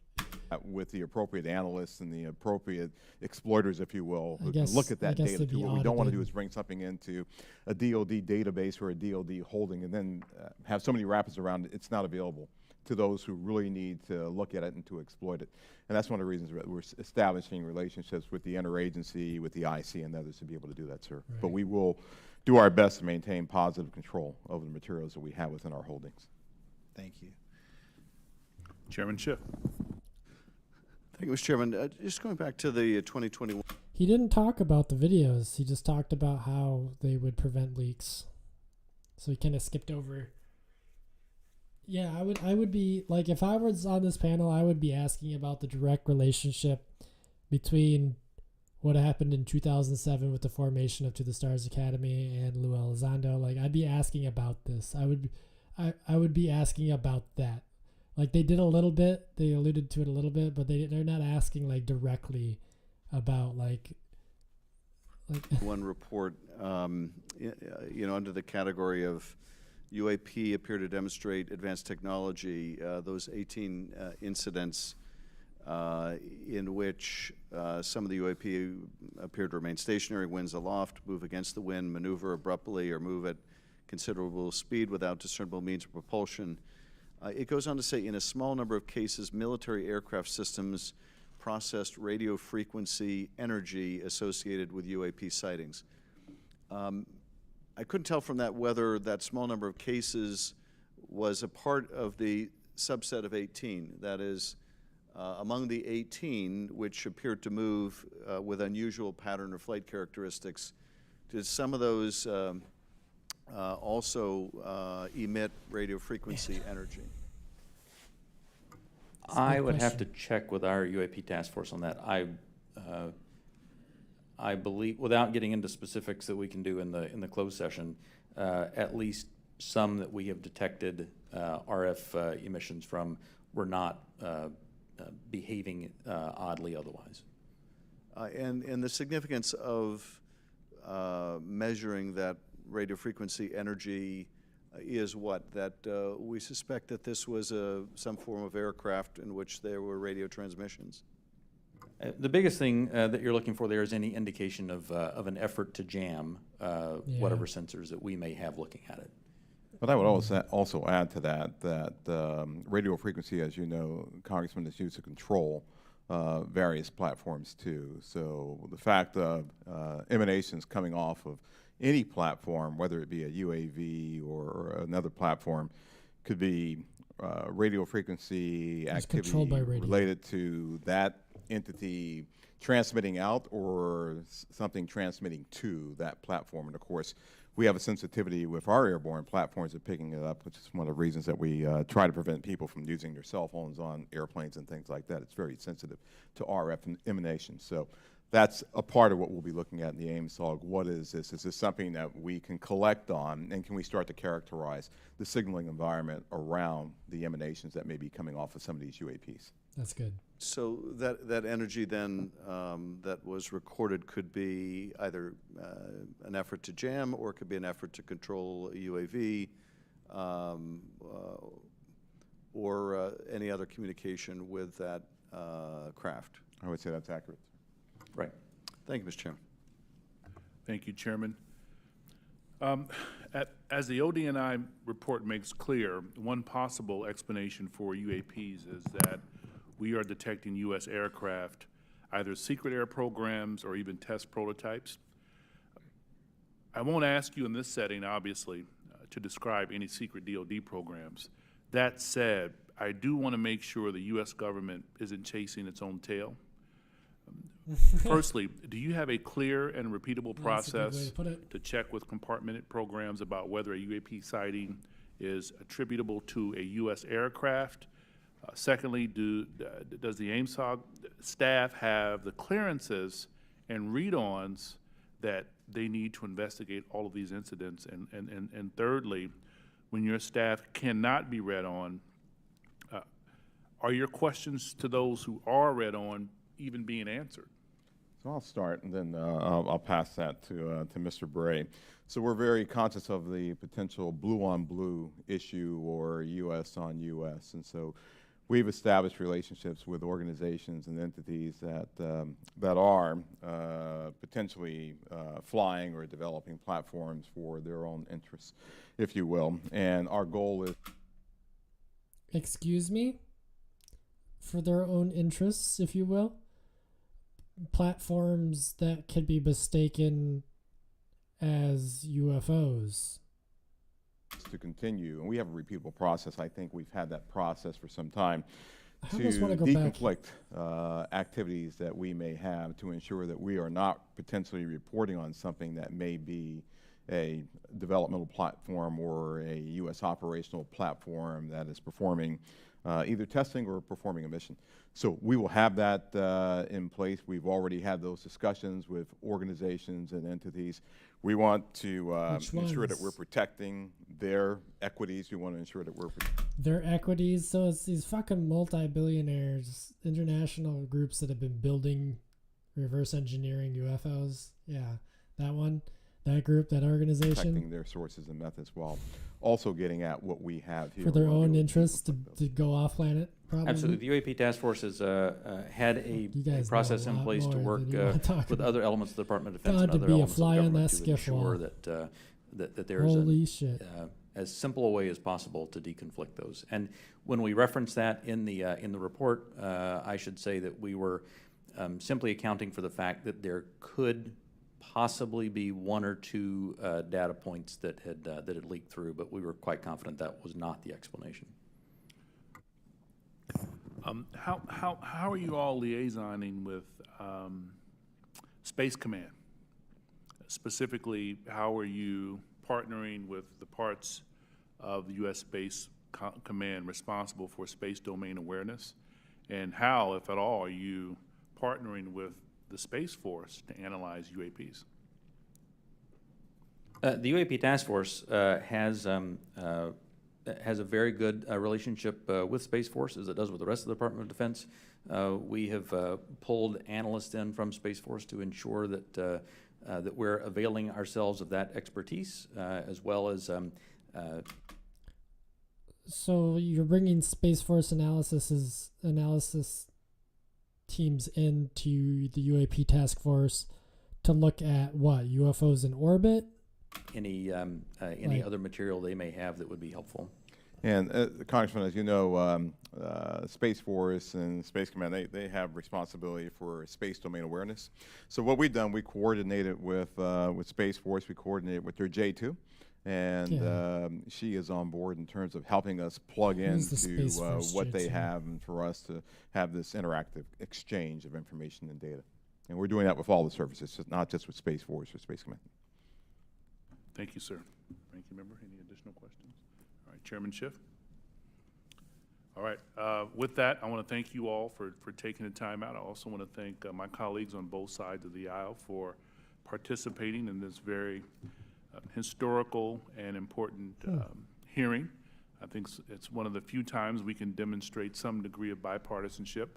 S6: with the appropriate analysts and the appropriate exploiters, if you will, who can look at that data too. What we don't want to do is bring something into a DoD database or a DoD holding and then have so many wrappers around it, it's not available to those who really need to look at it and to exploit it. And that's one of the reasons we're establishing relationships with the interagency, with the IC and others to be able to do that, sir. Right. But we will do our best to maintain positive control over the materials that we have within our holdings.
S4: Thank you.
S3: Chairman Schiff.
S5: Thank you, Mr. Chairman. Just going back to the 2021.
S1: He didn't talk about the videos. He just talked about how they would prevent leaks. So he kind of skipped over. Yeah, I would be, like, if I was on this panel, I would be asking about the direct relationship between what happened in 2007 with the formation of To the Stars Academy and Lou Elizondo. Like, I'd be asking about this. I would be asking about that. Like, they did a little bit, they alluded to it a little bit, but they're not asking, like, directly about, like
S5: one report, you know, under the category of UAP appear to demonstrate advanced technology. Those 18 incidents in which some of the UAP appear to remain stationary, winds aloft, move against the wind, maneuver abruptly, or move at considerable speed without discernible means of propulsion. It goes on to say, in a small number of cases, military aircraft systems processed radio frequency energy associated with UAP sightings. I couldn't tell from that whether that small number of cases was a part of the subset of 18. That is, among the 18 which appeared to move with unusual pattern or flight characteristics, did some of those also emit radio frequency energy?
S7: I would have to check with our UAP task force on that. I believe, without getting into specifics that we can do in the closed session, at least some that we have detected RF emissions from were not behaving oddly otherwise.
S5: And the significance of measuring that radio frequency energy is what? That we suspect that this was some form of aircraft in which there were radio transmissions?
S7: The biggest thing that you're looking for there is any indication of an effort to jam whatever sensors that we may have looking at it.
S6: But I would also add to that radio frequency, as you know, Congressman, is used to control various platforms too. So the fact of emanations coming off of any platform, whether it be a UAV or another platform, could be radio frequency activity related to that entity transmitting out or something transmitting to that platform. And of course, we have a sensitivity with our airborne platforms of picking it up, which is one of the reasons that we try to prevent people from using their cell phones on airplanes and things like that. It's very sensitive to RF emanations. So that's a part of what we'll be looking at in the AIMSOG. What is this? Is this something that we can collect on, and can we start to characterize the signaling environment around the emanations that may be coming off of some of these UAPs?
S1: That's good.
S5: So that energy then that was recorded could be either an effort to jam, or it could be an effort to control a UAV, or any other communication with that craft.
S6: I would say that's accurate.
S7: Right.
S5: Thank you, Mr. Chairman.
S3: Thank you, Chairman. As the ODNI report makes clear, one possible explanation for UAPs is that we are detecting U.S. aircraft, either secret air programs or even test prototypes. I won't ask you in this setting, obviously, to describe any secret DoD programs. That said, I do want to make sure the U.S. government isn't chasing its own tail. Firstly, do you have a clear and repeatable process to check with compartmented programs about whether a UAP sighting is attributable to a U.S. aircraft? Secondly, does the AIMSOG staff have the clearances and read-ons that they need to investigate all of these incidents? And thirdly, when your staff cannot be read on, are your questions to those who are read on even being answered?
S6: So I'll start, and then I'll pass that to Mr. Bray. So we're very conscious of the potential blue-on-blue issue or U.S. on U.S., and so we've established relationships with organizations and entities that are potentially flying or developing platforms for their own interests, if you will. And our goal is...
S1: Excuse me? For their own interests, if you will? Platforms that could be mistaken as UFOs.
S6: To continue, and we have a repeatable process. I think we've had that process for some time to deconflict activities that we may have to ensure that we are not potentially reporting on something that may be a developmental platform or a U.S. operational platform that is performing either testing or performing a mission. So we will have that in place. We've already had those discussions with organizations and entities. We want to ensure that we're protecting their equities. We want to ensure that we're
S1: their equities. So it's these fucking multi-billionaires, international groups that have been building reverse engineering UFOs. Yeah, that one. That group, that organization.
S6: Protecting their sources and methods while also getting at what we have here.
S1: For their own interests to go off planet, probably.
S7: Absolutely. The UAP task forch has had a process in place to work with other elements of the Department of Defense and other elements of the government to ensure that there is as simple a way as possible to deconflict those. And when we reference that in the report, I should say that we were simply accounting for the fact that there could possibly be one or two data points that had leaked through, but we were quite confident that was not the explanation.
S3: How are you all liaisoning with Space Command? Specifically, how are you partnering with the parts of the U.S. Space Command responsible for space domain awareness? And how, if at all, are you partnering with the Space Force to analyze UAPs?
S7: The UAP Task Force has a very good relationship with Space Force, as it does with the rest of the Department of Defense. We have pulled analysts in from Space Force to ensure that that we're availing ourselves of that expertise, as well as.
S1: So you're bringing Space Force analysis teams into the UAP task force to look at what, UFOs in orbit?
S7: Any other material they may have that would be helpful.
S6: And Congressman, as you know, Space Force and Space Command, they have responsibility for space domain awareness. So what we've done, we coordinated with Space Force, we coordinated with their J2, and she is on board in terms of helping us plug into what they have and for us to have this interactive exchange of information and data. And we're doing that with all the services, not just with Space Force or Space Command.
S3: Thank you, sir. Thank you, member. Any additional questions? All right, Chairman Schiff. All right. With that, I want to thank you all for taking the time out. I also want to thank my colleagues on both sides of the aisle for participating in this very historical and important hearing. I think it's one of the few times we can demonstrate some degree of bipartisanship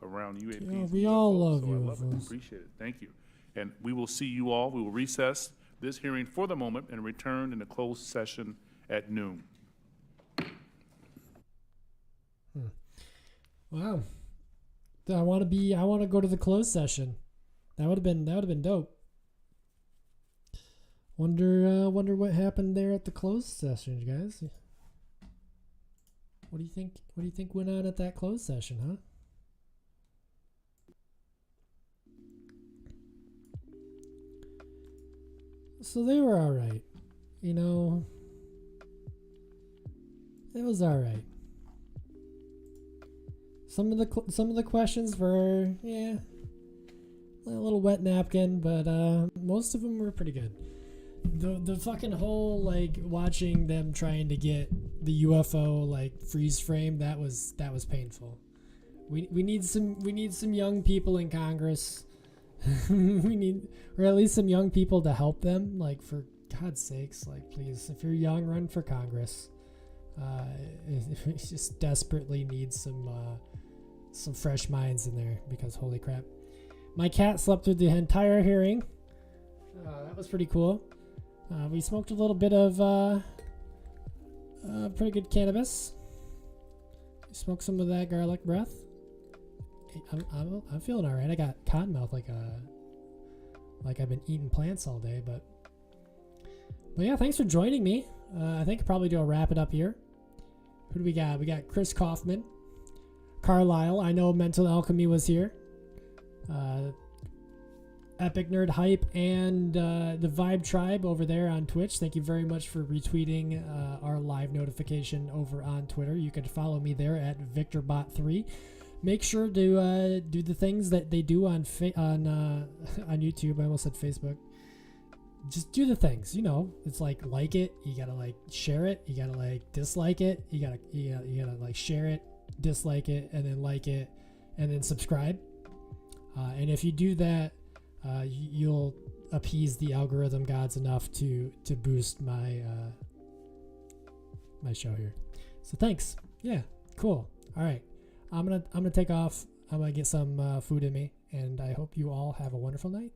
S3: around UAPs.
S1: Yeah,
S3: and
S1: we all
S3: UFOs,
S1: love
S3: so I love it.
S1: UFOs.
S3: Appreciate it. Thank you. And we will see you all. We will recess this hearing for the moment and return in a closed session at noon.
S1: Wow. I want to go to the closed session. That would have been dope. Wonder what happened there at the closed session, guys. What do you think? What do you think went on at that closed session, huh? So they were all right. You know, it was all right. Some of the questions were, yeah, a little wet napkin, but most of them were pretty good. The fucking whole, like, watching them trying to get the UFO, like, freeze frame, that was painful. We need some young people in Congress. or at least some young people to help them, like, for God's sakes, like, please, if you're young, run for Congress. It just desperately needs some fresh minds in there, because holy crap. My cat slept through the entire hearing. That was pretty cool. We smoked a little bit of pretty good cannabis. Smoked some of that garlic breath. I'm feeling all right. I got cotton mouth like I've been eating plants all day, but yeah, thanks for joining me. I think probably I'll wrap it up here. Who do we got? We got Chris Kaufman, Carlisle. I know Mental Alchemy was here. Epic Nerd Hype and the Vibe Tribe over there on Twitch. Thank you very much for retweeting our live notification over on Twitter. You can follow me there at Victorbot3. Make sure to do the things that they do on YouTube. I almost said Facebook. Just do the things, you know. It's like it. You gotta like share it. You gotta like dislike it. You gotta like share it, dislike it, and then like it, and then subscribe. And if you do that, you'll appease the algorithm gods enough to boost my my show here. So thanks. Yeah, cool. All right. I'm gonna take off. I'm gonna get some food in me, and I hope you all have a wonderful night.